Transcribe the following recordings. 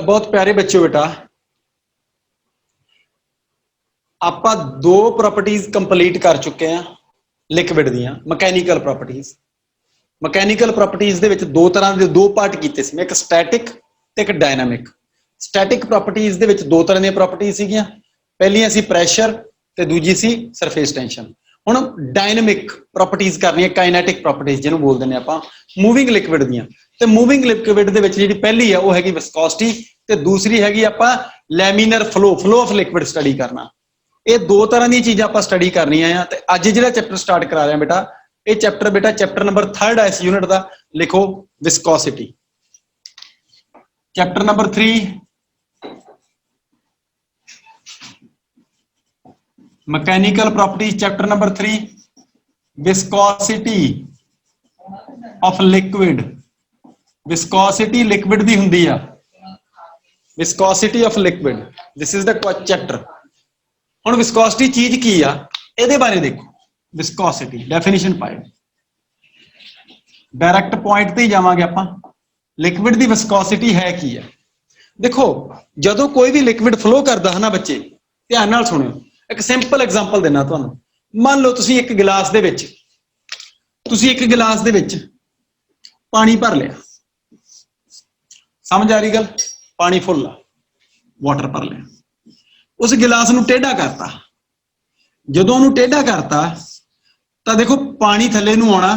बहुत प्यारे बच्चों बेटा, ਆਪਾਂ दो प्रॉपर्टीज कंप्लीट कर चुके हैं लिक्विड दियां मैकेनिकल प्रॉपर्टीज। मैकेनिकल प्रॉपर्टीज ਦੇ ਵਿੱਚ ਦੋ ਤਰ੍ਹਾਂ ਦੇ ਦੋ ਪਾਰਟ ਕੀਤੇ ਸੀ, ਇੱਕ ਸਟੈਟਿਕ ਤੇ ਇੱਕ ਡਾਇਨਾਮਿਕ। ਸਟੈਟਿਕ ਪ੍ਰੋਪਰਟੀਜ਼ ਦੇ ਵਿੱਚ ਦੋ ਤਰ੍ਹਾਂ ਦੀਆਂ ਪ੍ਰੋਪਰਟੀਜ਼ ਸੀਗੀਆਂ, ਪਹਿਲੀਆਂ ਸੀ ਪ੍ਰੈਸ਼ਰ ਤੇ ਦੂਜੀ ਸੀ ਸਰਫੇਸ ਟੈਂਸ਼ਨ। ਹੁਣ ਡਾਇਨਾਮਿਕ ਪ੍ਰੋਪਰਟੀਜ਼ ਕਰਨੀਆਂ, ਕਾਈਨੈਟਿਕ ਪ੍ਰੋਪਰਟੀਜ਼ ਜਿਹਨੂੰ ਬੋਲਦੇ ਨੇ ਆਪਾਂ, ਮੂਵਿੰਗ ਲਿਕਵਿਡ ਦੀਆਂ। ਤੇ ਮੂਵਿੰਗ ਲਿਕਵਿਡ ਦੇ ਵਿੱਚ ਜਿਹੜੀ ਪਹਿਲੀ ਆ ਉਹ ਹੈਗੀ ਵਿਸਕੋਸਿਟੀ ਤੇ ਦੂਸਰੀ ਹੈਗੀ ਆਪਾਂ ਲੈਮੀਨਰ ਫਲੋ ਆਫ ਲਿਕਵਿਡ ਸਟੱਡੀ ਕਰਨਾ। ਇਹ ਦੋ ਤਰ੍ਹਾਂ ਦੀਆਂ ਚੀਜ਼ਾਂ ਆਪਾਂ ਸਟੱਡੀ ਕਰਨੀਆਂ ਆ। ਤੇ ਅੱਜ ਜਿਹੜਾ ਚੈਪਟਰ ਸਟਾਰਟ ਕਰਾ ਰਹੇ ਆ ਬੇਟਾ, ਇਹ ਚੈਪਟਰ ਬੇਟਾ ਚੈਪਟਰ ਨੰਬਰ 3 ਹੈ ਇਸ ਯੂਨਿਟ ਦਾ। ਲਿਖੋ viscosity. Chapter number 3 mechanical properties, chapter number 3 viscosity of liquid. Viscosity liquid दी हुंदी आ, viscosity of liquid, this is the chapter. हुण विस्कोसिटी चीज की आ, इहदे बारे देखो। विस्कोसिटी डेफिनेशन पाए, डायरैक्ट पॉइंट ते ही जावांगे आपां। लिक्विड दी विस्कोसिटी है की है? देखो जदों कोई भी लिक्विड फ्लो करदा है ना बच्चे, ध्यान नाल सुणियो। एक सिंपल एग्जांपल देना तुहानूं। मान लो तुसीं एक गिलास दे विच पानी भर लिया, समझ आ रही गल? पानी फुल आ, वाटर भर लिया, उस गिलास नूं टेढ़ा करता। जदों उहनूं टेढ़ा करता तां देखो पानी थल्ले नूं आउणा,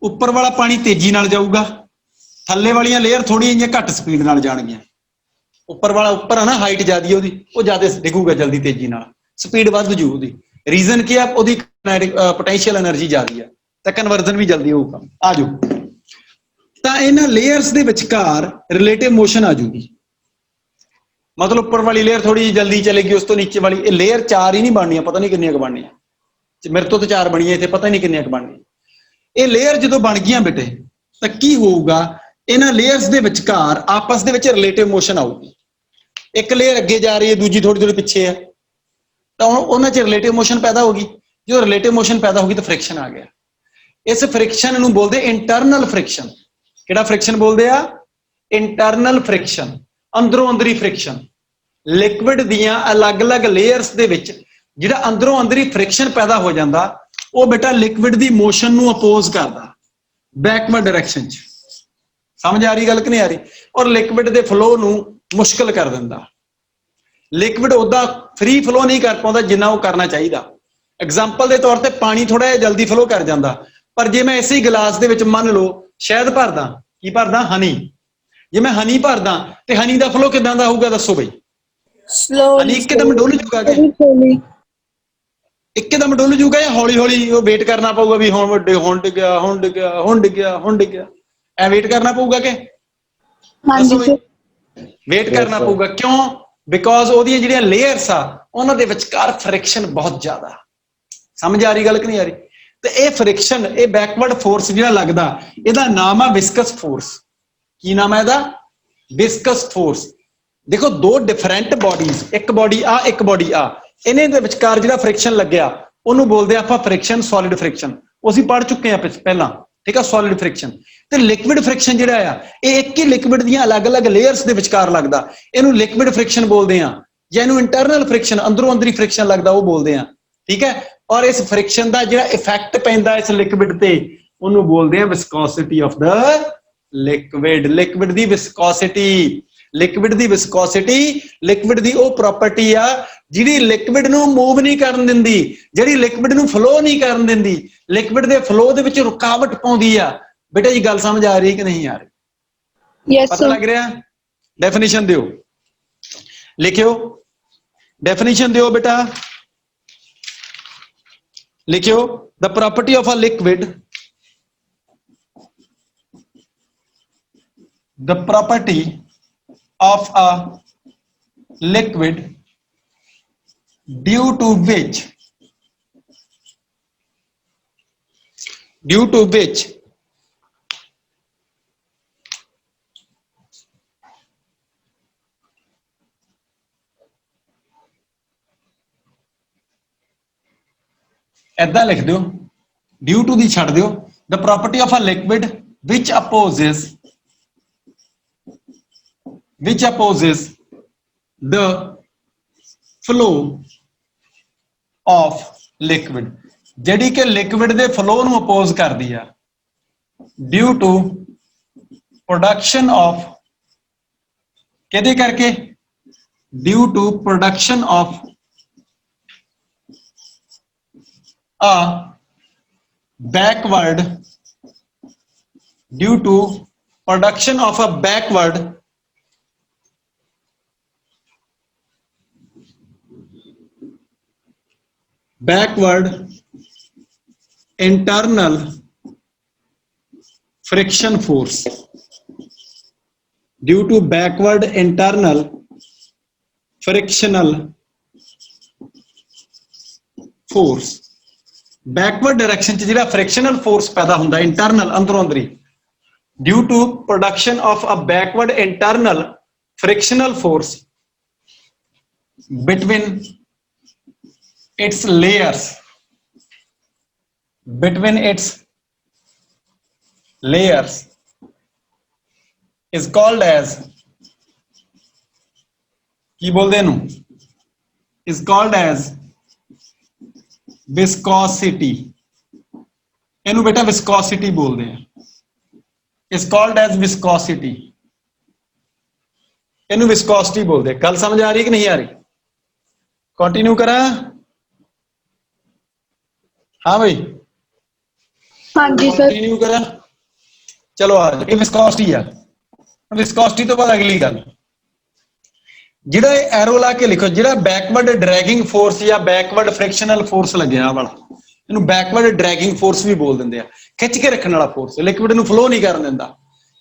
उपर वाला पानी तेजी नाल जाऊगा, थल्ले वालियां लेयर थोड़ी जिहियां घट स्पीड नाल जाणगीਆਂ। उपर वाला उपर है ना, हाइट ज्यादा है ਉਹਦੀ, ਉਹ ਜ਼ਿਆਦਾ ਡਿੱਗੂਗਾ जल्दी तेजी नाल, स्पीड ਵੱਧ जू ਉਹਦੀ। रीजन ਕੀ ਆ? ਉਹਦੀ पोटेंशियल एनर्जी ਜ਼ਿਆਦੀ ਆ ਤਾਂ ਕਨਵਰਜ਼ਨ ਵੀ ਜਲਦੀ ਹੋਊਗਾ। ਆ ਜਾਓ ਤਾਂ ਇਹਨਾਂ ਲੇਅਰਸ ਦੇ ਵਿਚਕਾਰ ਰਿਲੇਟਿਵ ਮੋਸ਼ਨ ਆ ਜੂਗੀ। मतलब ਉੱਪਰ ਵਾਲੀ ਲੇਅਰ ਥੋੜੀ ਜਲਦੀ ਚਲੇਗੀ, ਉਸ ਤੋਂ ਨੀਚੇ ਵਾਲੀ। ਇਹ ਲੇਅਰ ਚਾਰ ਹੀ ਨਹੀਂ ਬਣਨੀਆਂ, ਪਤਾ ਨਹੀਂ ਕਿੰਨੀਆਂ ਕੁ ਬਣਨੀਆਂ। ਮੇਰੇ ਤੋਂ ਤਾਂ ਚਾਰ ਬਣੀਆਂ, ਇੱਥੇ ਪਤਾ ਨਹੀਂ ਕਿੰਨੀਆਂ ਕੁ ਬਣਨੀਆਂ। ਇਹ ਲੇਅਰ ਜਦੋਂ ਬਣ ਗਈਆਂ ਬੇਟੇ ਤਾਂ ਕੀ ਹੋਊਗਾ? ਇਹਨਾਂ ਲੇਅਰਸ ਦੇ ਵਿਚਕਾਰ ਆਪਸ ਦੇ ਵਿੱਚ ਰਿਲੇਟਿਵ ਮੋਸ਼ਨ ਆਊਗੀ। ਇੱਕ ਲੇਅਰ ਅੱਗੇ ਜਾ ਰਹੀ ਹੈ, ਦੂਜੀ ਥੋੜੀ ਥੋੜੀ ਪਿੱਛੇ ਹੈ, ਤਾਂ ਉਹਨਾਂ 'ਚ ਰਿਲੇਟਿਵ ਮੋਸ਼ਨ ਪੈਦਾ ਹੋਗੀ। ਜਦੋਂ ਰਿਲੇਟਿਵ ਮੋਸ਼ਨ ਪੈਦਾ ਹੋਗੀ ਤਾਂ ਫ੍ਰਿਕਸ਼ਨ ਆ ਗਿਆ। ਇਸ ਫ੍ਰਿਕਸ਼ਨ ਨੂੰ ਬੋਲਦੇ ਇੰਟਰਨਲ ਫ੍ਰਿਕਸ਼ਨ। ਕਿਹੜਾ ਫ੍ਰਿਕਸ਼ਨ ਬੋਲਦੇ ਆ? ਇੰਟਰਨਲ ਫ੍ਰਿਕਸ਼ਨ, ਅੰਦਰੋਂ ਅੰਦਰੀ ਫ੍ਰਿਕਸ਼ਨ। ਲਿਕਵਿਡ ਦੀਆਂ ਅਲੱਗ-ਅਲੱਗ ਲੇਅਰਸ ਦੇ ਵਿੱਚ ਜਿਹੜਾ ਅੰਦਰੋਂ ਅੰਦਰੀ ਫ੍ਰਿਕਸ਼ਨ ਪੈਦਾ ਹੋ ਜਾਂਦਾ, ਉਹ ਬੇਟਾ ਲਿਕਵਿਡ ਦੀ ਮੋਸ਼ਨ ਨੂੰ ਅਪੋਜ਼ ਕਰਦਾ ਬੈਕਵਰਡ ਡਾਇਰੈਕਸ਼ਨ 'ਚ। ਸਮਝ ਆ ਰਹੀ ਗੱਲ ਕਿ ਨਹੀਂ ਆ ਰਹੀ? ਔਰ ਲਿਕਵਿਡ ਦੇ ਫਲੋ ਨੂੰ ਮੁਸ਼ਕਲ ਕਰ ਦਿੰਦਾ। ਲਿਕਵਿਡ ਉਹਦਾ ਫ੍ਰੀ ਫਲੋ ਨਹੀਂ ਕਰ ਪਾਉਂਦਾ ਜਿੰਨਾ ਉਹ ਕਰਨਾ ਚਾਹੀਦਾ। ਐਗਜ਼ਾਮਪਲ ਦੇ ਤੌਰ ਤੇ ਪਾਣੀ ਥੋੜਾ ਜਿਹਾ ਜਲਦੀ ਫਲੋ ਕਰ ਜਾਂਦਾ, ਪਰ ਜੇ ਮੈਂ ਇਸੇ ਗਲਾਸ ਦੇ ਵਿੱਚ ਮੰਨ ਲਓ ਸ਼ਹਿਦ ਭਰਦਾ, ਕੀ ਭਰਦਾ? ਹਨੀ। ਜੇ ਮੈਂ ਹਨੀ ਭਰਦਾ ਤੇ ਹਨੀ ਦਾ ਫਲੋ ਕਿਦਾਂ ਦਾ ਹੋਊਗਾ ਦੱਸੋ ਬਈ? ਹਨੀ ਇੱਕਦਮ ਡੁੱਲ ਜੂਗਾ ਕਿ ਇੱਕਦਮ ਡੁੱਲ ਜੂਗਾ ਜਾਂ ਹੌਲੀ ਹੌਲੀ ਉਹ ਵੇਟ ਕਰਨਾ ਪਊਗਾ ਵੀ ਹੁਣ ਡਿੱਗਿਆ, ਹੁਣ ਡਿੱਗਿਆ, ਹੁਣ ਡਿੱਗਿਆ, ਹੁਣ ਡਿੱਗਿਆ? ਐ ਵੇਟ ਕਰਨਾ ਪਊਗਾ ਕਿ ਦੱਸੋ ਬਈ? ਵੇਟ ਕਰਨਾ ਪਊਗਾ। ਕਿਉਂ? ਬਿਕੋਜ਼ ਉਹਦੀਆਂ ਜਿਹੜੀਆਂ ਲੇਅਰਸ ਆ ਉਹਨਾਂ ਦੇ ਵਿਚਕਾਰ ਫ੍ਰਿਕਸ਼ਨ ਬਹੁਤ ਜ਼ਿਆਦਾ। ਸਮਝ ਆ ਰਹੀ ਗੱਲ ਕਿ ਨਹੀਂ ਆ ਰਹੀ? ਤੇ ਇਹ ਫ੍ਰਿਕਸ਼ਨ, ਇਹ ਬੈਕਵਰਡ ਫੋਰਸ ਜਿਹੜਾ ਲੱਗਦਾ, ਇਹਦਾ ਨਾਮ ਆ ਵਿਸਕਸ ਫੋਰਸ। ਕੀ ਨਾਮ ਹੈ ਇਹਦਾ? ਵਿਸਕਸ ਫੋਰਸ। ਦੇਖੋ ਦੋ ਡਿਫਰੈਂਟ ਬੋਡੀਜ਼, ਇੱਕ ਬੋਡੀ ਆ ਇੱਕ ਬੋਡੀ ਆ, ਇਹਨਾਂ ਦੇ ਵਿਚਕਾਰ ਜਿਹੜਾ ਫ੍ਰਿਕਸ਼ਨ ਲੱਗਿਆ ਉਹਨੂੰ ਬੋਲਦੇ ਆਪਾਂ ਫ੍ਰਿਕਸ਼ਨ, ਸੋਲਿਡ ਫ੍ਰਿਕਸ਼ਨ। ਉਹ ਅਸੀਂ ਪੜ੍ਹ ਚੁੱਕੇ ਆ ਪਹਿਲਾਂ, ਠੀਕ ਆ? ਸੋਲਿਡ ਫ੍ਰਿਕਸ਼ਨ ਤੇ ਲਿਕਵਿਡ ਫ੍ਰਿਕਸ਼ਨ ਜਿਹੜਾ ਆ, ਇਹ ਇੱਕ ਹੀ ਲਿਕਵਿਡ ਦੀਆਂ ਅਲੱਗ-ਅਲੱਗ ਲੇਅਰਸ ਦੇ ਵਿਚਕਾਰ ਲੱਗਦਾ। ਇਹਨੂੰ ਲਿਕਵਿਡ ਫ੍ਰਿਕਸ਼ਨ ਬੋਲਦੇ ਆ, ਜਾਂ ਇਹਨੂੰ ਇੰਟਰਨਲ ਫ੍ਰਿਕਸ਼ਨ, ਅੰਦਰੋਂ ਅੰਦਰੀ ਫ੍ਰਿਕਸ਼ਨ ਲੱਗਦਾ, ਉਹ ਬੋਲਦੇ ਆ। ਠੀਕ ਹੈ? ਔਰ ਇਸ ਫ੍ਰਿਕਸ਼ਨ ਦਾ ਜਿਹੜਾ ਇਫੈਕਟ ਪੈਂਦਾ ਇਸ ਲਿਕਵਿਡ ਤੇ, ਉਹਨੂੰ ਬੋਲਦੇ ਆ ਵਿਸਕੋਸਿਟੀ of the liquid. Liquid the ਵਿਸਕੋਸਿਟੀ, liquid the ਵਿਸਕੋਸਿਟੀ liquid ਦੀ ਉਹ ਪ੍ਰੋਪਰਟੀ ਆ ਜਿਹੜੀ ਲਿਕਵਿਡ ਨੂੰ ਮੂਵ ਨਹੀਂ ਕਰਨ ਦਿੰਦੀ, ਜਿਹੜੀ ਲਿਕਵਿਡ ਨੂੰ ਫਲੋ ਨਹੀਂ ਕਰਨ ਦਿੰਦੀ, ਲਿਕਵਿਡ ਦੇ ਫਲੋ ਦੇ ਵਿੱਚ ਰੁਕਾਵਟ ਪਾਉਂਦੀ ਆ। बेटा जी गल समझ आ रही कि नहीं आ रही? yes, पता लग रहा? डेफिनेशन दियो, लिखियो डेफिनेशन दियो बेटा, लिखियो। The property of a liquid, the property of a liquid due to which ऐदा लिख दो, ड्यू टू दी छड़ दो। The property of a liquid which opposes the flow of liquid, ਜਿਹੜੀ ਕਿ ਲਿਕਵਿਡ ਦੇ ਫਲੋ ਨੂੰ ਅਪੋਜ਼ ਕਰਦੀ ਆ, due to production of, ਕਿਹਦੇ ਕਰਕੇ, due to production of a backward, due to production of a backward internal friction force, due to backward internal frictional force, backward direction ਚ ਜਿਹੜਾ frictional force ਪੈਦਾ ਹੁੰਦਾ internal ਅੰਦਰੋਂ ਅੰਦਰੀ, due to production of a backward internal frictional force between its layers, is called as, ਕੀ ਬੋਲਦੇ ਇਹਨੂੰ, is called as viscosity, ਇਹਨੂੰ ਬੇਟਾ viscosity ਬੋਲਦੇ ਆ, is called as viscosity, ਇਹਨੂੰ viscosity ਬੋਲਦੇ ਆ। ਗੱਲ ਸਮਝ ਆ ਰਹੀ ਕਿ ਨਹੀਂ ਆ ਰਹੀ? ਕੰਟੀਨਿਊ ਕਰਾਂ? हाँ भाई, हाँ जी सर। कंटिन्यू करा, चलो आ जाओ। विस्कोसिटी है, विस्कोसिटी तो बाद अगली गल, जिहड़ा एरो ला के लिखो, जिहड़ा बैकवर्ड ड्रैगिंग फोर्स या बैकवर्ड फ्रिक्शनल फोर्स लग्या वाला, इहनूं बैकवर्ड ड्रैगिंग फोर्स भी बोल दिंदे आ, खिच के रखण वाला फोर्स, लिक्विड नूं फ्लो नहीं करन दिंदा,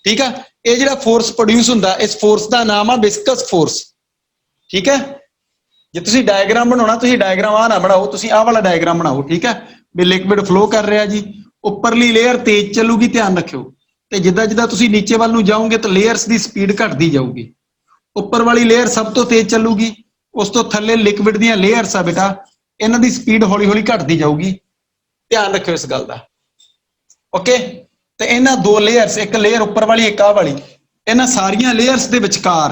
ठीक है। ये जिहड़ा फोर्स प्रोड्यूस हुंदा, इस फोर्स का नाम आ विस्कस फोर्स, ठीक है। जे तुसीं डायग्राम बनाउणा, तुसीं डायग्राम आ ना बनाओ, तुसीं आ वाला डायग्राम बनाओ, ठीक है। भी लिक्विड फ्लो कर रहा जी, उपरली लेयर तेज चलूगी, ध्यान रखियो, तो जिदा जिदा तुसीं नीचे वाल नूं जाओगे तो लेयर्स की स्पीड घटती जाऊगी, उपर वाली लेयर सब तो तेज चलूगी, उस तो थल्ले लिक्विड दीयां लेयर्स आ बेटा, इन्हां दी स्पीड हौली हौली घटती जाऊगी, ध्यान रखियो इस गल दा, ओके। तो इन्हां दो लेयर्स, एक लेयर उपर वाली एक आ वाली, इन्हां सारियां लेयर्स दे विचकार,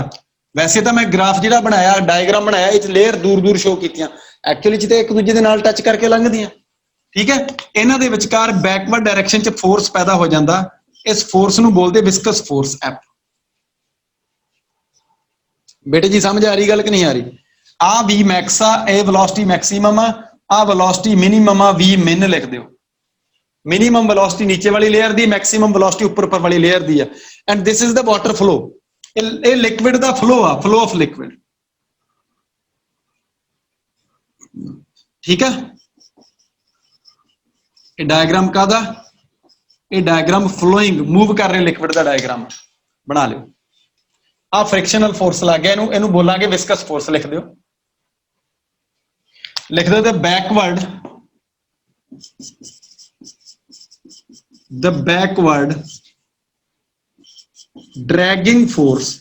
वैसे तो मैं ग्राफ जिहड़ा बनाया, डायग्राम बनाया, इस लेयर दूर दूर शो कीतियां, एक्चुअली च एक दूजे दे नाल टच करके लंघदियां, ठीक है। इन्हां दे विचकार बैकवर्ड डायरेक्शन च फोर्स पैदा हो जाता, इस फोर्स नूं बोलदे विस्कस फोर्स एफ। बेटे जी समझ आ रही गल कि नहीं आ रही? आ वी मैक्स आ, ए वेलोसिटी मैक्सिमम आ वेलोसिटी मिनिमम आ, वी मिन लिख दिओ। मिनिमम वेलोसिटी नीचे वाली लेयर दी, मैक्सिमम वेलोसिटी उपर वाली लेयर दी है, and this is the water flow, ये लिक्विड दा फ्लो आ, फ्लो ऑफ लिक्विड, ठीक है। ये डायग्राम कादा, ये डायग्राम फ्लोइंग मूव कर रहे लिक्विड का डायग्राम बना लो। आ फ्रिक्शनल फोर्स लग गया, इनू बोलांगे विस्कस फोर्स, लिख दो, लिख दो the backward dragging force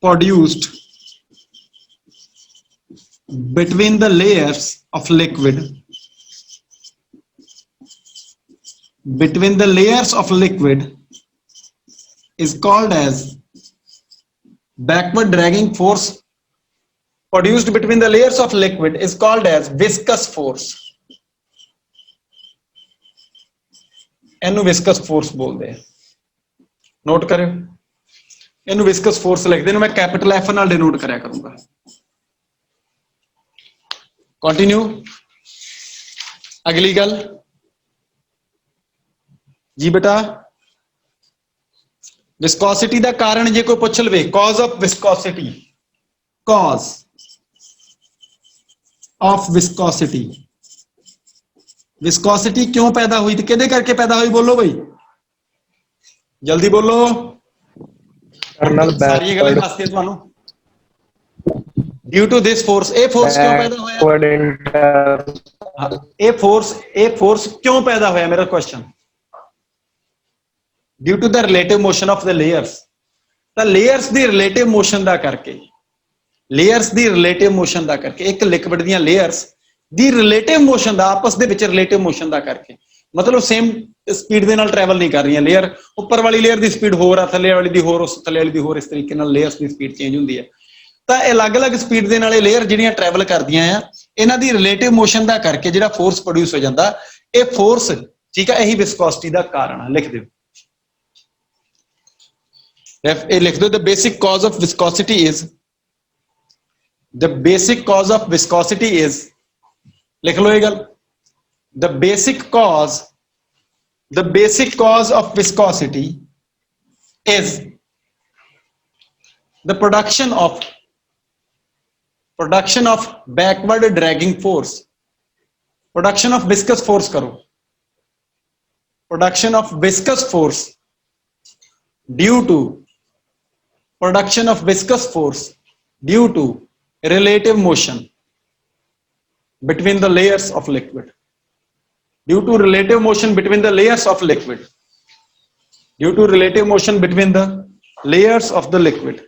produced between the layers of liquid, between the layers of liquid is called as backward dragging force produced between the layers of liquid is called as viscous force, इनू viscous force बोलते हैं, note करो, इनू viscous force लिखते हैं, मैं capital F नाल denote करया करूंगा। कंटिन्यू, अगली गल जी बेटा, विस्कोसिटी का कारण जे कोई पूछ लवे, cause of viscosity, cause of viscosity, viscosity क्यों पैदा हुई, तो किहदे करके पैदा हुई, बोलो भाई जल्दी बोलो। सारी गल दसदी तुहानू, ड्यू टू दिस फोर्स, ए फोर्स क्यों पैदा होया, ए फोर्स क्यों पैदा होया, मेरा question, due to the relative motion of the layers, तो लेयर्स दी रिलेटिव मोशन दा करके, लेयर्स दी रिलेटिव मोशन दा करके, एक लिक्विड दी लेयर्स दी रिलेटिव मोशन दा, आपस दे विच रिलेटिव मोशन दा करके मतलब सेम स्पीड ਦੇ ਨਾਲ ट्रैवल नहीं कर रही लेयर ਉੱਪਰ ਵਾਲੀ ਲੇਅਰ ਦੀ ਸਪੀਡ ਹੋਰ ਆ ਥੱਲੇ ਵਾਲੀ ਦੀ ਹੋਰ ਉਸ ਥੱਲੇ ਵਾਲੀ ਦੀ ਹੋਰ ਇਸ ਤਰੀਕੇ ਨਾਲ ਲੇਅਰਸ ਦੀ ਸਪੀਡ ਚੇਂਜ ਹੁੰਦੀ ਹੈ ਤਾਂ ਅਲੱਗ-ਅਲੱਗ ਸਪੀਡ ਦੇ ਨਾਲ ਇਹ ਲੇਅਰ ਜਿਹੜੀਆਂ ਟਰੈਵਲ ਕਰਦੀਆਂ ਆ ਇਹਨਾਂ ਦੀ ਰਿਲੇਟਿਵ ਮੋਸ਼ਨ ਦਾ ਕਰਕੇ ਜਿਹੜਾ ਫੋਰਸ ਪ੍ਰੋਡਿਊਸ ਹੋ ਜਾਂਦਾ ਇਹ ਫੋਰਸ ਠੀਕ ਹੈ ਇਹੀ ਵਿਸਕੋਸਿਟੀ ਦਾ ਕਾਰਨ ਹੈ ਲਿਖ ਦਿਓ ਇਹ ਲਿਖ ਦਿਓ the basic cause of viscosity is the basic cause of viscosity is ਲਿਖ ਲਓ ਇਹ ਗੱਲ the basic cause of viscosity is the production of backward dragging force production of viscous force karo production of viscous force due to production of viscous force due to relative motion between the layers of liquid due to relative motion between the layers of liquid due to relative motion between the layers of the liquid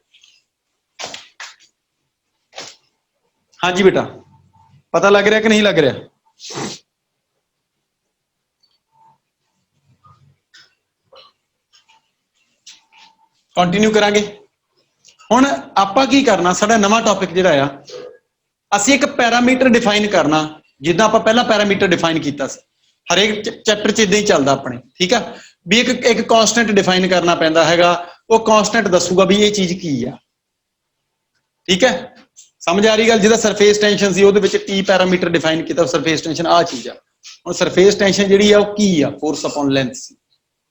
हाँ जी बेटा पता लग रहा कि नहीं लग रहा continue करांगे हुण आपां की करना साडा नवां टॉपिक जिहड़ा आ असीं एक पैरामीटर डिफाइन करना जिद्दां आपां पहला पैरामीटर डिफाइन कीता सी हरेक चैप्टर च इदां ही चलदा अपने ठीक है भी एक कांस्टेंट डिफाइन करना पैंदा हैगा वो कांस्टेंट दसूगा भी ये चीज की आ ठीक है समझ आ रही गल जिहदा सरफेस टेंशन सी ਉਹਦੇ ਵਿੱਚ टी पैरामीटर डिफाइन ਕੀਤਾ सरफेस टेंशन आ चीज आ ਹੁਣ सरफेस टेंशन ਜਿਹੜੀ ਆ ਉਹ ਕੀ ਆ फोर्स अपॉन लेंथ ਸੀ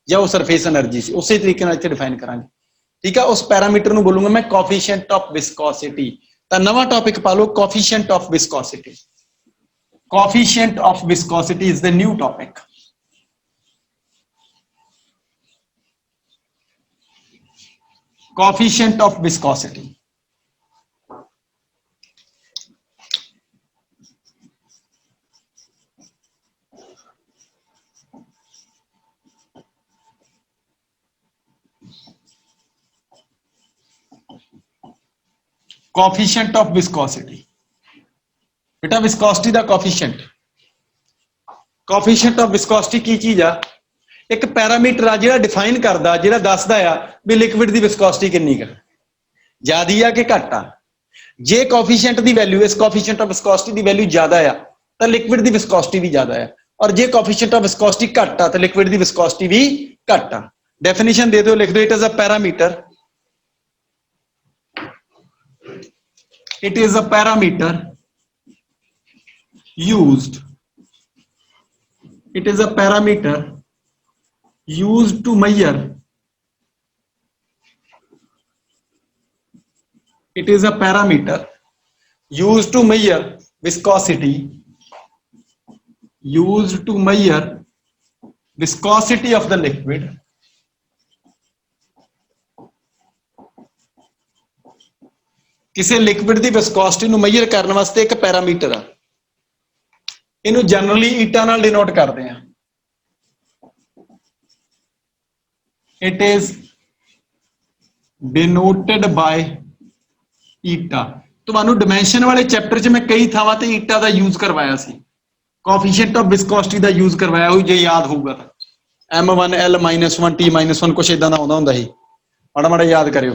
ਜਾਂ ਉਹ सरफेस एनर्जी ਸੀ ਉਸੇ ਤਰੀਕੇ ਨਾਲ ਇੱਥੇ डिफाइन ਕਰਾਂਗੇ ठीक है उस पैरामीटर ਨੂੰ ਬੋਲੂੰਗਾ मैं कोएफिशिएंट ऑफ विस्कोसिटी ਤਾਂ ਨਵਾਂ ਟੌਪਿਕ ਪਾ ਲਓ coefficient of viscosity coefficient of viscosity is the new topic coefficient of viscosity coefficient of viscosity बेटा विस्कोसिटी दा कोएफिशिएंट ऑफ विस्कोसिटी की चीज आ एक पैरामीटर आ जिहड़ा डिफाइन करदा जिहड़ा दसदा आ भी लिक्विड दी विस्कोसिटी कितनी है ज्यादा आ कि घट आ जे कोएफिशिएंट दी वैल्यू इस coefficient of viscosity the value ज्यादा आ तो लिक्विड दी विस्कोसिटी भी ज्यादा है और जे कोएफिशिएंट ऑफ विस्कोसिटी घट आ तो लिक्विड दी विस्कोसिटी भी घट आ डेफिनेशन दे दो लिख दो it is a parameter used it is a parameter used to measure it is a parameter used to measure viscosity of the liquid किसी लिक्विड की विस्कोसिटी ਨੂੰ मेजर करने वास्ते एक पैरामीटर है ਇਹਨੂੰ ਜਨਰਲੀ ਈਟਾ ਨਾਲ ਡਿਨੋਟ ਕਰਦੇ ਆ ਇਟ ਇਜ਼ ਡਿਨੋਟਡ ਬਾਈ ਈਟਾ ਤੁਹਾਨੂੰ ਡਾਈਮੈਂਸ਼ਨ ਵਾਲੇ ਚੈਪਟਰ 'ਚ ਮੈਂ ਕਈ ਥਾਵਾਂ ਤੇ ਈਟਾ ਦਾ ਯੂਜ਼ ਕਰਵਾਇਆ ਸੀ ਕੋਐਫੀਸ਼ੀਐਂਟ ਆਫ ਵਿਸਕੋਸਿਟੀ ਦਾ ਯੂਜ਼ ਕਰਵਾਇਆ ਹੋਈ ਜੇ ਯਾਦ ਹੋਊਗਾ ਤਾਂ m1 l -1 t -1 ਕੁਛ ਇਦਾਂ ਦਾ ਆਉਂਦਾ ਹੁੰਦਾ ਸੀ ਮਾੜਾ ਯਾਦ ਕਰਿਓ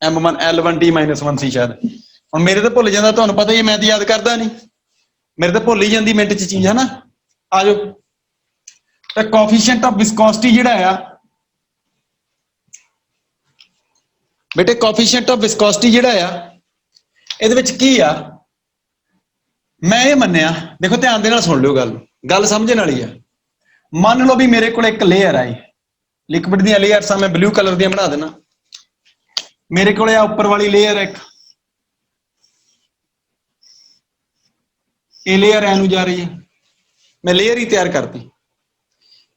m1 l1 t -1 ਸੀ ਸ਼ਾਇਦ ਹੁਣ ਮੇਰੇ ਤਾਂ ਭੁੱਲ ਜਾਂਦਾ ਤੁਹਾਨੂੰ ਪਤਾ ਹੀ ਮੈਂ ਤਾਂ ਯਾਦ ਕਰਦਾ ਨਹੀਂ मेरे तो भुल ही जाती मिनट च चीज है ना आ जाओ तो कोएफिशिएंट ऑफ विस्कोसिटी जिहड़ा आ बेटे कोएफिशिएंट ऑफ विस्कोसिटी जिहड़ा आ इहदे विच की आ मैं ये मन्निया देखो ध्यान दे नाल सुन लियो गल समझण वाली आ मान लो भी मेरे को एक लेयर आई लिक्विड दी लेयर्स आ मैं ब्लू कलर दी बना देना मेरे को उपर वाली लेयर एक ये लेयर एनू जा रही है मैं लेयर ही तैयार करती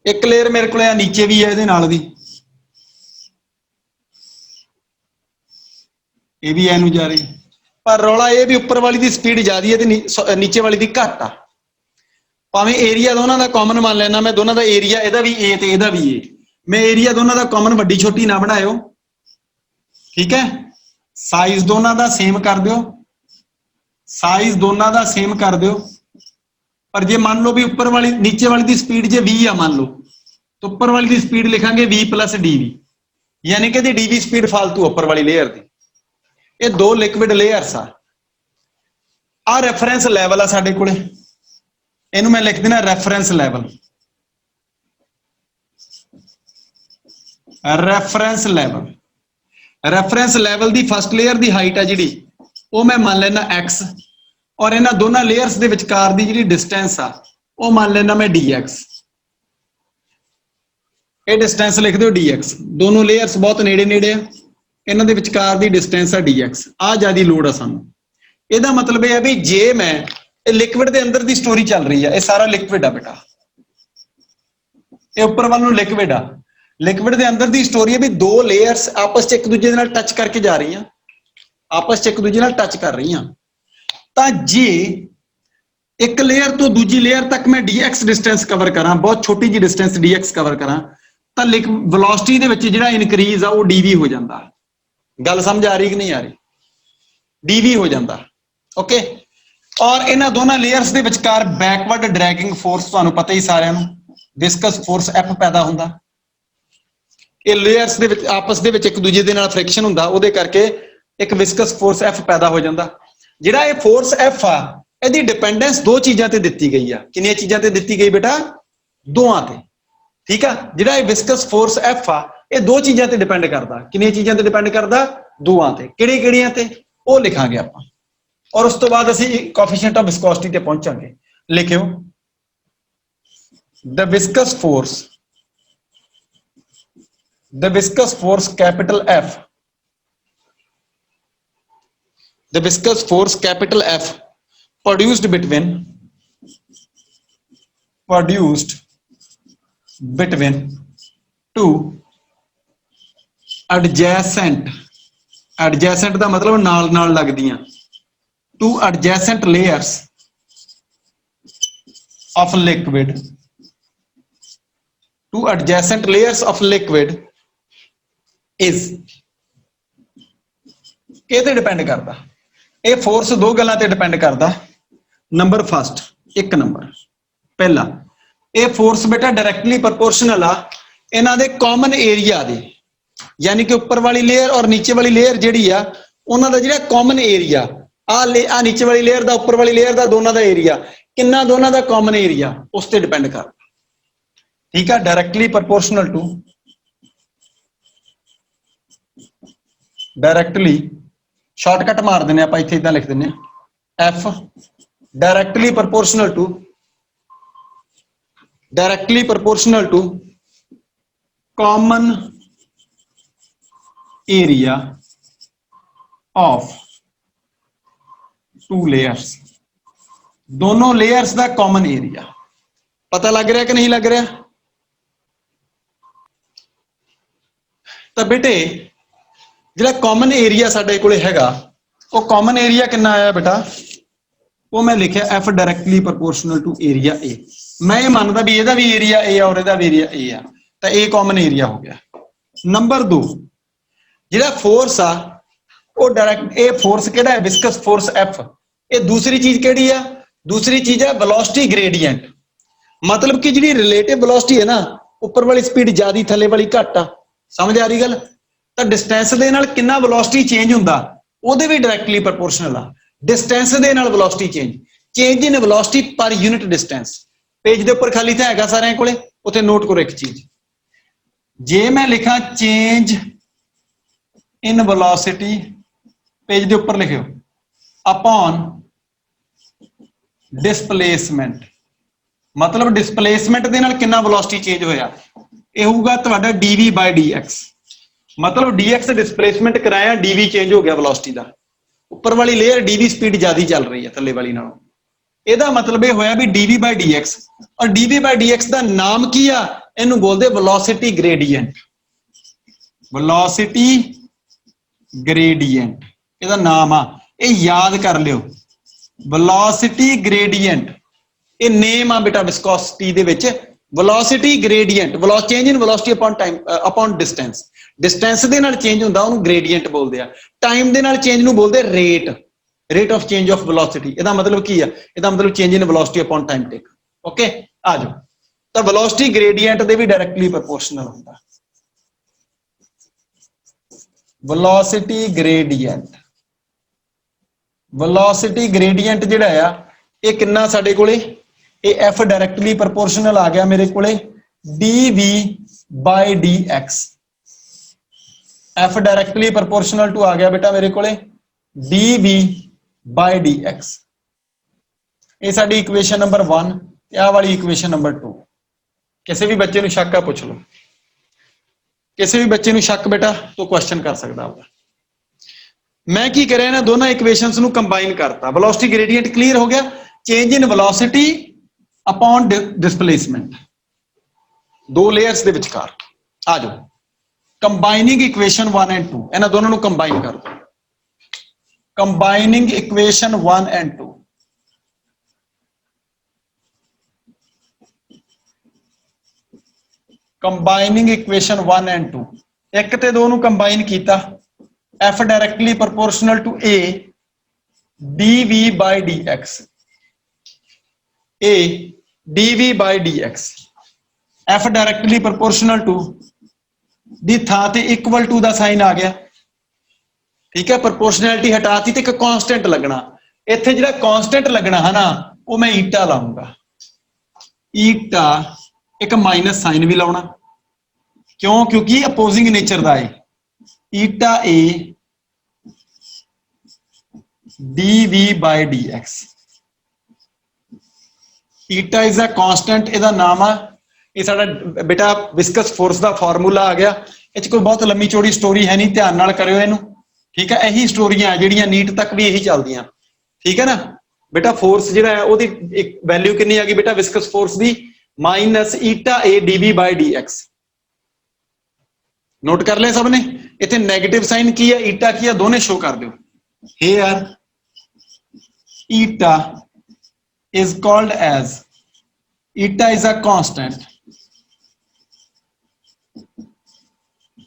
एक लेयर मेरे को नीचे भी है इहदे नाल दी ये भी एनू जा रही पर रौला ये भी उपर वाली दी स्पीड ज्यादा है ते नीचे वाली दी घट आ भावें एरिया दोनों का कॉमन मान लेना मैं दोनों का एरिया इहदा भी ए ते इहदा भी ए मैं एरिया दोनों का कॉमन वड्डी छोटी ना बनायो ठीक है साइज दोनों का सेम कर दियो साइज दोनों का सेम कर दियो पर जे मान लो भी ऊपर वाली नीचे वाली की स्पीड जे 20 आ मान लो, तो ऊपर वाली की स्पीड लिखांगे v + dv, यानी कि dv स्पीड फालतू ऊपर वाली लेयर की। ये दो लिक्विड लेयर्स आ रेफरेंस लैवल आ साडे कोले, इनू मैं लिख देना reference level. Reference level, reference level की फस्ट लेयर की हाइट है जी वो मैं मान लेना x, और इन्होंने दोनों लेयर्स के विचकार की जी डिस्टेंस आ वो मान लेना मैं dx। ये डिस्टेंस लिख दो dx, दोनों लेयर्स बहुत नेड़े नेड़े आ, इन्हों के विचकार की डिस्टेंस है dx। आ ज्यादा लोड़ है सानू। ਇਹਦਾ मतलब यह है भी जे मैं लिक्विड के अंदर की स्टोरी चल रही है, ये सारा लिक्विड आ बेटा, ये उपर वाल लिक्विड आ, लिक्विड के अंदर की स्टोरी है भी दो लेयर्स आपस एक दूजे नाल टच करके जा रही हैं, आपस एक दूजे नाल टच कर रही हैं। तो जे एक लेयर तो दूजी लेयर तक मैं dx डिस्टेंस कवर करा, बहुत छोटी जी डिस्टेंस dx कवर करा, तो वेलोसिटी दे विच जिहड़ा इनक्रीज आ वो dv हो जाता। गल समझ आ रही कि नहीं आ रही? dv हो जाता। ओके, और इन्हां दोनों लेयर्स के विचकार बैकवर्ड ड्रैगिंग फोर्स तुहानूं पता ही सारिआं नूं, विस्कस फोर्स F पैदा हुंदा। ये लेयर्स दे विच आपस दे विच एक दूजे दे नाल फ्रिक्शन हुंदा, उहदे करके एक विस्कस फोर्स F पैदा हो जाता। जिहड़ा ये फोर्स F आ इहदी डिपेंडेंस दो चीज़ां ते दित्ती गई आ। किन्नियां चीज़ां ते दित्ती गई बेटा? दोवां ते। ठीक आ, जिहड़ा ये विस्कस फोर्स F आ ये दो चीज़ां ते डिपेंड करदा। किन्नियां चीज़ां ते डिपेंड करदा? दोवां ते। किहड़ियां-किहड़ियां ते वो लिखांगे आपां, और उस तो बाद असीं कोएफिशिएंट ऑफ विस्कोसिटी ते पहुंचांगे। लिखियो the viscous force capital F, the viscous force capital F produced between two adjacent का मतलब नाल नाल लगदियां, two adjacent layers of liquid, two adjacent layers of liquid is किहते डिपेंड करता? ये फोर्स दो गल्लां ते डिपेंड करता। नंबर फस्ट, एक नंबर पहला, ये फोर्स बेटा डायरैक्टली प्रोपोर्शनल आ इन्हां दे कॉमन एरिया दे, यानी कि ऊपर वाली लेयर और नीचे वाली लेयर जिहड़ी आ उन्हां दा जिहड़ा कॉमन एरिया आ नीचे वाली लेयर दा ऊपर वाली लेयर दा दोनों दा एरिया किन्ना, दोनों दा कॉमन एरिया उस ते डिपेंड करता। ठीक है, directly proportional to, directly shortcut मार देने आप इत्थे इदां लिख देने F directly proportional to common area of two layers. दोनों लेयर्स का कॉमन एरिया पता लग रहा कि नहीं लग रहा? तो बेटे जिहड़ा कॉमन एरिया साडे कोले हैगा वो कॉमन एरिया कितना आया बेटा? वो मैं लिखिया F directly proportional to area ए। मैं ये मानदा भी इहदा भी एरिया ए और इहदा भी एरिया ए आ, तो ए कॉमन एरिया हो गया। नंबर दो, जिहड़ा फोर्स आ वो डायरैक्ट ए फोर्स किहड़ा है? Viscous force F। ये दूसरी चीज किहड़ी आ? दूसरी चीज है वेलोसिटी ग्रेडियंट। मतलब कि जिहड़ी रिलेटिव वेलोसिटी है ना, ऊपर वाली स्पीड ज्यादा थले वाली घट आ। समझ आ रही गल? तो डिस्टेंस दे नाल कितना वेलोसिटी चेंज हुंदा ਉਹਦੇ भी डायरैक्टली प्रोपोर्शनल आ। डिस्टेंस दे नाल velocity change in velocity per unit distance. Page दे ऊपर खाली था हैगा सारे कोले, उत्थे नोट करो एक चीज, जे मैं लिखा चेंज इन वेलोसिटी, पेज दे ऊपर लिखियो अपॉन डिस्प्लेसमेंट, मतलब डिस्प्लेसमेंट दे नाल कितना वेलोसिटी चेंज होया, ये होगा तुहाडा dv बाय dx। मतलब dx डिस्प्लेसमेंट कराया, dv चेंज हो गया वेलोसिटी का। ऊपर वाली लेयर dv स्पीड ज्यादा चल रही है थले वाली नालों, ਇਹਦਾ मतलब यह होया भी dv बाय dx, और dv बाय dx का नाम की आ? इनू बोलते वेलोसिटी ग्रेडियंट। वेलोसिटी ग्रेडियंट ਇਹਦਾ नाम आ, ये याद कर लियो। वेलोसिटी ग्रेडियंट ये नेम आ बेटा विस्कोसिटी दे विच। Velocity gradient, change in velocity upon time upon distance. Distance दे नाल चेंज हुंदा उहनूं ग्रेडियंट बोलदे आ, टाइम दे नाल चेंज नूं बोलदे rate. Rate of change of velocity ਇਹਦਾ ਮਤਲਬ ਕੀ ਆ ਇਹਦਾ ਮਤਲਬ change in velocity upon time take okay ਆ ਜਾਓ ਤਾਂ ਵੈਲੋਸਿਟੀ ਗ੍ਰੇਡੀਐਂਟ ਦੇ ਵੀ ਡਾਇਰੈਕਟਲੀ ਪ੍ਰੋਪੋਰਸ਼ਨਲ ਹੁੰਦਾ ਵੈਲੋਸਿਟੀ ਗ੍ਰੇਡੀਐਂਟ ਜਿਹੜਾ ਆ ਇਹ ਕਿੰਨਾ ਸਾਡੇ ਕੋਲੇ ਇਹ f ਡਾਇਰੈਕਟਲੀ ਪ੍ਰੋਪੋਰਸ਼ਨਲ ਆ ਗਿਆ ਮੇਰੇ ਕੋਲੇ dv by dx f directly proportional to ਆ ਗਿਆ ਬੇਟਾ ਮੇਰੇ ਕੋਲੇ dv by dx ਇਹ ਸਾਡੀ ਇਕੁਏਸ਼ਨ ਨੰਬਰ 1 ਤੇ ਆਹ ਵਾਲੀ ਇਕੁਏਸ਼ਨ ਨੰਬਰ 2 ਕਿਸੇ ਵੀ ਬੱਚੇ ਨੂੰ ਸ਼ੱਕ ਆ ਪੁੱਛ ਲਓ ਕਿਸੇ ਵੀ ਬੱਚੇ ਨੂੰ ਸ਼ੱਕ ਬੇਟਾ ਤੂੰ ਕੁਐਸਚਨ ਕਰ ਸਕਦਾ ਆਪਦਾ ਮੈਂ ਕੀ ਕਰਿਆ ਇਹਨਾਂ ਦੋਨਾਂ ਇਕੁਏਸ਼ਨਸ ਨੂੰ ਕੰਬਾਈਨ ਕਰਤਾ ਵੈਲੋਸਿਟੀ ਗ੍ਰੇਡੀਐਂਟ ਕਲੀਅਰ ਹੋ ਗਿਆ change in velocity upon displacement ਦੋ ਲੇਅਰਸ ਦੇ ਵਿਚਕਾਰ ਆ ਜਾਓ ਕੰਬਾਈਨਿੰਗ ਇਕੁਏਸ਼ਨ 1 ਐਂਡ 2 ਇਹਨਾਂ ਦੋਨਾਂ ਨੂੰ ਕੰਬਾਈਨ ਕਰ ਦਿਓ ਕੰਬਾਈਨਿੰਗ ਇਕੁਏਸ਼ਨ 1 ਐਂਡ 2 ਕੰਬਾਈਨਿੰਗ ਇਕੁਏਸ਼ਨ 1 ਐਂਡ 2 ਇੱਕ ਤੇ ਦੋ ਨੂੰ ਕੰਬਾਈਨ ਕੀਤਾ f directly proportional to a dv by dx a dv by dx f directly proportional to ਦੀ ਥਾਂ ਤੇ equal to ਦਾ ਸਾਈਨ ਆ ਗਿਆ ਠੀਕ ਹੈ ਪ੍ਰੋਪੋਰਸ਼ਨੈਲਿਟੀ ਹਟਾਤੀ ਤੇ ਇੱਕ ਕਾਂਸਟੈਂਟ ਲੱਗਣਾ ਇੱਥੇ ਜਿਹੜਾ ਕਾਂਸਟੈਂਟ ਲੱਗਣਾ ਹੈ ਨਾ ਉਹ ਮੈਂ ਈਟਾ ਲਾਉਂਗਾ ਈਟਾ ਇੱਕ ਮਾਈਨਸ ਸਾਈਨ ਵੀ ਲਾਉਣਾ ਕਿਉਂ ਕਿਉਂਕਿ ਅਪੋਜ਼ਿੰਗ ਨੇਚਰ ਦਾ ਹੈ eta a dv by dx eta is a constant ਇਹਦਾ ਨਾਮ ਆ ਇਹ ਸਾਡਾ ਬੇਟਾ ਵਿਸਕਸ ਫੋਰਸ ਦਾ ਫਾਰਮੂਲਾ ਆ ਗਿਆ ਇਹ ਚ ਕੋਈ ਬਹੁਤ ਲੰਮੀ ਚੌੜੀ ਸਟੋਰੀ ਹੈ ਨਹੀਂ ਧਿਆਨ ਨਾਲ ਕਰਿਓ ਇਹਨੂੰ ਠੀਕ ਹੈ ਇਹੀ ਸਟੋਰੀਆਂ ਜਿਹੜੀਆਂ ਨੀਟ ਤੱਕ ਵੀ ਇਹੀ ਚੱਲਦੀਆਂ ਠੀਕ ਹੈ ਨਾ ਬੇਟਾ ਫੋਰਸ ਜਿਹੜਾ ਹੈ ਉਹਦੀ ਇੱਕ ਵੈਲਿਊ ਕਿੰਨੀ ਆ ਗਈ ਬੇਟਾ ਵਿਸਕਸ force the minus eta a dv by dx note ਕਰ ਲਿਆ ਸਭ ਨੇ ਇੱਥੇ ਨੈਗੇਟਿਵ ਸਾਈਨ ਕੀ ਹੈ ਈਟਾ ਕੀ ਹੈ ਦੋਨੇ ਸ਼ੋ ਕਰ ਦਿਓ hair Ita is called as eta is a constant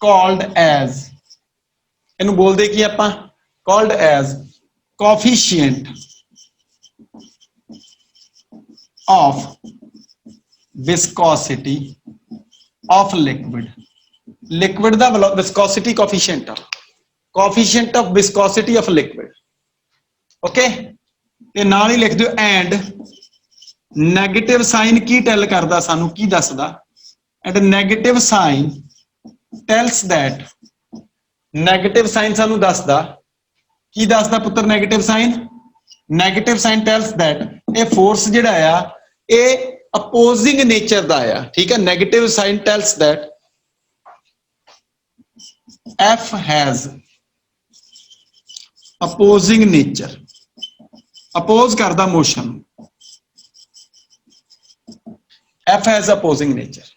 called as ਇਹਨੂੰ ਬੋਲਦੇ ਕੀ ਆਪਾਂ called as coefficient of viscosity of liquid the viscosity coefficient of viscosity of liquid okay ਤੇ ਨਾਲ ਹੀ ਲਿਖ ਦਿਓ and negative sign ਕੀ ਟੈਲ ਕਰਦਾ ਸਾਨੂੰ ਕੀ ਦੱਸਦਾ and negative sign tells that negative sign ਸਾਨੂੰ ਦੱਸਦਾ ਕੀ ਦੱਸਦਾ ਪੁੱਤਰ negative sign tells that ਇਹ force ਜਿਹੜਾ ਆ ਇਹ opposing nature ਦਾ ਆ ਠੀਕ ਹੈ negative sign tells that F has opposing nature oppose ਕਰਦਾ motion F has opposing nature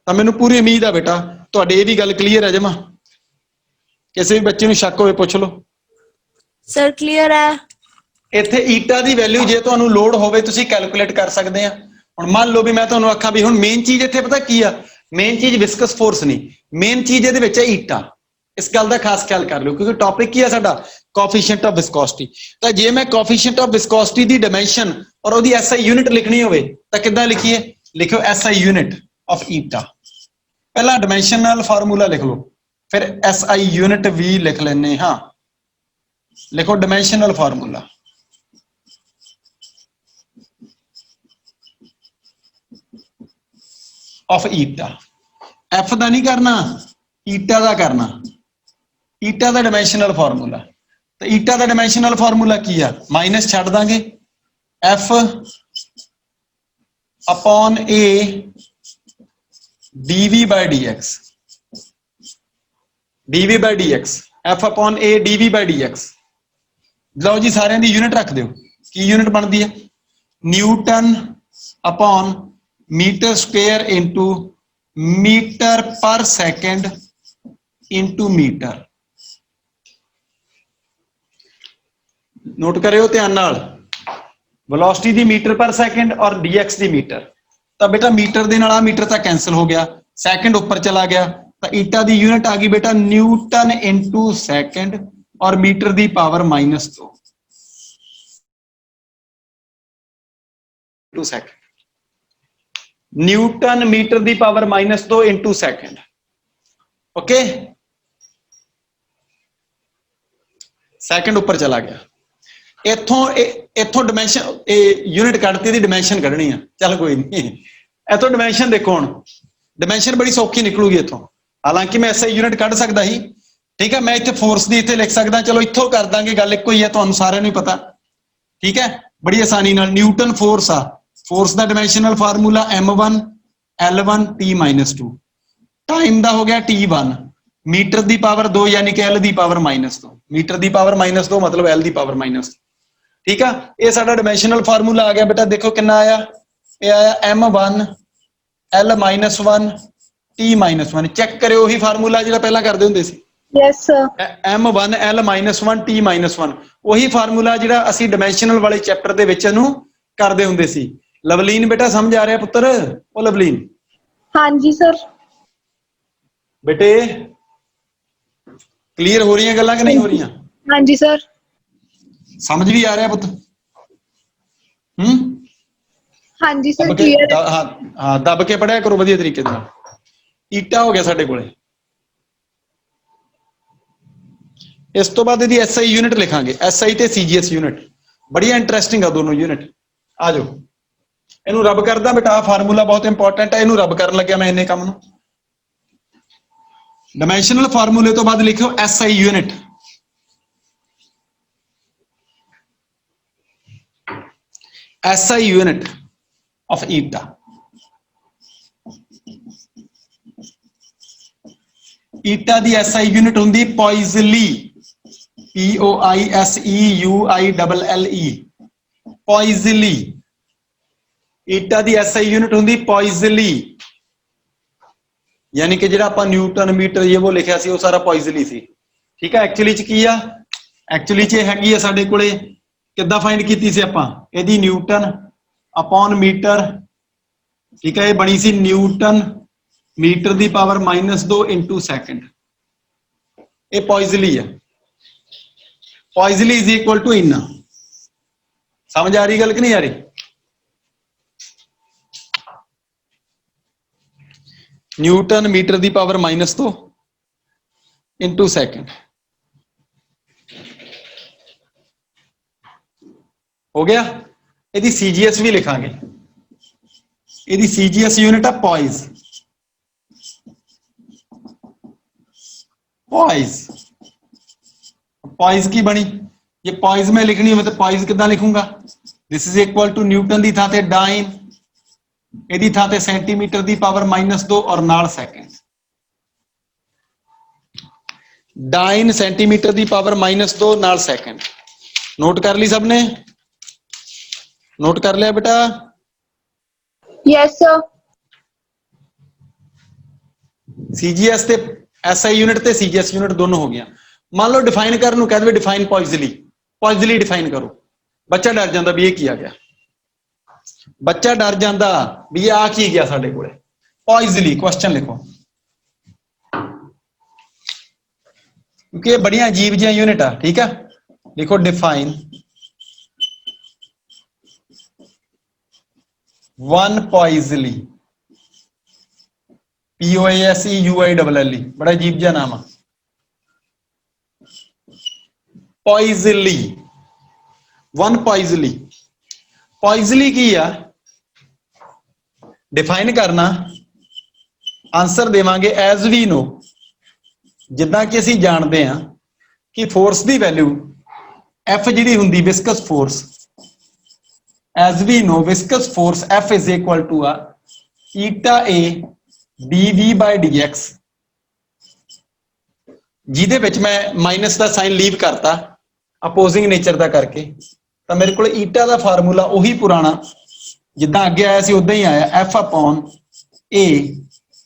ਤਾਂ ਮੈਨੂੰ ਪੂਰੀ ਉਮੀਦ ਆ ਬੇਟਾ ਤੁਹਾਡੇ ਇਹ ਵੀ ਗੱਲ ਕਲੀਅਰ ਹੈ ਜਮਾ ਕਿਸੇ ਵੀ ਬੱਚੇ ਨੂੰ ਸ਼ੱਕ ਹੋਵੇ ਪੁੱਛ ਲਓ ਸਰ ਕਲੀਅਰ ਹੈ ਇੱਥੇ ਈਟਾ ਦੀ ਵੈਲਿਊ ਜੇ ਤੁਹਾਨੂੰ ਲੋਡ ਹੋਵੇ ਤੁਸੀਂ ਕੈਲਕੂਲੇਟ ਕਰ ਸਕਦੇ ਆ ਹੁਣ ਮੰਨ ਲਓ ਵੀ ਮੈਂ ਤੁਹਾਨੂੰ ਆਖਾਂ ਵੀ ਹੁਣ ਮੇਨ ਚੀਜ਼ ਇੱਥੇ ਪਤਾ ਕੀ ਆ ਮੇਨ ਚੀਜ਼ ਵਿਸਕਸ ਫੋਰਸ ਨਹੀਂ ਮੇਨ ਚੀਜ਼ ਇਹਦੇ ਵਿੱਚ ਹੈ ਈਟਾ ਇਸ ਗੱਲ ਦਾ ਖਾਸ ਖਿਆਲ ਕਰ ਲਿਓ ਕਿਉਂਕਿ ਟੌਪਿਕ ਕੀ ਹੈ ਸਾਡਾ ਕੋਐਫੀਸ਼ੀਐਂਟ ਆਫ ਵਿਸਕੋਸਿਟੀ ਤਾਂ ਜੇ ਮੈਂ ਕੋਐਫੀਸ਼ੀਐਂਟ ਆਫ ਵਿਸਕੋਸਿਟੀ ਦੀ ਡਾਈਮੈਂਸ਼ਨ ਔਰ ਉਹਦੀ ਐਸਆਈ ਯੂਨਿਟ ਲਿਖਣੀ ਹੋਵੇ ਤਾਂ ਕਿੱਦਾਂ ਲਿਖੀਏ ਲਿਖੋ ਐਸਆਈ ਯੂਨਿਟ ਆਫ ਈਟਾ ਪਹਿਲਾਂ ਡਾਈਮੈਂਸ਼ਨਲ ਫਾਰਮੂਲਾ ਲਿਖ ਲਓ ਫਿਰ ਐਸਆਈ ਯੂਨਿਟ ਵੀ ਲਿਖ ਲੈਣੇ ਹਾਂ ਲਿਖੋ dimensional formula of Ita F ਦਾ ਨਹੀਂ ਕਰਨਾ ਈਟਾ ਦਾ ਕਰਨਾ ਈਟਾ ਦਾ ਡਾਈਮੈਂਸ਼ਨਲ ਫਾਰਮੂਲਾ ਤਾਂ ਈਟਾ ਦਾ ਡਾਈਮੈਂਸ਼ਨਲ ਫਾਰਮੂਲਾ ਕੀ ਆ ਮਾਈਨਸ ਛੱਡ ਦਾਂਗੇ f upon a dv by dx dv by dx f upon a dv by dx ਲਓ ਜੀ ਸਾਰਿਆਂ ਦੀ ਯੂਨਿਟ ਰੱਖ ਦਿਓ ਕੀ ਯੂਨਿਟ ਬਣਦੀ ਹੈ Newton upon meter square into meter per second into meter note ਕਰਿਓ ਧਿਆਨ ਨਾਲ ਵੈਲੋਸਿਟੀ ਦੀ ਮੀਟਰ ਪਰ ਸੈਕਿੰਡ ਔਰ dx ਦੀ ਮੀਟਰ ਤਾਂ ਬੇਟਾ ਮੀਟਰ ਦੇ ਨਾਲ ਆ ਮੀਟਰ ਤਾਂ ਕੈਨਸਲ ਹੋ ਗਿਆ ਸੈਕਿੰਡ ਉੱਪਰ ਚਲਾ ਗਿਆ ਤਾਂ ਈਟਾ ਦੀ ਯੂਨਿਟ ਆ ਗਈ ਬੇਟਾ ਨਿਊਟਨ ਇਨਟੂ ਸੈਕਿੰਡ ਔਰ ਮੀਟਰ ਦੀ power -2 into second, newton metre की power -2 into second. Okay, second ऊपर चला गया। इथों डिमेंशन यूनिट कटती, डिमेंशन कढ़नी है, चल कोई नहीं। इथों डिमेंशन देखो, हुण डिमेंशन बड़ी सौखी निकलूगी इथों। हालांकि मैं SI यूनिट कढ़ सकता ही, ठीक है। मैं इत्थे फोर्स की इत्थे लिख सकदा, चलो इत्थों कर दांगे, गल इक्को ही है, तुहानूं सारिआं नूं पता, ठीक है। बड़ी आसानी नाल न्यूटन फोर्स आ, फोर्स का dimensional formula M1 L1 T-2, time का हो गया T1, मीटर की पावर 2 यानी कि L की पावर -2, मीटर की पावर -2 मतलब L की पावर -2, ठीक है। ये साडा डिमेंशनल फार्मूला आ गया बेटा, देखो कितना आया, ये आया M1 L-1 T-1। चेक करो वही फार्मूला जो पहला करते होंगे सी। Yes, sir. M1 L-1 T-1, वही फार्मूला जो असी डिमेंशनल वाले चैप्टर के विच नूं करते होंगे सी। लवलीन बेटा समझ आ रहा पुत्र? ओ लवलीन, हाँ जी सर। बेटे क्लीयर हो रही गल्लां कि नहीं हो रही? हाँ जी सर। समझ भी आ रहा पुत्र? हाँ जी सर, दब के क्लियर है। हाँ दब के पढ़िया करो वधिया तरीके नाल। ईटा हो गया साडे कोले। इस तो बाद इहदी SI यूनिट लिखांगे, SI ते CGS यूनिट, बड़ी इंटरेस्टिंग है दोनों यूनिट। आ जाओ, इनू रब करदा बेटा, फार्मूला बहुत इंपॉर्टेंट है, इनू रब करन लग्या मैं इन्ने काम नूं। डिमेंशनल फार्मूले तो बाद लिखो SI unit. SI unit of eta, eta the SI unit हुंदी पॉइजली, POISEUILLE, पॉइजली। ईटा दी SI यूनिट हुंदी पॉइजली, यानी कि जिहड़ा आपां न्यूटन मीटर ये वो लिखिया सी वो सारा पॉइजली सी, ठीक है। एक्चुअली च की आ, एक्चुअली च हैगी आ साडे कोले, किद्दां फाइंड कीती सी आपां, इहदी न्यूटन अपॉन मीटर, ठीक है। ये बनी सी न्यूटन मीटर की पावर -2 इंटू सेकंड। ये पॉइजली है, पॉइजली इज इक्वल टू इन्ना। समझ आ रही गल कि नहीं आ रही? न्यूटन मीटर की पावर -2 इंटू सेकंड हो गया। यदि CGS भी लिखांगे, यदि CGS यूनिट है पॉइज, पॉइज, पॉइज की बनी, ये पॉइज में लिखनी हो तो पॉइज कितना लिखूंगा, this is equal to newton की थां ते डाइन, यदि थां ते सेंटीमीटर की पावर -2 और नाल सेकंड। डाइन सेंटीमीटर की पावर -2 नाल सेकंड। नोट कर ली सबने? नोट कर लिया बेटा? Yes sir. CGS ते SI यूनिट ते CGS यूनिट दोनों हो गया। मान लो डिफाइन करने को कह दे डिफाइन पॉइजली, पॉइजली डिफाइन करो, बच्चा डर जाता भी ये की आ गया, बच्चा डर जाता भी आ की गया साडे कोले। पॉइजली क्वेश्चन लिखो, क्योंकि ये बड़ियां अजीब जी यूनिट आ, ठीक है। लिखो डिफाइन वन पॉइजली, POISEUILLE, बड़ा अजीब जा नाम है पॉइजली, वन पॉइजली। पॉइजली की आ डिफाइन करना, आंसर देवांगे एज वी नो, जिद्दां कि असीं जानते हैं कि फोर्स की वैल्यू F जिहड़ी हुंदी viscous force, as we know viscous force F is equal to आ ईटा A dV/dx, जिहदे विच मैं माइनस का साइन लीव करता अपोजिंग नेचर का करके, तो मेरे को ईटा का फार्मूला उही पुराना जिद्दां अगे आया सी उदां ही आया, F/A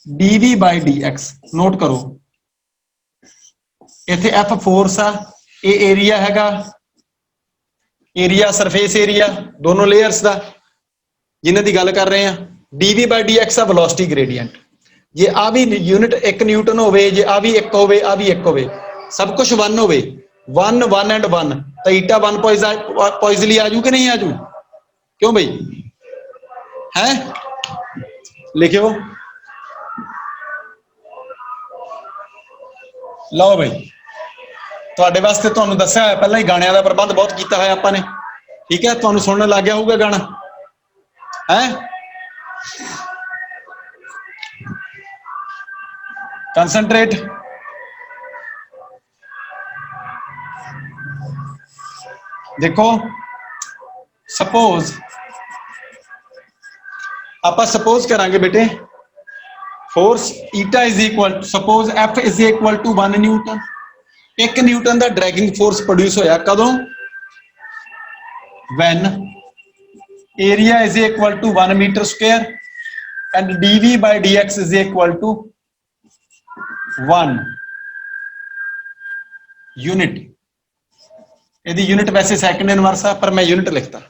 dV/dx। नोट करो इत्थे F फोर्स आ, ए एरिया हैगा, एरिया सरफेस एरिया दोनों लेयर्स का जिन्हां दी गल कर रहे हैं, dV/dx आ वेलोसिटी ग्रेडियंट। जे आ भी यूनिट 1 न्यूटन होवे, जे आ भी 1 होवे, आ भी 1 होवे, सब कुछ 1 होवे, 1 1 एंड 1, तो ईटा 1 पॉइजली आजू कि नहीं आजू? क्यों भाई? है लिखियो। लो बई ਤੁਹਾਡੇ ਵਾਸਤੇ ਤੁਹਾਨੂੰ ਦੱਸਿਆ ਹੋਇਆ ਪਹਿਲਾਂ ਹੀ ਗਾਣਿਆਂ ਦਾ ਪ੍ਰਬੰਧ ਬਹੁਤ ਕੀਤਾ ਹੋਇਆ ਆਪਾਂ ਨੇ, ਠੀਕ ਹੈ। ਤੁਹਾਨੂੰ ਸੁਣਨ ਲੱਗ ਗਿਆ ਹੋਊਗਾ ਗਾਣਾ ਹੈ। ਕੰਸੈਂਟਰੇਟ। ਦੇਖੋ ਸਪੋਜ਼ ਆਪਾਂ ਸਪੋਜ਼ ਕਰਾਂਗੇ ਬੇਟੇ force eta is equal, suppose F is equal to 1 newton. 1 newton ਦਾ ਡਰੈਗਿੰਗ ਫੋਰਸ ਪ੍ਰੋਡਿਊਸ ਹੋਇਆ ਕਦੋਂ? when area is equal to 1 meter square and dv by dx is equal to 1 unit। ਇਹਦੀ unit ਵੈਸੇ second inverse ਆ ਪਰ ਮੈਂ unit ਲਿਖਤਾ,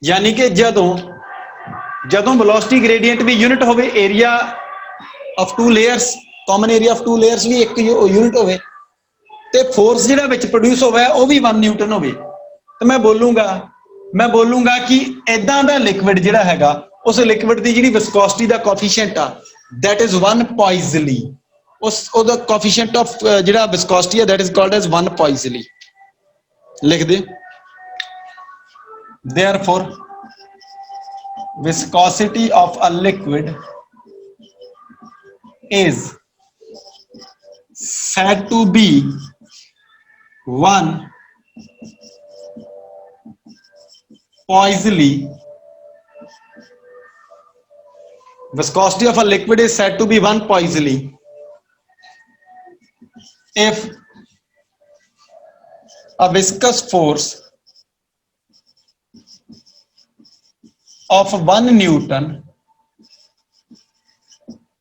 ਯਾਨੀ ਕਿ ਜਦੋਂ ਵੈਲੋਸਿਟੀ ਗ੍ਰੇਡੀਐਂਟ ਵੀ ਯੂਨਿਟ ਹੋਵੇ, area of two layers, common area of two layers ਵੀ ਇੱਕ ਯੂਨਿਟ ਹੋਵੇ, ਤੇ ਫੋਰਸ ਜਿਹੜਾ ਵਿੱਚ ਪ੍ਰੋਡਿਊਸ ਹੋਇਆ ਉਹ ਵੀ 1 ਨਿਊਟਨ ਹੋਵੇ, ਤੇ ਮੈਂ ਬੋਲੂੰਗਾ ਕਿ ਇਦਾਂ ਦਾ ਲਿਕਵਿਡ ਜਿਹੜਾ ਹੈਗਾ ਉਸ ਲਿਕਵਿਡ ਦੀ ਜਿਹੜੀ ਵਿਸਕੋਸਿਟੀ ਦਾ ਕੋਐਫੀਸ਼ੀਐਂਟ ਆ that is 1 Poiseuille। ਉਹਦਾ ਕੋਐਫੀਸ਼ੀਐਂਟ ਆਫ ਜਿਹੜਾ ਵਿਸਕੋਸਿਟੀ ਆ that is called as 1 Poiseuille। ਲਿਖ ਦੇ therefore viscosity of a liquid is said to be 1 Poiseuille। Viscosity of a liquid is said to be 1 Poiseuille if a viscous force of 1 Newton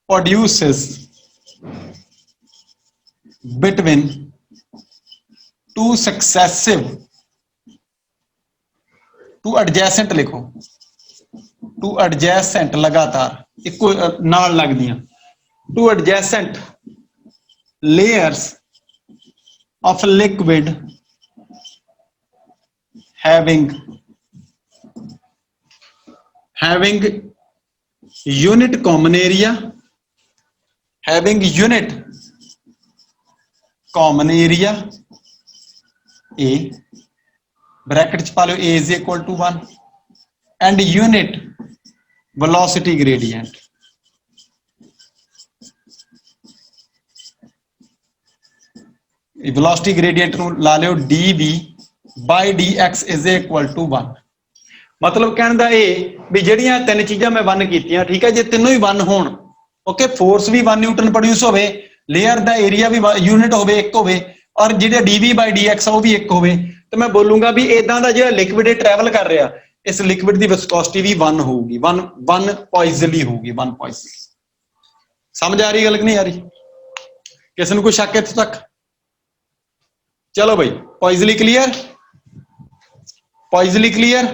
produces between two successive, two adjacent लिखो, two adjacent लगातार eco नाल लगदियां, two adjacent layers of liquid having unit common area, A bracket च पा लो A is equal to 1 and unit velocity gradient। velocity gradient ਨੂੰ ਲਾ ਲਿਓ dv by dx is equal to 1। ਮਤਲਬ ਕਹਿਣ ਦਾ ਇਹ ਵੀ ਜਿਹੜੀਆਂ ਤਿੰਨ ਚੀਜ਼ਾਂ ਮੈਂ 1 ਕੀਤੀਆਂ, ਠੀਕ ਹੈ, ਜੇ ਤਿੰਨੋਂ ਹੀ 1 ਹੋਣ, ਓਕੇ, ਫੋਰਸ ਵੀ 1 ਨਿਊਟਨ ਪ੍ਰੋਡਿਊਸ ਹੋਵੇ, ਲੇਅਰ ਦਾ ਏਰੀਆ ਵੀ ਯੂਨਿਟ ਹੋਵੇ, ਇੱਕ ਹੋਵੇ, ਔਰ ਜਿਹੜਾ dv by dx ਉਹ ਵੀ ਇੱਕ ਹੋਵੇ, ਤੇ ਮੈਂ ਬੋਲੂੰਗਾ ਵੀ ਇਦਾਂ ਦਾ ਜਿਹੜਾ ਲਿਕਵਿਡ ਟਰੈਵਲ ਕਰ ਰਿਹਾ, ਇਸ ਲਿਕਵਿਡ ਦੀ ਵਿਸਕੋਸਿਟੀ ਵੀ 1 ਹੋਊਗੀ, 1 Poiseuille ਹੋਊਗੀ, 1 Poiseuille। ਸਮਝ ਆ ਰਹੀ ਗੱਲ ਕਿ ਨਹੀਂ ਆ ਰਹੀ? ਕਿਸੇ ਨੂੰ ਕੋਈ ਸ਼ੱਕ ਇੱਥੇ ਤੱਕ? ਚਲੋ ਬਈ Poiseuille clear? Poiseuille clear?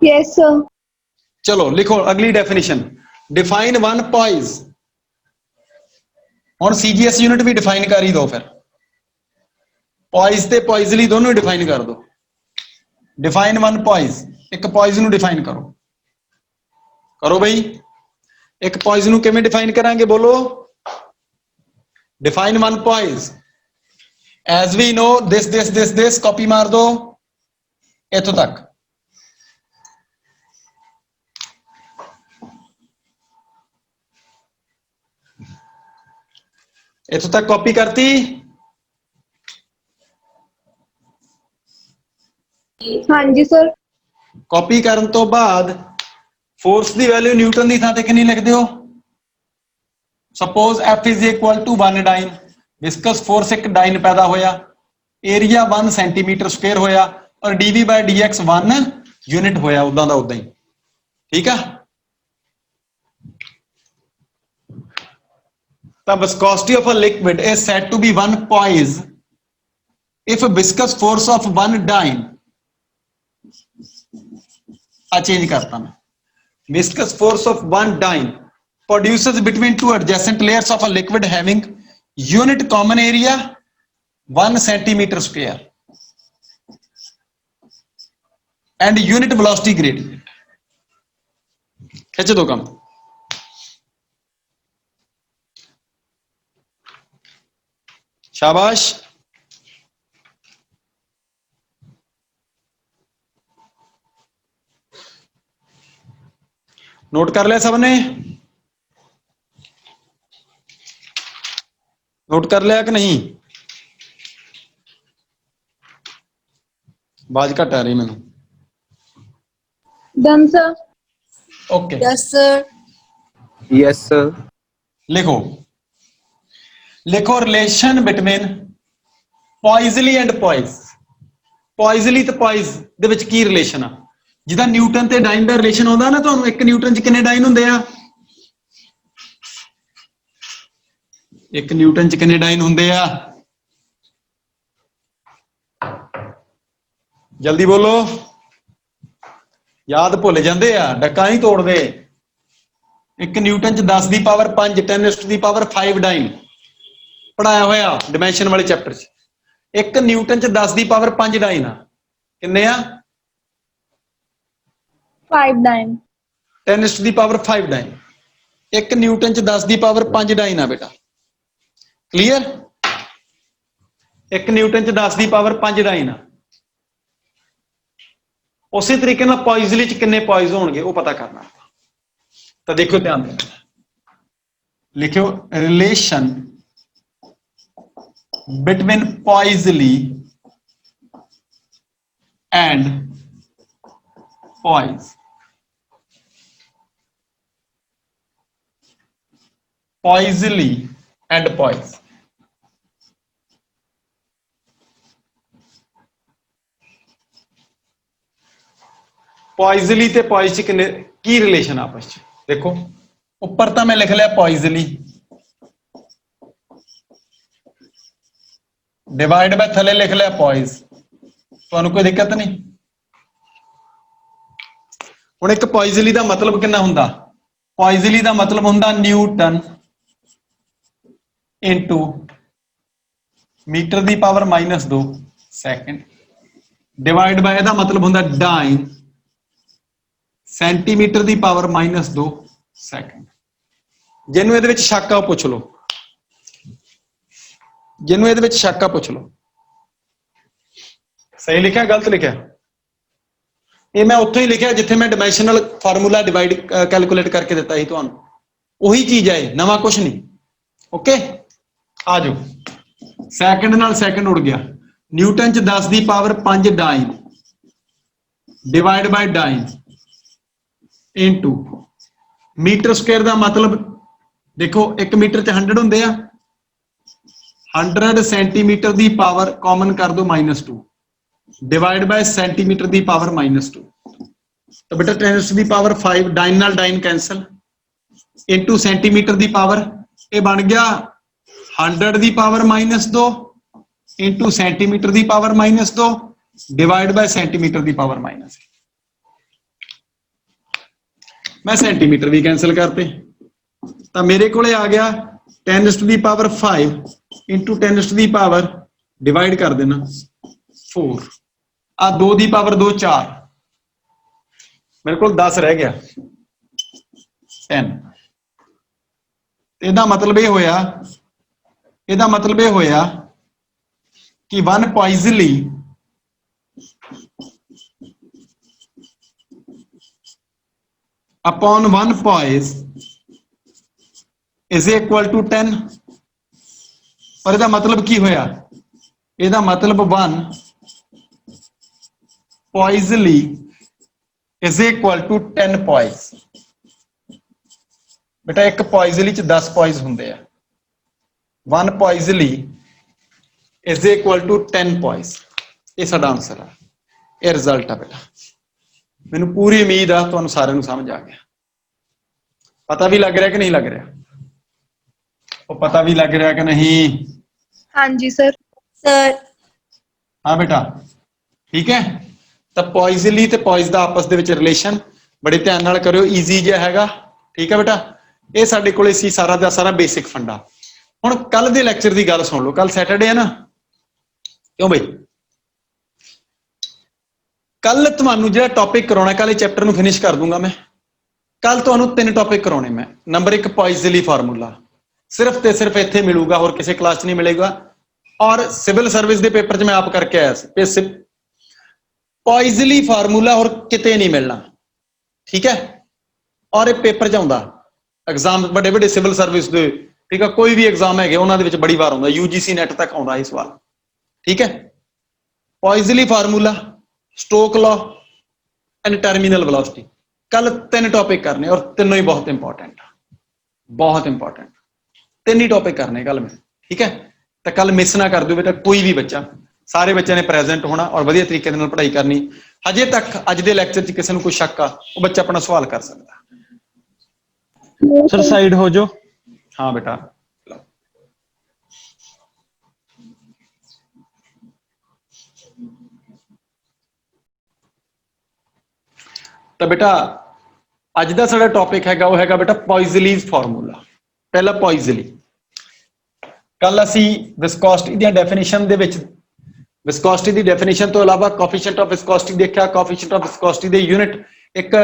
Yes sir. चलो लिखो अगली डेफिनेशन, डिफाइन 1 Poise। और CGS यूनिट भी डिफाइन कर ही दो, फिर Poise ते Poiseuille दोनों डिफाइन कर दो। डिफाइन 1 Poise, एक Poise ਨੂੰ डिफाइन करो भाई। एक Poise ਨੂੰ किवें डिफाइन करांगे बोलो? Define 1 Poise as we know this copy मार दो इथों तक। इथों तक कॉपी करती? हाँ जी सर। कॉपी करन तो बाद फोर्स की वैल्यू न्यूटन की थां ते कितनी लिखते हो? Suppose F is equal to 1 dyne, viscous force एक डाइन पैदा होया, एरिया 1 सेंटीमीटर स्क्वेयर होया, और dv by dx 1 यूनिट होया, उदां दा उदां ही, ठीक है। The viscosity of a liquid is said to be 1 Poise if a viscous force of 1 dyne, change करता मैं, viscous force of 1 dyne produces between two adjacent layers of a liquid having unit common area 1 centimeter square and unit velocity gradient। खिंच दो काम। शाबाश। Note कर लिया सबने? Note कर लिया कि नहीं? आवाज घट आ रही मैनू। Done sir. Okay yes sir. Yes sir. लिखो, लिखो रिलेशन बिटवीन पॉइजली एंड पॉइज। पॉइजली ਤੇ ਪॉइज ਦੇ ਵਿੱਚ ਕੀ ਰਿਲੇਸ਼ਨ ਆ? ਜਿਹਦਾ ਨਿਊਟਨ ਤੇ ਡਾਈਨ ਦਾ ਰਿਲੇਸ਼ਨ ਆਉਂਦਾ ਨਾ ਤੁਹਾਨੂੰ, 1 ਨਿਊਟਨ 'ਚ ਕਿੰਨੇ ਡਾਈਨ ਹੁੰਦੇ ਆ? 1 ਨਿਊਟਨ 'ਚ ਕਿੰਨੇ ਡਾਈਨ ਹੁੰਦੇ ਆ? ਜਲਦੀ ਬੋਲੋ, ਯਾਦ ਭੁੱਲ ਜਾਂਦੇ ਆ, ਡੱਕਾ ਨਹੀਂ ਤੋੜਦੇ। 1 ਨਿਊਟਨ 'ਚ 10 ਦੀ ਪਾਵਰ 5 10 ਦੀ ਪਾਵਰ 5 ਡਾਈਨ ਪੜਾਇਆ ਹੋਇਆ ਡਿਮੈਂਸ਼ਨ ਵਾਲੇ ਚੈਪਟਰ 'ਚ। 1 ਨਿਊਟਨ 'ਚ 10 ਦੀ ਪਾਵਰ 5 ਡਾਈਨ ਆ। ਕਿੰਨੇ ਆ? 5 9 10 ਦੀ ਪਾਵਰ 5 ਡਾਈਨ। 1 ਨਿਊਟਨ 'ਚ 10 ਦੀ ਪਾਵਰ 5 ਡਾਈਨ ਆ ਬੇਟਾ। ਕਲੀਅਰ? 1 ਨਿਊਟਨ 'ਚ 10 ਦੀ ਪਾਵਰ 5 ਡਾਈਨ ਆ। ਉਸੇ ਤਰੀਕੇ ਨਾਲ ਪॉइजली 'ਚ ਕਿੰਨੇ ਪॉइज ਹੋਣਗੇ ਉਹ ਪਤਾ ਕਰਨਾ। ਤਾਂ ਦੇਖੋ ਧਿਆਨ ਦੇਣਾ, ਲਿਖਿਓ relation between poiseuille and poise. Poiseuille and poise. Poiseuille ते पॉइज च किन्ने की रिलेशन आपस च? देखो ऊपर तो मैं लिख लिया पॉइजली डिवाइड बाय थले लिख लिया पॉइज। तो कोई दिक्कत नहीं। हुण एक पॉइजली का मतलब कितना हुंदा? पॉइजली का मतलब हुंदा न्यूटन इंटू मीटर की पावर -2 सैकेंड डिवाइड बाय दा मतलब हुंदा डाइन सेंटीमीटर की पावर -2 सैकेंड। जिन्हों ये शक आ पुछ लो, जिन्हों ये शक आ पुछ लो। सही लिखा गलत लिखा? ये मैं उत्थों ही लिखा जिथे मैं डिमेंशनल फार्मूला डिवाइड कैलकुलेट करके दिता ही तुहानू। उही चीज है, नवा कुछ नहीं। ओके आ जाओ। सैकेंड नाल सैकेंड उड़ गया। न्यूटन च 10 की power 5 dyne divide by dyne into metre square का मतलब देखो 1 मीटर च 100 होंगे आ। 100 सेंटीमीटर की पावर कॉमन कर दो -2 डिवाइड बाय सेंटीमीटर की पावर -2। तो बेटा 10 की पावर 5 डाइन नाल डाइन कैंसल इंटू सेंटीमीटर की पावर ये बन गया 100 की पावर -2 इंटू सेंटीमीटर की पावर -2 डिवाइड बाय सेंटीमीटर की पावर -1। मैं सेंटीमीटर भी कैंसल करते तो मेरे को आ गया 10 की पावर 5 इंटू 10 की पावर डिवाइड कर देना 4 आ 2 की पावर 2 4 मेरे को 10 रह गया 10। ਇਹਦਾ मतलब ये होया, ਇਹਦਾ मतलब ये होया कि 1 poiseuille upon 1 poise is equal to 10। पर ਇਹਦਾ मतलब की होया? ਇਹਦਾ मतलब 1 poiseuille is equal to 10 poise. बेटा एक पॉइजली च 10 पॉइज होंगे आ। 1 poiseuille is equal to 10 poise. ये साडा आंसर है, ये रिजल्ट है बेटा। मैनू पूरी उम्मीद आ तुहानू सारिआं नू समझ आ गया। पता भी लग रहा कि नहीं लग रहा? वो पता भी लग रहा कि नहीं? हाँ जी सर। सर हाँ बेटा ठीक है। तो पॉइजली ते पॉइज का आपस दे विच रिलेशन बड़े ध्यान नाल करियो, ईजी जिहा हैगा। ठीक है बेटा, ये साडे कोले सी सारा दा सारा बेसिक फंडा। हुण कल दे लैक्चर की गल सुन लो। कल सैटरडे है ना, क्यों बई? कल तुहानू जिहड़ा टॉपिक कराउणा, कल चैप्टर नू फिनिश कर दूंगा मैं। ਕੱਲ ਤੁਹਾਨੂੰ 3 ਟੌਪਿਕ ਕਰਾਉਣੇ ਮੈਂ। ਨੰਬਰ 1 ਪॉइजली ਫਾਰਮੂਲਾ, ਸਿਰਫ ਤੇ ਸਿਰਫ ਇੱਥੇ ਮਿਲੂਗਾ, ਹੋਰ ਕਿਸੇ ਕਲਾਸ 'ਚ ਨਹੀਂ ਮਿਲੇਗਾ। ਔਰ ਸਿਵਲ ਸਰਵਿਸ ਦੇ ਪੇਪਰ 'ਚ ਮੈਂ ਆਪ ਕਰਕੇ ਆਇਆ ਸੀ। ਪॉइजली ਫਾਰਮੂਲਾ ਹੋਰ ਕਿਤੇ ਨਹੀਂ ਮਿਲਣਾ, ਠੀਕ ਹੈ। ਔਰ ਇਹ ਪੇਪਰ 'ਚ ਆਉਂਦਾ, ਐਗਜ਼ਾਮ ਵੱਡੇ ਵੱਡੇ ਸਿਵਲ ਸਰਵਿਸ ਦੇ, ਠੀਕ ਹੈ, ਕੋਈ ਵੀ ਐਗਜ਼ਾਮ ਹੈਗੇ ਉਹਨਾਂ ਦੇ ਵਿੱਚ ਬੜੀ ਵਾਰ ਆਉਂਦਾ, UGC ਨੈਟ ਤੱਕ ਆਉਂਦਾ ਇਹ ਸਵਾਲ, ਠੀਕ ਹੈ। Poiseuille formula, stoke law and terminal velocity. ਕੱਲ 3 ਟੌਪਿਕ ਕਰਨੇ ਔਰ ਤਿੰਨੋਂ ਹੀ ਬਹੁਤ ਇੰਪੋਰਟੈਂਟ, ਬਹੁਤ ਇੰਪੋਰਟੈਂਟ। 3 ਹੀ ਟੌਪਿਕ ਕਰਨੇ ਕੱਲ ਮੈਂ, ਠੀਕ ਹੈ। ਤਾਂ ਕੱਲ ਮਿਸ ਨਾ ਕਰ ਦਿਓ ਬੇਟਾ ਕੋਈ ਵੀ ਬੱਚਾ, ਸਾਰੇ ਬੱਚਿਆਂ ਨੇ ਪ੍ਰੈਜ਼ੈਂਟ ਹੋਣਾ ਔਰ ਵਧੀਆ ਤਰੀਕੇ ਦੇ ਨਾਲ ਪੜ੍ਹਾਈ ਕਰਨੀ। ਹਜੇ ਤੱਕ ਅੱਜ ਦੇ ਲੈਕਚਰ 'ਚ ਕਿਸੇ ਨੂੰ ਕੋਈ ਸ਼ੱਕ ਆ, ਉਹ ਬੱਚਾ ਆਪਣਾ ਸਵਾਲ ਕਰ ਸਕਦਾ। ਸਰ ਸਾਈਡ ਹੋ ਜਾਓ। ਹਾਂ ਬੇਟਾ, ਤਾਂ ਬੇਟਾ ਅੱਜ ਦਾ ਸਾਡਾ ਟੌਪਿਕ ਹੈਗਾ ਉਹ ਹੈਗਾ ਬੇਟਾ ਪॉइजली ਫਾਰਮੂਲਾ। ਪਹਿਲਾ पॉइजली, ਕੱਲ ਅਸੀਂ ਵਿਸਕੋਸਿਟੀ ਦੀਆਂ ਡੈਫੀਨੇਸ਼ਨ ਦੇ ਵਿੱਚ ਵਿਸਕੋਸਿਟੀ ਦੀ ਡੈਫੀਨੇਸ਼ਨ ਤੋਂ ਇਲਾਵਾ ਕੋਫੀਸ਼ੀਐਂਟ ਆਫ ਵਿਸਕੋਸਿਟੀ ਦੇਖਿਆ। ਕੋਫੀਸ਼ੀਐਂਟ ਆਫ ਵਿਸਕੋਸਿਟੀ ਦੇ ਯੂਨਿਟ ਇੱਕ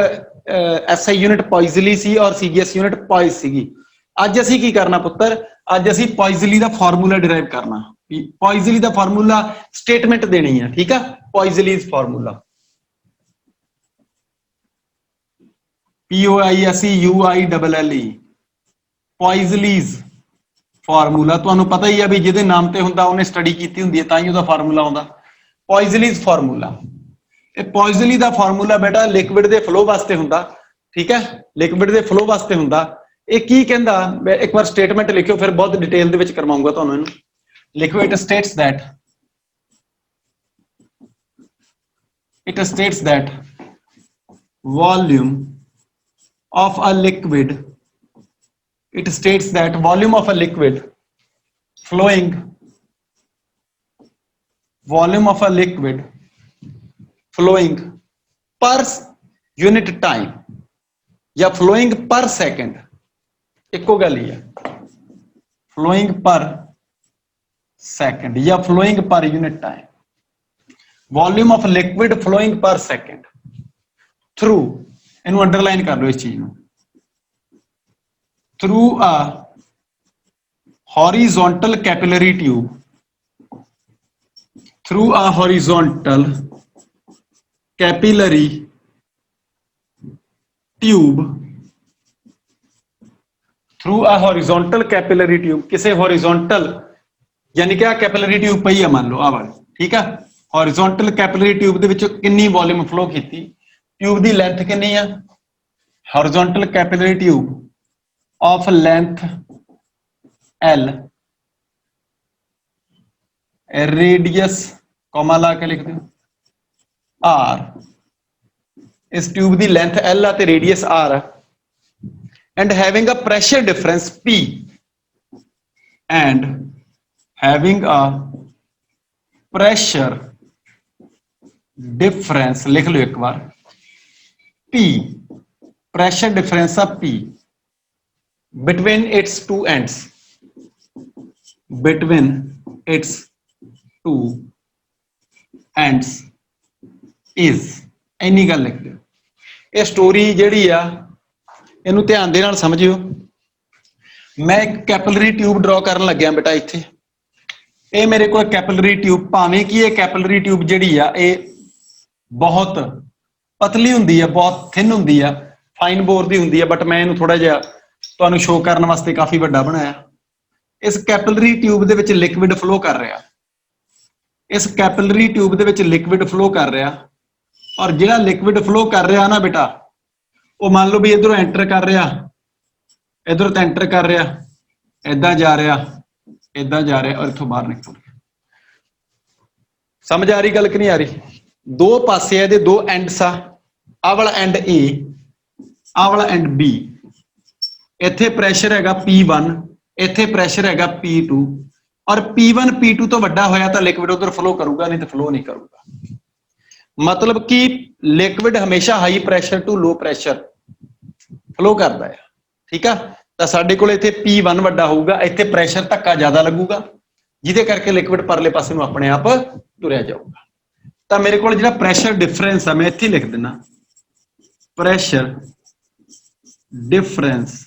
SI ਯੂਨਿਟ ਪॉइजली ਸੀ ਔਰ CGS ਯੂਨਿਟ ਪॉइज ਸੀਗੀ। ਅੱਜ ਅਸੀਂ ਕੀ ਕਰਨਾ ਪੁੱਤਰ, ਅੱਜ ਅਸੀਂ पॉइजली ਦਾ ਫਾਰਮੂਲਾ ਡਿਰਾਈਵ ਕਰਨਾ। पॉइजली ਦਾ ਫਾਰਮੂਲਾ ਸਟੇਟਮੈਂਟ ਦੇਣੀ ਹੈ, ਠੀਕ ਆ। पॉइजली ਫਾਰਮੂਲਾ POISEUILLE, पॉइजली ਫਾਰਮੂਲਾ। ਤੁਹਾਨੂੰ ਪਤਾ ਹੀ ਆ ਵੀ ਜਿਹਦੇ ਨਾਮ ਤੇ ਹੁੰਦਾ ਉਹਨੇ ਸਟੱਡੀ ਕੀਤੀ ਹੁੰਦੀ ਹੈ, ਤਾਂ ਹੀ ਉਹਦਾ ਫਾਰਮੂਲਾ ਆਉਂਦਾ पॉइजली ਫਾਰਮੂਲਾ। ਇਹ पॉइजली ਦਾ ਫਾਰਮੂਲਾ ਬੇਟਾ ਲਿਕਵਿਡ ਦੇ ਫਲੋ ਵਾਸਤੇ ਹੁੰਦਾ, ਠੀਕ ਹੈ, ਲਿਕਵਿਡ ਦੇ ਫਲੋ ਵਾਸਤੇ ਹੁੰਦਾ। ਇਹ ਕੀ ਕਹਿੰਦਾ, ਇੱਕ ਵਾਰ ਸਟੇਟਮੈਂਟ ਲਿਖਿਓ, ਫਿਰ ਬਹੁਤ ਡਿਟੇਲ ਦੇ ਵਿੱਚ ਕਰਵਾਉਂਗਾ ਤੁਹਾਨੂੰ ਇਹਨੂੰ। ਲਿਖੋ, it states that volume of a liquid, it states that volume of a liquid flowing per unit time या flowing per second, ਇੱਕੋ ਗੱਲ ਹੀ ਹੈ। flowing per second या flowing per unit time, volume of liquid flowing per second through, ਇਹਨੂੰ underline ਕਰ ਲਓ ਇਸ ਚੀਜ਼ ਨੂੰ, through a horizontal capillary tube, through a horizontal capillary tube, through a horizontal capillary tube, ਕਿਸੇ horizontal ਯਾਨੀ ਕਿ ਆ ਕੈਪਿਲਰੀ ਟਿਊਬ ਪਈ ਆ, ਮੰਨ ਲਓ ਆ ਵਾਲੀ, ਠੀਕ ਆ। horizontal capillary tube ਦੇ ਵਿੱਚ ਕਿੰਨੀ ਵੋਲਿਊਮ ਫਲੋ ਕੀਤੀ, ਟਿਊਬ ਦੀ ਲੈਂਥ ਕਿੰਨੀ ਆ, horizontal capillary tube of length L, radius comma ਲਾ ਕੇ ਲਿਖ ਦਿਓ R, ਇਸ ਟਿਊਬ ਦੀ ਲੈਂਥ L ਆ ਤੇ ਰੇਡੀਅਸ R ਆ, and having a pressure difference P, and having a pressure difference, ਲਿਖ ਲਓ ਇੱਕ ਵਾਰ, P, pressure difference of P between its two ends, between its two ends is, ਇੰਨੀ ਗੱਲ ਲਿਖ ਦਿਓ। ਇਹ ਸਟੋਰੀ ਜਿਹੜੀ ਆ ਇਹਨੂੰ ਧਿਆਨ ਦੇ ਨਾਲ ਸਮਝਿਓ। ਮੈਂ ਇੱਕ ਕੈਪਿਲਰੀ ਟਿਊਬ ਡਰਾ ਕਰਨ ਲੱਗਿਆ ਬੇਟਾ ਇੱਥੇ। ਇਹ ਮੇਰੇ ਕੋਲ ਕੈਪਿਲਰੀ ਟਿਊਬ, ਭਾਵੇਂ ਕਿ ਇਹ ਕੈਪਿਲਰੀ ਟਿਊਬ ਜਿਹੜੀ ਆ ਇਹ ਬਹੁਤ ਪਤਲੀ ਹੁੰਦੀ ਆ, ਬਹੁਤ ਥਿਨ ਹੁੰਦੀ ਆ, ਫਾਈਨ ਬੋਰ ਦੀ ਹੁੰਦੀ ਆ, ਬਟ ਮੈਂ ਇਹਨੂੰ ਥੋੜਾ ਜਿਹਾ ਤੁਹਾਨੂੰ ਸ਼ੋਅ ਕਰਨ ਵਾਸਤੇ ਕਾਫੀ ਵੱਡਾ ਬਣਾਇਆ। ਇਸ ਕੈਪਿਲਰੀ ਟਿਊਬ ਦੇ ਵਿੱਚ ਲਿਕਵਿਡ ਫਲੋ ਕਰ ਰਿਹਾ, ਇਸ ਕੈਪਿਲਰੀ ਟਿਊਬ ਦੇ ਵਿੱਚ ਲਿਕਵਿਡ ਫਲੋ ਕਰ ਰਿਹਾ, ਔਰ ਜਿਹੜਾ ਲਿਕਵਿਡ ਫਲੋ ਕਰ ਰਿਹਾ ਨਾ ਬੇਟਾ, ਉਹ ਮੰਨ ਲਓ ਵੀ ਇਧਰੋਂ ਐਂਟਰ ਕਰ ਰਿਹਾ, ਇਧਰੋਂ ਤਾਂ ਐਂਟਰ ਕਰ ਰਿਹਾ, ਏਦਾਂ ਜਾ ਰਿਹਾ, ਏਦਾਂ ਜਾ ਰਿਹਾ, ਔਰ ਇੱਥੋਂ ਬਾਹਰ ਨਿਕਲ ਰਿਹਾ। ਸਮਝ ਆ ਰਹੀ ਗੱਲ ਕਿ ਨਹੀਂ ਆ ਰਹੀ? ਦੋ ਪਾਸੇ ਆ ਇਹਦੇ, ਦੋ ਐਂਡਸ ਆ, ਆਹ ਵਾਲਾ ਐਂਡ A, ਆਹ ਵਾਲਾ ਐਂਡ B। ਇੱਥੇ ਪ੍ਰੈਸ਼ਰ ਹੈਗਾ P1, ਇੱਥੇ ਪ੍ਰੈਸ਼ਰ ਹੈਗਾ P2, ਔਰ P1 P2 ਤੋਂ ਵੱਡਾ ਹੋਇਆ ਤਾਂ ਲਿਕਵਿਡ ਉਧਰ ਫਲੋ ਕਰੂਗਾ, ਨਹੀਂ ਤਾਂ ਫਲੋ ਨਹੀਂ ਕਰੂਗਾ। ਮਤਲਬ ਕਿ ਲਿਕਵਿਡ ਹਮੇਸ਼ਾ high pressure to low pressure flow ਕਰਦਾ ਹੈ, ਠੀਕ ਆ। ਤਾਂ ਸਾਡੇ ਕੋਲ ਇੱਥੇ P1 ਵੱਡਾ ਹੋਊਗਾ, ਇੱਥੇ ਪ੍ਰੈਸ਼ਰ ਧੱਕਾ ਜ਼ਿਆਦਾ ਲੱਗੂਗਾ, ਜਿਹਦੇ ਕਰਕੇ ਲਿਕਵਿਡ ਪਰਲੇ ਪਾਸੇ ਨੂੰ ਆਪਣੇ ਆਪ ਤੁਰਿਆ ਜਾਊਗਾ। ਤਾਂ ਮੇਰੇ ਕੋਲ ਜਿਹੜਾ ਪ੍ਰੈਸ਼ਰ ਡਿਫਰੈਂਸ ਆ, ਮੈਂ ਇੱਥੇ ਲਿਖ ਦਿੰਦਾ, pressure difference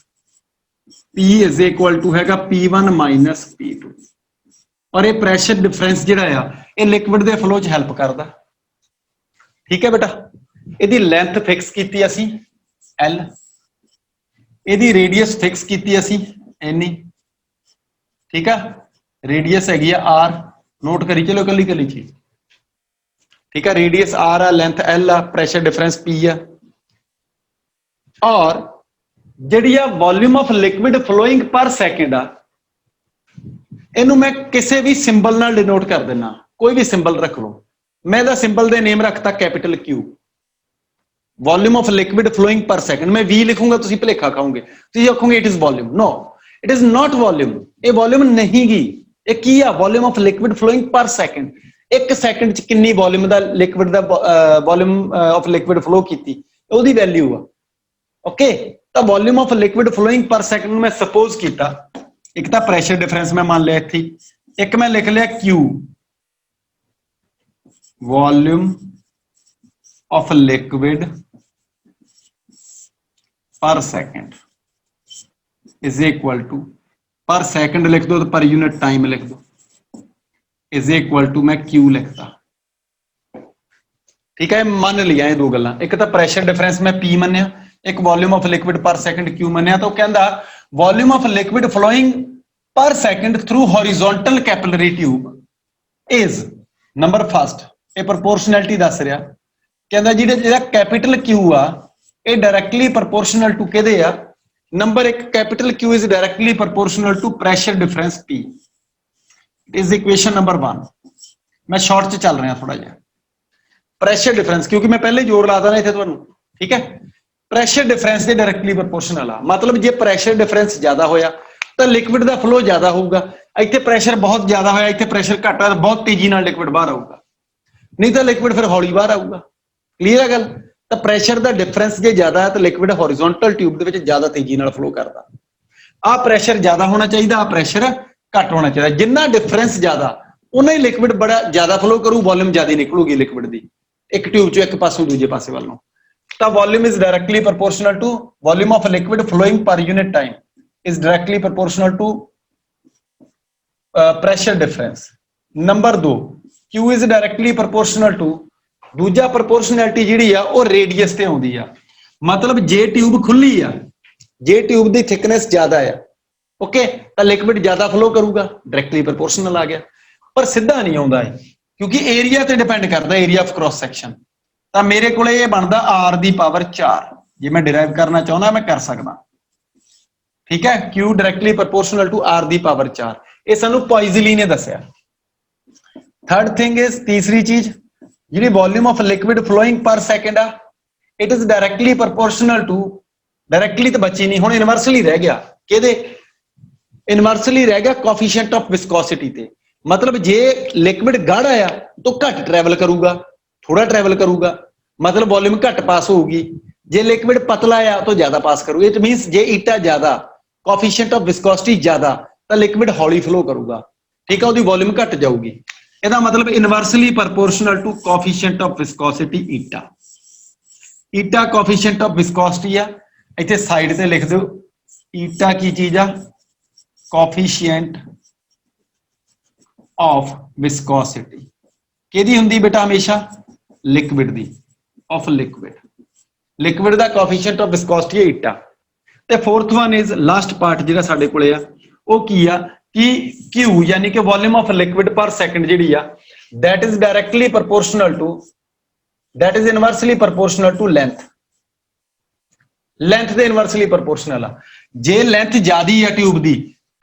P is equal to हैगा P1 माइनस P2 और ये प्रैशर डिफरेंस जिहड़ा आ ये लिक्विड दे फ्लो च हैल्प करदा। ठीक है बेटा, ਇਹਦੀ ਲੈਂਥ ਫਿਕਸ ਕੀਤੀ ਅਸੀਂ L, ਇਹਦੀ ਰੇਡੀਅਸ ਫਿਕਸ ਕੀਤੀ ਅਸੀਂ ਇੰਨੀ। ਠੀਕ ਆ, ਰੇਡੀਅਸ ਹੈਗੀ ਆ R, ਨੋਟ ਕਰੀ ਚਲੋ ਕੱਲੀ ਕੱਲੀ ਚੀਜ਼। ठीक है, रेडियस R आ, लेंथ L आ, प्रेशर डिफरेंस P आ, और जिहड़ी आ volume of liquid flowing per second आ, इनू मैं किसी भी सिंबल नाल डिनोट कर देना, कोई भी सिंबल रख लो। मैं दा सिंबल दे नेम रखता capital Q, volume of liquid flowing per second. मैं V लिखूंगा, तुसीं भुलेखा खाओगे, तुसीं आखोगे it is volume. No, it is not volume, ये वॉल्यूम नहीं गी। ये की आ? Volume of liquid flowing per second. एक सैकंड च कितनी वॉल्यूम दा लिक्विड दा वॉल्यूम ऑफ लिक्विड फ्लो कीती, ओदी वैल्यू आ। ओके, तो volume of liquid flowing per second मैं सपोज कीता, एक तो प्रेशर डिफरेंस मैं मान लिया इत्थे, एक मैं लिख लिया Q, volume of liquid per second is equal to, पर सेकंड लिख दो तो पर यूनिट टाइम लिख दो, इज इक्वल टू मैं Q लिखता। ठीक है, मान लिया ये दो गल्लां, एक तो प्रेशर डिफरेंस मैं P मन्निया, एक volume of liquid per second Q मन्निया। तो कहंदा volume of liquid flowing per second through horizontal capillary tube is, number first ये प्रोपोर्शनैलिटी दस रहा, कहंदा जिहड़ा कैपिटल Q आ ये डायरैक्टली प्रोपोर्शनल टू किहदे आ? नंबर एक, capital Q is directly proportional to pressure difference P। Is equation number 1। मैं शॉर्ट च चल रहा थोड़ा जिहा, प्रेशर डिफरेंस क्योंकि मैं पहले जोर लाता ना इत्थे तुहानूं। ठीक है, प्रेशर डिफरेंस दे डायरैक्टली प्रोपोर्शनल आ, मतलब जे प्रेशर डिफरेंस ज्यादा होया तो लिक्विड दा फ्लो ज्यादा होगा। इत्थे प्रेशर बहुत ज्यादा होया, इत्थे प्रेशर घट होया, बहुत तेजी नाल लिक्विड बाहर आऊगा, नहीं तो लिक्विड फिर हौली बाहर आऊगा। क्लीयर है गल? तो प्रेशर दा डिफरेंस जे ज्यादा है तो लिक्विड हॉरिजॉन्टल ट्यूब दे विच ज्यादा तेजी नाल फ्लो करदा। आ प्रेशर ज्यादा होना चाहिए, आ प्रेशर घट होना चाहिए। जिन्ना डिफरेंस ज्यादा उन्ना ही लिक्विड बड़ा ज्यादा फ्लो करू, वॉल्यूम ज्यादा निकलूगी लिक्विड दी एक ट्यूब चो एक पासों दूजे पासे वालों। तो volume is directly proportional to volume of liquid flowing per unit time is directly proportional to pressure difference. Number 2, Q is directly proportional to, दूजा प्रोपोर्शनैलिटी जिहड़ी आ वो रेडियस ते आउंदी आ, मतलब जे ट्यूब खुली आ, जे ट्यूब दी थिकनेस ज्यादा है, ओके, तो लिक्विड ज्यादा फ्लो करूगा, डायरेक्टली प्रोपोर्शनल आ गया। पर सीधा नहीं आउंदा है क्योंकि एरिया ते डिपेंड करता, एरिया ऑफ क्रॉस सैक्शन। तो मेरे को ये बनता R दी पावर 4, जे मैं डिराइव करना चाहना मैं कर सकदा। ठीक है, Q directly proportional to R दी पावर 4, ये सानू पॉइजली ने दस्या। थर्ड थिंग इज, तीसरी चीज जिहड़ी volume of liquid flowing per second आ, it is directly proportional to, directly तो बची नहीं, हुण इनवर्सली रह गया, किहदे? इनवर्सली रह गया कोफिशिएंट ऑफ विस्कोसिटी ते। मतलब जे लिक्विड गाढ़ा आ तो घट ट्रैवल करूगा, थोड़ा ट्रैवल करूगा, मतलब वॉल्यूम घट पास होगी। जे लिक्विड पतला आ तो ज्यादा पास करूगा। इट मींस जे ईटा ज्यादा, कोफिशिएंट ऑफ विस्कोसिटी ज्यादा, तो लिक्विड हौली फ्लो करूगा। ठीक है, उसकी वॉल्यूम घट जाऊगी। ਇਹਦਾ मतलब inversely proportional to coefficient of viscosity eta. Eta coefficient of viscosity आ, इत्थे साइड ते लिख दो ईटा की चीज आ, कोफिशिएंट ऑफ विस्कोसिटी किहदी हुंदी बेटा? हमेशा लिक्विड दी, ऑफ लिक्विड, लिक्विड दा कोफिशिएंट ऑफ विस्कोसिटी ईटा। ते fourth one is last part जिहड़ा साडे कोले आ, वो की आ कि Q यानी कि volume of liquid per second जिहड़ी आ, that is directly proportional to, that is inversely proportional to length. Length दे इनवर्सली प्रोपोर्शनल आ। जे लेंथ ज्यादा है ट्यूब दी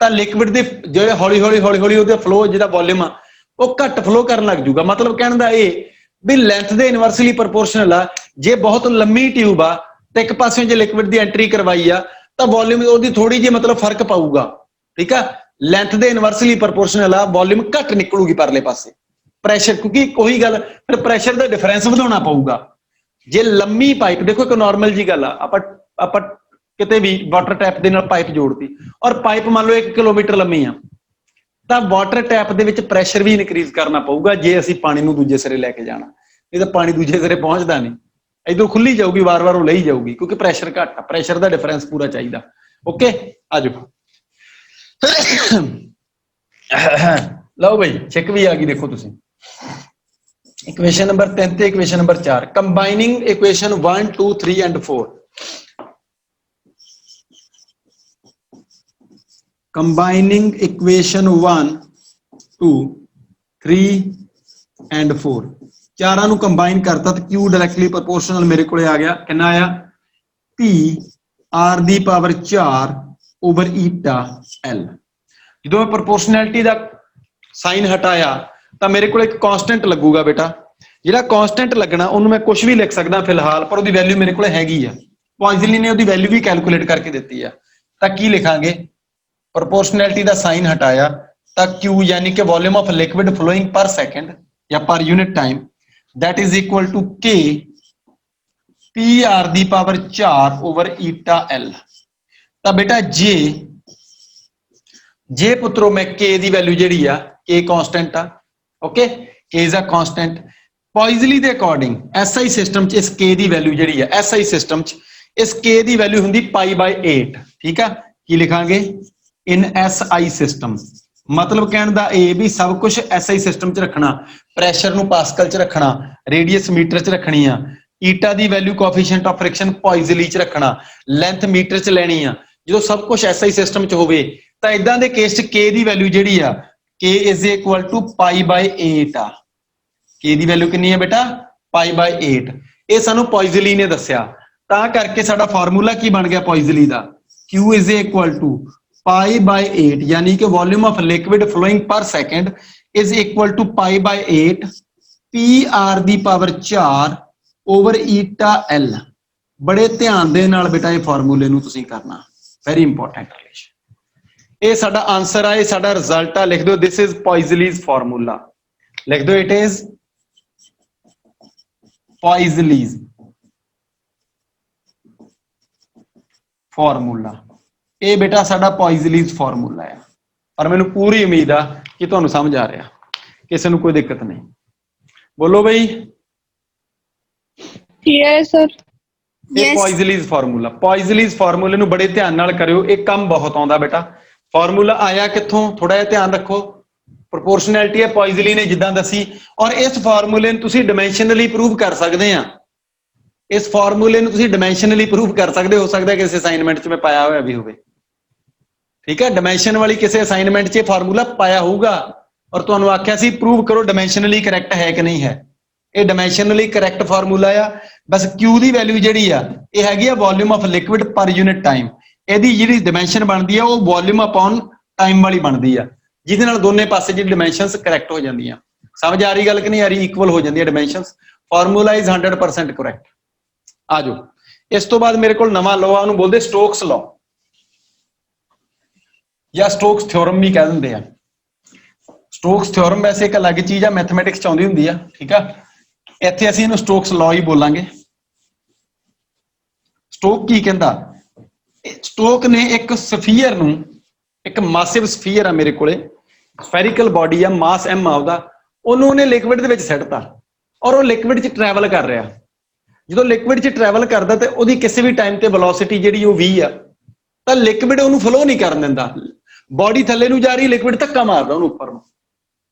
तो लिक्विड दे जो हौली हौली हौली हौली उहदा फ्लो जिहड़ा वॉल्यूम आ वो घट फ्लो करन लग जूगा। मतलब कहण दा ये भी लेंथ दे इनवर्सली प्रोपोर्शनल आ। जे बहुत लंबी ट्यूब आ तो एक पासों जे लिक्विड दी एंट्री करवाई आ तो वॉल्यूम उहदी थोड़ी जी मतलब फर्क पाऊगा। ठीक है, लेंथ दे इनवर्सली प्रोपोर्शनल आ, वॉल्यूम घट निकलूगी परले पासे। प्रेशर क्योंकि कोई गल फिर प्रेशर दा डिफरेंस वधाउणा पऊगा। जे लंबी पाइप देखो, एक नॉर्मल जी गल आ, आपां किते भी वाटर टैप दे नाल पाइप जोड़ती और पाइप मान लो 1 किलोमीटर लंबी आ, तो वाटर टैप दे विच प्रेशर भी इनक्रीज करना पऊगा जे असीं पानी नूं दूजे सिरे लैके जाना, नहीं तो पानी दूजे सिरे पहुंचदा नहीं। इधर खुली जाऊगी बार बार वो ली जाऊगी क्योंकि प्रैशर घट आ, प्रैशर का डिफरेंस पूरा चाहिए। ओके आ जाओ। लो भाई छिक भी आ गई देखो तुम। इक्वेशन नंबर 3 ते equation number 4 combining equation 1 2 3 and 4। Combining equation 1 2 3 and 4 चारा नू कंबाइन करता तो क्यू डायरेक्टली प्रोपोर्शनल मेरे को आ गया कितना आया पी आर दी पावर 4 ओवर ईटा एल। जो मैं प्रोपोर्शनैलिटी का साइन हटाया तो मेरे को एक कांस्टेंट लगूगा बेटा ਜਿਹੜਾ कांस्टेंट लगना ਉਹਨੂੰ मैं कुछ भी लिख सकदा फिलहाल पर ਉਹਦੀ वैल्यू मेरे को हैगी आ। पॉइजली ने ਉਹਦੀ वैल्यू भी कैलकुलेट करके ਦਿੱਤੀ ਆ ਤਾਂ ਕੀ ਲਿਖਾਂਗੇ प्रोपोर्शनैलिटी का साइन हटाया तो Q यानी कि volume of liquid flowing per second या per unit time that is equal to K P R दी पावर 4 ओवर ईटा एल। तो बेटा जे पुत्रो मैं K दी वैल्यू जी आ K कांस्टेंट आ okay K is a constant poiseuille के अकॉर्डिंग SI सिस्टम च इस K दी वैल्यू जी है SI सिस्टम च इस K दी वैल्यू होंगी π/8 ठीक है की लिखांगे इन SI सिस्टम मतलब कहने का ये भी सब कुछ SI सिस्टम च रखना प्रैशर नू पास्कल च रखना रेडियस मीटर च रखनी आ ईटा दी वैल्यू कोएफिशिएंट ऑफ फ्रिक्शन पॉइजली च रखना लेंथ मीटर च लेनी आ जो सब कुछ SI सिस्टम च होवे तां इदां दे केस च K दी वैल्यू जिहड़ी आ K इज इक्वल टू π/8 आ K दी वैल्यू कितनी है बेटा π/8 ये सानू पॉइजली ने दस्या तां करके साडा फार्मूला की बन गया पॉइजली दा Q इज इक्वल टू π/8 यानी कि volume of liquid flowing per second is equal to π/8 P R दी पावर 4 ओवर ईटा एल। बड़े ध्यान दे नाल बेटा ये फार्मूले नू तुसीं करना वेरी इंपॉर्टेंट रिलेशन। ये साडा आंसर आ ये साडा रिजल्ट आ लिख दो दिस इज पॉइजलीज फार्मूला लिख दो इट इज पॉइजलीज फार्मूला। ये बेटा साडा पॉइजलीज फार्मूला है और मैनू पूरी उम्मीद आ कि तुहानू समझ आ रहा किसी नू कोई दिक्कत नहीं। बोलो भाई यस सर। ये पॉइजलीज फार्मूले नू बड़े ध्यान नाल करियो ये काम बहुत आउंदा बेटा। फार्मूला आया कित्थों थोड़ा जिहा ध्यान रखो प्रोपोर्शनैलिटी है पॉइजली ने जिद्दां दसी और इस फार्मूले नू तुसीं डायमेंशनली प्रूव कर सकदे आ इस फार्मूले नू तुसीं डायमेंशनली प्रूव कर सकदे हो सकदा किसी असाइनमेंट च मैं पाया होया भी होवे ठीक है डायमेंशन वाली किसी असाइनमेंट च फार्मूला पाया होगा और तुहानू आख्या सी प्रूव करो डायमेंशनली करैक्ट है कि नहीं है ये डायमेंशनली करैक्ट फार्मूला आ बस Q दी वैल्यू जिहड़ी आ ये हैगी आ volume of liquid per unit time इहदी जिहड़ी डायमेंशन बनदी आ वो वॉल्यूम अपॉन टाइम वाली बनदी आ जिहदे नाल दोने पासे जिहड़ी डायमेंशनस करैक्ट हो जांदियां। समझ आ रही गल कि नहीं आ रही इक्वल हो जांदी डायमेंशनस फार्मूला इज 100% करैक्ट। आ जाओ इस तो बाद मेरे को नवा लॉ आ बोलते स्टोक्स लॉ या स्टोक्स थ्योरम भी कह दिंदे आ। स्टोक्स थ्योरम वैसे एक अलग चीज आ मैथमेटिक्स आउंदी हुंदी आ ठीक है इत्थे असीं इहनूं स्टोक्स लॉ ही बोलांगे। स्टोक की कहंदा स्टोक ने एक सफीयर नूं एक मासिव सफीयर आ मेरे कोले स्फेरिकल बॉडी आ मास एम आ ਉਹਦਾ ਉਹਨੂੰ ਉਹਨੇ ਲਿਕਵਿਡ ਦੇ ਵਿੱਚ ਸਿੱਟਤਾ ਔਰ ਉਹ ਲਿਕਵਿਡ 'ਚ ਟਰੈਵਲ ਕਰ ਰਿਹਾ ਜਦੋਂ ਲਿਕਵਿਡ 'ਚ ਟਰੈਵਲ ਕਰਦਾ ਤੇ ਉਹਦੀ ਕਿਸੇ ਵੀ ਟਾਈਮ ਤੇ ਵੈਲੋਸਿਟੀ ਜਿਹੜੀ ਉਹ v ਆ ਤਾਂ ਲਿਕਵਿਡ ਉਹਨੂੰ ਫਲੋ ਨਹੀਂ ਕਰਨ ਦਿੰਦਾ ਬॉडी ਥੱਲੇ ਨੂੰ ਜਾ ਰਹੀ ਲਿਕਵਿਡ ਧੱਕਾ ਮਾਰਦਾ ਉਹਨੂੰ ਉੱਪਰ ਨੂੰ।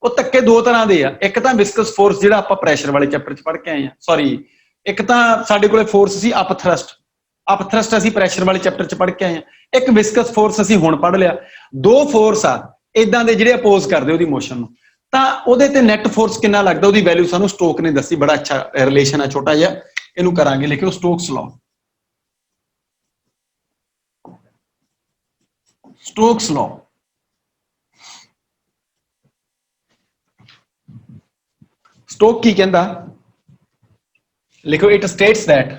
ਉਹ ਧੱਕੇ ਦੋ ਤਰ੍ਹਾਂ ਦੇ ਆ ਇੱਕ ਤਾਂ ਵਿਸਕਸ ਫੋਰਸ ਜਿਹੜਾ ਆਪਾਂ ਪ੍ਰੈਸ਼ਰ ਵਾਲੇ ਚੈਪਟਰ 'ਚ ਪੜ੍ਹ ਕੇ ਆਏ ਆ ਸੌਰੀ ਇੱਕ ਤਾਂ ਸਾਡੇ ਕੋਲੇ ਫੋਰਸ ਸੀ ਅਪ ਥਰਸਟ ਅਸੀਂ ਪ੍ਰੈਸ਼ਰ ਵਾਲੇ ਚੈਪਟਰ 'ਚ ਪੜ੍ਹ ਕੇ ਆਏ ਆ ਇੱਕ ਵਿਸਕਸ ਫੋਰਸ ਅਸੀਂ ਹੁਣ ਪੜ੍ਹ ਲਿਆ। ਦੋ ਫੋਰਸ ਆ ਇਦਾਂ ਦੇ ਜਿਹੜੇ ਅਪੋਜ਼ ਕਰਦੇ ਉਹਦੀ ਮੋਸ਼ਨ ਨੂੰ ਤਾਂ ਉਹਦੇ ਤੇ ਨੈਟ ਫੋਰਸ ਕਿੰਨਾ ਲੱਗਦਾ ਉਹਦੀ ਵੈਲਿਊ ਸਾਨੂੰ ਸਟੋਕ ਨੇ ਦੱਸੀ ਬੜਾ ਅੱਛਾ ਰਿਲੇਸ਼ਨ ਆ ਛੋਟਾ ਜਿਹਾ ਇਹਨੂੰ ਕਰਾਂਗੇ ਲਿਖਿਓ Stokes law. Stokes law stoke की कहंदा लिखो it states that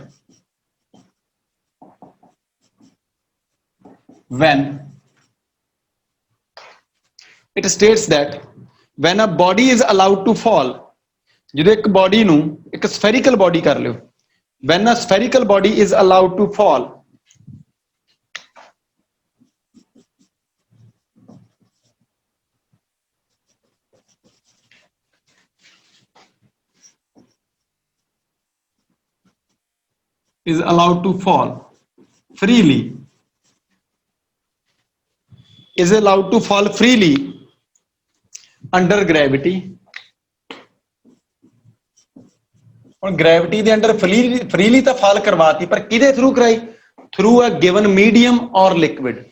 when a body is allowed to fall ਜਦੋਂ ਇੱਕ ਬੋਡੀ ਨੂੰ ਇੱਕ ਸਫੈਰੀਕਲ ਬੋਡੀ ਕਰ ਲਿਓ when a spherical body is allowed to fall is allowed to fall freely, is allowed to fall freely under gravity. ਹੁਣ gravity ਦੇ under freely ਤਾਂ fall ਕਰਵਾਤੀ, ਪਰ ਕਿਹਦੇ ਥਰੂ ਕਰਾਈ? ਥਰੂ ਅ ਗਿਵਨ ਮੀਡੀਅਮ ਔਰ ਲਿਕਵਿਡ,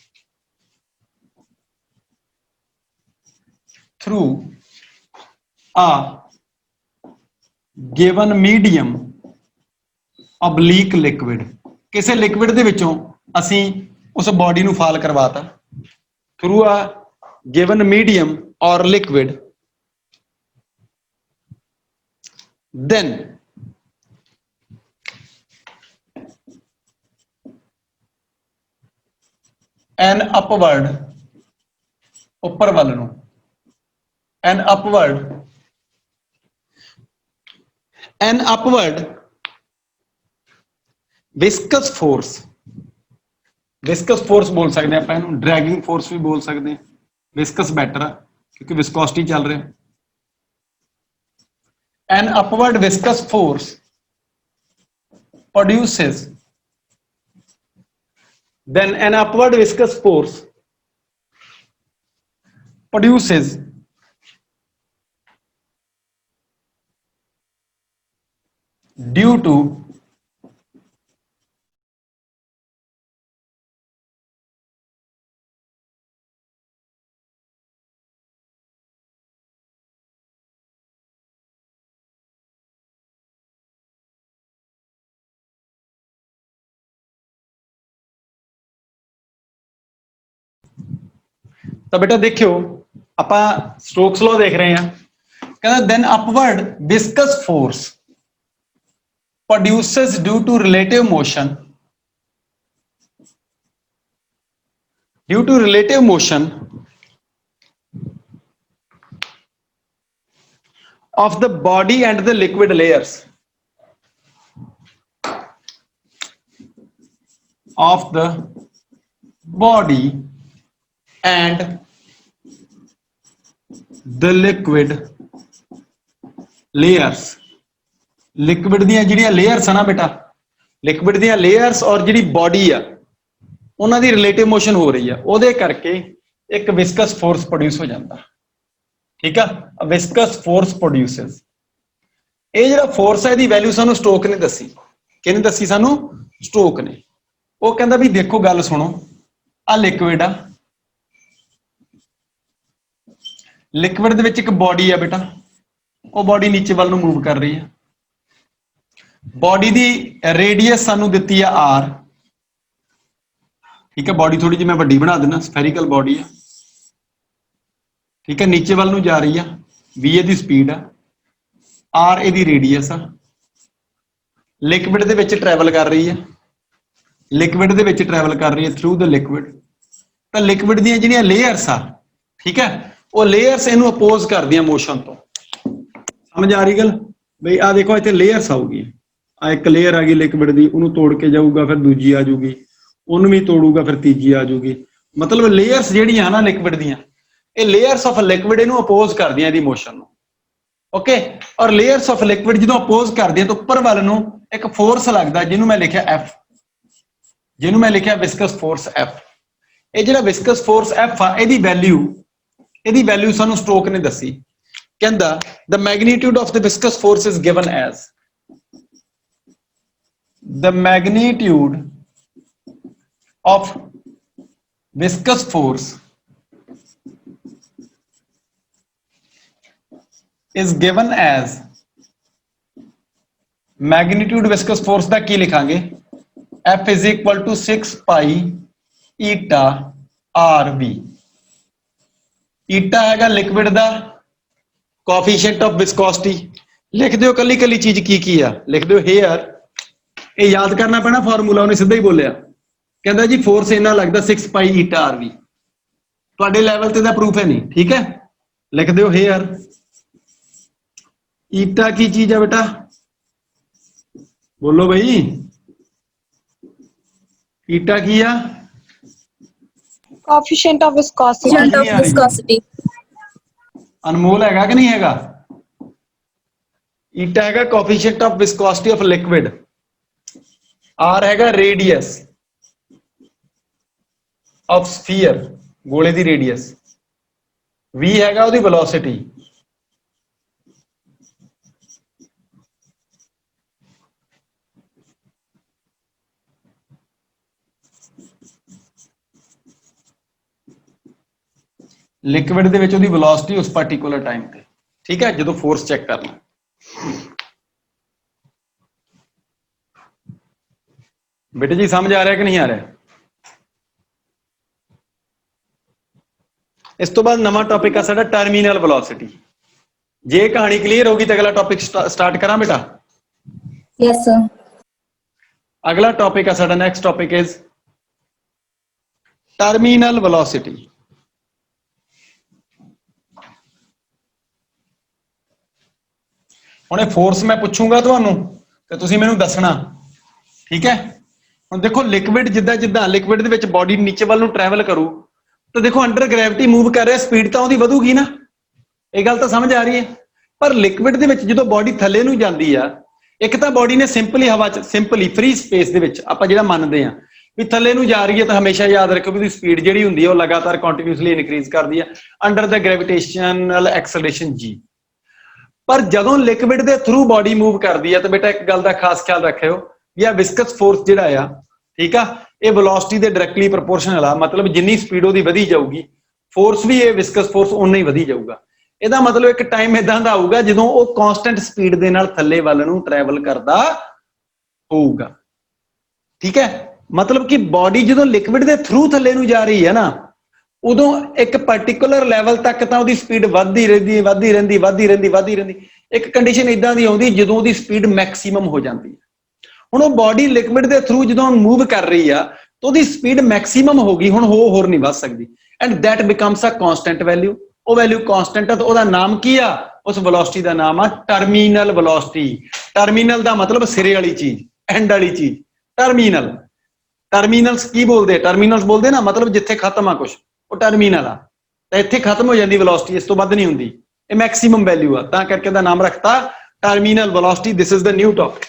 ਥਰੂ ਅ given medium oblique liquid. ਕਿਸੇ liquid ਦੇ ਵਿੱਚੋਂ ਅਸੀਂ ਉਸ ਬਾਡੀ ਨੂੰ ਫਾਲ ਕਰਵਾਤਾ ਥਰੂ ਅ ਗਿਵਨ ਮੀਡੀਅਮ ਔਰ ਲਿਕਵਿਡ, then an upward, ਉੱਪਰ ਵੱਲ ਨੂੰ, an upward viscous force, viscous force ਬੋਲ ਸਕਦੇ ਆਪਾਂ ਇਹਨੂੰ, dragging force ਵੀ ਬੋਲ ਸਕਦੇ ਹਾਂ, viscous better ਆ ਕਿਉਂਕਿ viscosity ਚੱਲ ਰਿਹਾ। an upward viscous force produces, then an upward viscous force produces due to ਤਾਂ ਬੇਟਾ ਦੇਖਿਓ ਆਪਾਂ ਸਟੋਕਸ ਲਾਅ ਦੇਖ ਰਹੇ ਹਾਂ, ਕਹਿੰਦਾ then upward viscous force produces due to relative motion, due to relative motion of the body and the liquid layers, of the body and the liquid layers, liquid ਦੀਆਂ ਜਿਹੜੀਆਂ ਲੇਅਰਸ ਆ ਨਾ ਬੇਟਾ, liquid ਦੀਆਂ ਲੇਅਰਸ ਔਰ ਜਿਹੜੀ body ਆ ਉਹਨਾਂ ਦੀ ਰਿਲੇਟਿਵ ਮੋਸ਼ਨ ਹੋ ਰਹੀ ਆ, ਉਹਦੇ ਕਰਕੇ ਇੱਕ ਵਿਸਕਸ ਫੋਰਸ ਪ੍ਰੋਡਿਊਸ ਹੋ ਜਾਂਦਾ। ਠੀਕ ਆ, ਵਿਸਕਸ ਫੋਰਸ ਪ੍ਰੋਡਿਊਸਸ। ਇਹ ਜਿਹੜਾ ਫੋਰਸ ਹੈ ਇਹਦੀ ਵੈਲਿਊ ਸਾਨੂੰ ਸਟੋਕ ਨੇ ਦੱਸੀ। ਕਿਹਨੇ ਦੱਸੀ? ਸਾਨੂੰ ਸਟੋਕ ਨੇ। ਉਹ ਕਹਿੰਦਾ ਵੀ ਦੇਖੋ ਗੱਲ ਸੁਣੋ, ਆ ਲਿਕਵਿਡ ਆ, ਲਿਕਵਿਡ ਦੇ ਵਿੱਚ ਇੱਕ ਬਾਡੀ ਆ ਬੇਟਾ, ਉਹ ਬਾਡੀ ਨੀਚੇ ਵੱਲ ਨੂੰ ਮੂਵ ਕਰ ਰਹੀ ਆ। ਬਾਡੀ ਦੀ ਰੇਡੀਅਸ ਸਾਨੂੰ ਦਿੱਤੀ ਆ r, ਠੀਕ ਹੈ। ਬਾਡੀ ਥੋੜੀ ਜਿਹੀ ਮੈਂ ਵੱਡੀ ਬਣਾ ਦਿੰਦਾ, ਸਫੈਰੀਕਲ ਬਾਡੀ ਆ, ਠੀਕ ਹੈ, ਨੀਚੇ ਵੱਲ ਨੂੰ ਜਾ ਰਹੀ ਆ, v ਇਹਦੀ ਸਪੀਡ ਆ, r ਇਹਦੀ ਰੇਡੀਅਸ ਆ, ਲਿਕਵਿਡ ਦੇ ਵਿੱਚ ਟਰੈਵਲ ਕਰ ਰਹੀ ਆ, ਲਿਕਵਿਡ ਦੇ ਵਿੱਚ ਟਰੈਵਲ ਕਰ ਰਹੀ ਹੈ ਥਰੂ ਦ ਲਿਕਵਿਡ। ਤਾਂ ਲਿਕਵਿਡ ਦੀਆਂ ਜਿਹੜੀਆਂ ਲੇਅਰਸ ਆ, ਠੀਕ ਹੈ, ਉਹ ਲੇਅਰਸ ਇਹਨੂੰ ਅਪੋਜ਼ ਕਰਦੀਆਂ ਮੋਸ਼ਨ ਤੋਂ। ਸਮਝ ਆ ਰਹੀ ਗੱਲ ਬਈ? ਆ ਦੇਖੋ ਇੱਥੇ ਲੇਅਰਸ ਆਊਗੀ, ਆ ਇੱਕ ਲੇਅਰ ਆ ਗਈ ਲਿਕਵਿਡ ਦੀ, ਉਹਨੂੰ ਤੋੜ ਕੇ ਜਾਊਗਾ, ਫਿਰ ਦੂਜੀ ਆ ਜਾਊਗੀ, ਉਹਨੂੰ ਵੀ ਤੋੜੂਗਾ, ਫਿਰ ਤੀਜੀ ਆ ਜਾਊਗੀ। ਮਤਲਬ ਲੇਅਰਸ ਜਿਹੜੀਆਂ ਨਾ ਲਿਕਵਿਡ ਦੀਆਂ, ਇਹ ਲੇਅਰਸ ਆਫ ਲਿਕਵਿਡ ਇਹਨੂੰ ਅਪੋਜ਼ ਕਰਦੀਆਂ ਇਹਦੀ ਮੋਸ਼ਨ ਨੂੰ। ਓਕੇ, ਔਰ ਲੇਅਰਸ ਆਫ ਲਿਕਵਿਡ ਜਦੋਂ ਅਪੋਜ਼ ਕਰਦੀਆਂ ਤਾਂ ਉੱਪਰ ਵੱਲ ਨੂੰ ਇੱਕ ਫੋਰਸ ਲੱਗਦਾ ਜਿਹਨੂੰ ਮੈਂ ਲਿਖਿਆ F, ਜਿਹਨੂੰ ਮੈਂ ਲਿਖਿਆ ਵਿਸਕਸ ਫੋਰਸ F। ਇਹ ਜਿਹੜਾ ਵਿਸਕਸ ਫੋਰਸ F ਆ, ਇਹਦੀ ਵੈਲਿਊ ਸਾਨੂੰ ਸਟੋਕ ਨੇ ਦੱਸੀ। ਕਹਿੰਦਾ the magnitude of the viscous force is given as, the magnitude of viscous force is given as, magnitude viscous force ਦਾ ਕੀ ਲਿਖਾਂਗੇ? F is equal to 6 pi eta RV। ਈਟਾ ਹੈਗਾ liquid the coefficient of ਵਿਸਕੋਸਿਟੀ। ਲਿਖ ਦਿਓ ਕੱਲੀ ਕੱਲੀ ਚੀਜ਼ ਕੀ ਕੀ ਆ, ਲਿਖ ਦਿਓ ਹੇਅਰ। ਇਹ ਯਾਦ ਕਰਨਾ ਪੈਣਾ ਫਾਰਮੂਲਾ, ਉਹਨੇ ਸਿੱਧਾ ਹੀ ਬੋਲਿਆ, ਕਹਿੰਦਾ ਜੀ ਫੋਰਸ ਇੰਨਾ ਲੱਗਦਾ 6 ਪਾਈ ਈਟਾ RV। ਤੁਹਾਡੇ ਲੈਵਲ ਤੇ ਦਾ ਪ੍ਰੂਫ ਹੈ ਨਹੀਂ, ਠੀਕ ਹੈ। ਲਿਖ ਦਿਓ ਹੇਅਰ। ਈਟਾ ਕੀ ਚੀਜ਼ ਹੈ ਬੇਟਾ? ਬੋਲੋ ਬਈ, ਈਟਾ ਕੀ ਆ? Coefficient of viscosity. ਅਨਮੋਲ ਹੈਗਾ ਕਿ ਨਹੀਂ ਹੈਗਾ? ਈਟਾ ਹੈਗਾ coefficient of viscosity of liquid. R हैगा रेडियस ऑफ स्फीयर, गोले दी रेडियस। V हैगा ਉਹਦੀ वेलोसिटी। ਲਿਕਵਿਡ ਦੇ ਵਿੱਚ ਉਹਦੀ ਵੈਲੋਸਿਟੀ ਉਸ ਪਾਰਟਿਕੂਲਰ ਟਾਈਮ ਤੇ, ਠੀਕ ਹੈ, ਜਦੋਂ ਫੋਰਸ ਚੈੱਕ ਕਰਨਾ। ਬੇਟੇ ਜੀ ਸਮਝ ਆ ਰਿਹਾ ਕਿ ਨਹੀਂ ਆ ਰਿਹਾ? ਇਸ ਤੋਂ ਬਾਅਦ ਨਵਾਂ ਟੌਪਿਕ ਆ ਸਾਡਾ ਟਰਮੀਨਲ ਵੈਲੋਸਿਟੀ। ਜੇ ਕਹਾਣੀ ਕਲੀਅਰ ਹੋਗੀ ਤਾਂ ਅਗਲਾ ਟੌਪਿਕ ਸਟਾਰਟ ਕਰਾਂ ਬੇਟਾ? Yes, sir. ਅਗਲਾ ਟੌਪਿਕ ਆ ਸਾਡਾ, next topic is terminal velocity. ਹੁਣ ਇਹ ਫੋਰਸ ਮੈਂ ਪੁੱਛੂੰਗਾ ਤੁਹਾਨੂੰ ਤੇ ਤੁਸੀਂ ਮੈਨੂੰ ਦੱਸਣਾ, ਠੀਕ ਹੈ? ਹੁਣ ਦੇਖੋ ਲਿਕਵਿਡ ਜਿੱਦਾਂ ਜਿੱਦਾਂ ਲਿਕਵਿਡ ਦੇ ਵਿੱਚ ਬਾਡੀ ਨੀਚੇ ਵੱਲ ਨੂੰ ਟਰੈਵਲ ਕਰੂ ਤਾਂ ਦੇਖੋ ਅੰਡਰ ਗ੍ਰੈਵਿਟੀ ਮੂਵ ਕਰ ਰਿਹਾ, ਸਪੀਡ ਤਾਂ ਉਹਦੀ ਵਧੂਗੀ ਨਾ, ਇਹ ਗੱਲ ਤਾਂ ਸਮਝ ਆ ਰਹੀ ਹੈ। ਪਰ ਲਿਕਵਿਡ ਦੇ ਵਿੱਚ ਜਦੋਂ ਬਾਡੀ ਥੱਲੇ ਨੂੰ ਜਾਂਦੀ ਆ, ਇੱਕ ਤਾਂ ਬਾਡੀ ਨੇ ਸਿੰਪਲੀ ਹਵਾ 'ਚ ਸਿੰਪਲੀ ਫ੍ਰੀ ਸਪੇਸ ਦੇ ਵਿੱਚ ਆਪਾਂ ਜਿਹੜਾ ਮੰਨਦੇ ਆ ਵੀ ਥੱਲੇ ਨੂੰ ਜਾ ਰਹੀ ਹੈ, ਤਾਂ ਹਮੇਸ਼ਾ ਯਾਦ ਰੱਖੋ ਵੀ ਉਹਦੀ ਸਪੀਡ ਜਿਹੜੀ ਹੁੰਦੀ ਹੈ ਉਹ ਲਗਾਤਾਰ ਕੰਟੀਨਿਊਸਲੀ ਇਨਕਰੀਜ਼ ਕਰਦੀ ਹੈ ਅੰਡਰ ਦ ਗ੍ਰੈਵਿਟੇਸ਼ਨਲ ਐਕਸਲਰੇਸ਼ਨ ਜੀ। ਪਰ ਜਦੋਂ ਲਿਕਵਿਡ ਦੇ ਥਰੂ ਬਾਡੀ ਮੂਵ ਕਰਦੀ ਹੈ ਤਾਂ ਬੇਟਾ ਇੱਕ ਗੱਲ ਦਾ ਖਾਸ ਖਿਆਲ ਰੱਖਿਓ ਵੀ ਆ ਵਿਸਕਸ ਫੋਰਸ ਜਿਹੜਾ ਆ, ਠੀਕ ਆ, ਇਹ ਵੈਲੋਸਿਟੀ ਦੇ ਡਾਇਰੈਕਟਲੀ ਪ੍ਰੋਪੋਰਸ਼ਨਲ ਆ। ਮਤਲਬ ਜਿੰਨੀ ਸਪੀਡ ਉਹਦੀ ਵਧੀ ਜਾਊਗੀ, ਫੋਰਸ ਵੀ ਇਹ ਵਿਸਕਸ ਫੋਰਸ ਉਨਾ ਹੀ ਵਧੀ ਜਾਊਗਾ। ਇਹਦਾ ਮਤਲਬ ਇੱਕ ਟਾਈਮ ਇਦਾਂ ਦਾ ਆਊਗਾ ਜਦੋਂ ਉਹ ਕਾਂਸਟੈਂਟ ਸਪੀਡ ਦੇ ਨਾਲ ਥੱਲੇ ਵੱਲ ਨੂੰ ਟਰੈਵਲ ਕਰਦਾ ਹੋਊਗਾ, ਠੀਕ ਹੈ? ਮਤਲਬ ਕਿ ਬਾਡੀ ਜਦੋਂ ਲਿਕਵਿਡ ਦੇ ਥਰੂ ਥੱਲੇ ਨੂੰ ਜਾ ਰਹੀ ਹੈ ਨਾ, ਉਦੋਂ ਇੱਕ ਪਾਰਟਿਕੂਲਰ ਲੈਵਲ ਤੱਕ ਤਾਂ ਉਹਦੀ ਸਪੀਡ ਵੱਧਦੀ ਰਹਿੰਦੀ। ਇੱਕ ਕੰਡੀਸ਼ਨ ਇਦਾਂ ਦੀ ਆਉਂਦੀ ਜਦੋਂ ਉਹਦੀ ਸਪੀਡ ਮੈਕਸਿਮਮ ਹੋ ਜਾਂਦੀ ਹੈ। ਹੁਣ ਉਹ ਬਾਡੀ ਲਿਕਵਿਡ ਦੇ ਥਰੂ ਜਦੋਂ ਮੂਵ ਕਰ ਰਹੀ ਆ ਤਾਂ ਉਹਦੀ ਸਪੀਡ ਮੈਕਸਿਮਮ ਹੋ ਗਈ, ਹੁਣ ਹੋਰ ਨਹੀਂ ਵੱਧ ਸਕਦੀ, and that becomes a constant value. ਉਹ ਵੈਲਿਊ ਕਾਂਸਟੈਂਟ ਆ ਤਾਂ ਉਹਦਾ ਨਾਮ ਕੀ ਆ? ਉਸ ਵੈਲੋਸਿਟੀ ਦਾ ਨਾਮ ਆ ਟਰਮੀਨਲ ਵੈਲੋਸਿਟੀ। ਟਰਮੀਨਲ ਦਾ ਮਤਲਬ ਸਿਰੇ ਵਾਲੀ ਚੀਜ਼, ਐਂਡ ਵਾਲੀ ਚੀਜ਼, ਟਰਮੀਨਲ। ਟਰਮੀਨਲਸ ਕੀ ਬੋਲਦੇ? ਟਰਮੀਨਲਸ ਬੋਲਦੇ ਨਾ, ਮਤਲਬ ਜਿੱਥੇ ਖਤਮ ਆ ਕੁਛ, ਉਹ ਟਰਮੀਨਲ ਆ। ਤਾਂ ਇੱਥੇ ਖਤਮ ਹੋ ਜਾਂਦੀ ਵੈਲੋਸਿਟੀ, ਇਸ ਤੋਂ ਵੱਧ ਨਹੀਂ ਹੁੰਦੀ, ਇਹ ਮੈਕਸਿਮਮ ਵੈਲਿਊ ਆ, ਤਾਂ ਕਰਕੇ ਇਹਦਾ ਨਾਮ ਰੱਖਤਾ terminal velocity. This is the new topic.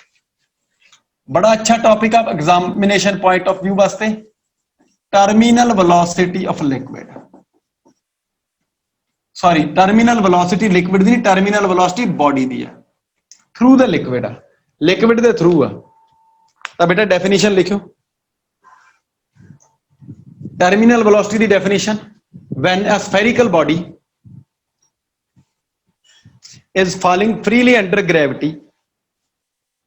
ਬੜਾ ਅੱਛਾ ਟੌਪਿਕ ਆ ਐਗਜ਼ਾਮੀਨੇਸ਼ਨ ਪੁਆਇੰਟ ਆਫ ਵਿਊ ਵਾਸਤੇ, terminal velocity of liquid. Sorry, terminal velocity liquid ਦੀ ਨਹੀਂ, ਟਰਮੀਨਲ ਵੈਲੋਸਿਟੀ ਬਾਡੀ ਦੀ ਆ, ਥਰੂ ਦ ਲਿਕਵਿਡ ਆ, ਲਿਕਵਿਡ ਦੇ ਥਰੂ ਆ। ਤਾਂ ਬੇਟਾ definition ਲਿਖਿਓ। Terminal velocity the definition: when a spherical body is falling freely under gravity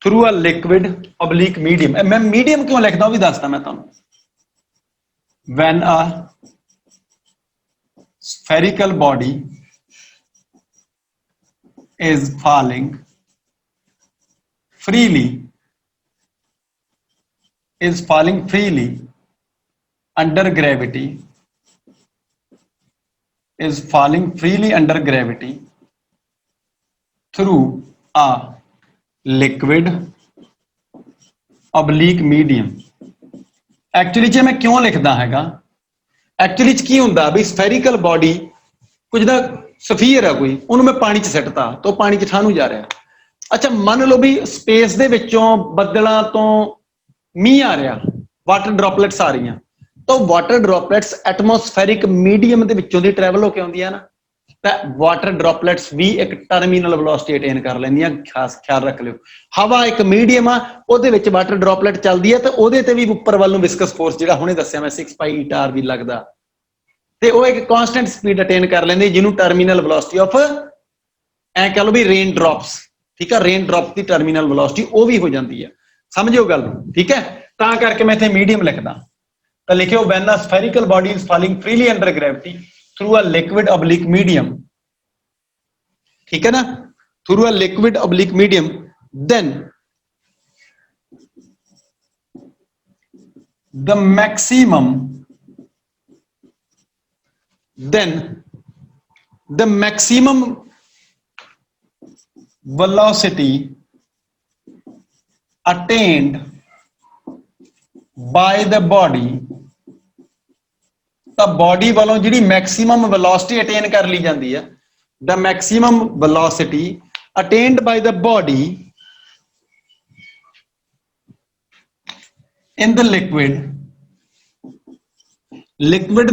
through a liquid oblique medium. मैं medium क्यों लिखता हूं भी दसता मैं तुहानू। When a spherical body is falling freely under gravity through a liquid oblique medium। Actually च मैं क्यों लिखदा हैगा, एक्चुअली च की हुंदा भी स्फेरिकल बॉडी कुछ दा स्फीयर है कोई, उन्होंने मैं पानी च सिटता तो पानी च ठानू जा रहा। अच्छा मान लो भी स्पेस दे विचों बदलां तो मींह आ रहा, वाटर ड्रॉपलेट्स आ रही, तो वाटर ड्रॉपलेट्स एटमोस्फेरिक मीडियम ਦੇ ਵਿੱਚੋਂ ਦੀ ਟਰੈਵਲ ਹੋ ਕੇ ਆਉਂਦੀਆਂ ਨਾ, ਤਾਂ ਵਾਟਰ ਡ੍ਰੌਪਲੇਟਸ ਵੀ ਇੱਕ ਟਰਮੀਨਲ ਵੈਲੋਸਿਟੀ ਅਟੇਨ ਕਰ ਲੈਂਦੀਆਂ। ਖਾਸ ਖਿਆਲ ਰੱਖ ਲਿਓ, ਹਵਾ ਇੱਕ ਮੀਡੀਅਮ ਆ, ਉਹਦੇ ਵਿੱਚ ਵਾਟਰ ਡ੍ਰੌਪਲੇਟ ਚੱਲਦੀ ਹੈ ਤੇ ਉਹਦੇ ਤੇ ਵੀ ਉੱਪਰ ਵੱਲ ਨੂੰ ਵਿਸਕਸ ਫੋਰਸ ਜਿਹੜਾ ਹੁਣੇ ਦੱਸਿਆ ਮੈਂ 6 ਪਾਈ ਈਟਾ ਆਰ ਵੀ ਲੱਗਦਾ, ਤੇ ਉਹ ਇੱਕ ਕਾਂਸਟੈਂਟ ਸਪੀਡ ਅਟੇਨ ਕਰ ਲੈਂਦੀ ਜਿਹਨੂੰ ਟਰਮੀਨਲ ਵੈਲੋਸਿਟੀ ਆਫ, ਐ ਕਹ ਲਓ ਵੀ ਰੇਨ ਡ੍ਰੌਪਸ, ਠੀਕ ਆ, ਰੇਨ ਡ੍ਰੌਪ ਦੀ ਟਰਮੀਨਲ ਵੈਲੋਸਿਟੀ ਉਹ ਵੀ ਹੋ ਜਾਂਦੀ ਹੈ। ਸਮਝਿਓ ਗੱਲ ਨੂੰ, ਠੀਕ ਹੈ? ਤਾਂ ਕਰਕੇ ਮੈਂ ਇੱਥੇ ਮੀਡੀਅਮ ਲਿਖਦਾ। ਤਾਂ ਲਿਖਿਓ when a spherical body is falling freely under gravity through a liquid oblique medium, ठीक है ना, through a liquid oblique medium, then the maximum velocity attained by the body, ਤਾਂ body ਵੱਲੋਂ ਜਿਹੜੀ maximum velocity attain ਕਰ ਲਈ ਜਾਂਦੀ ਹੈ, the maximum velocity attained by the body in the liquid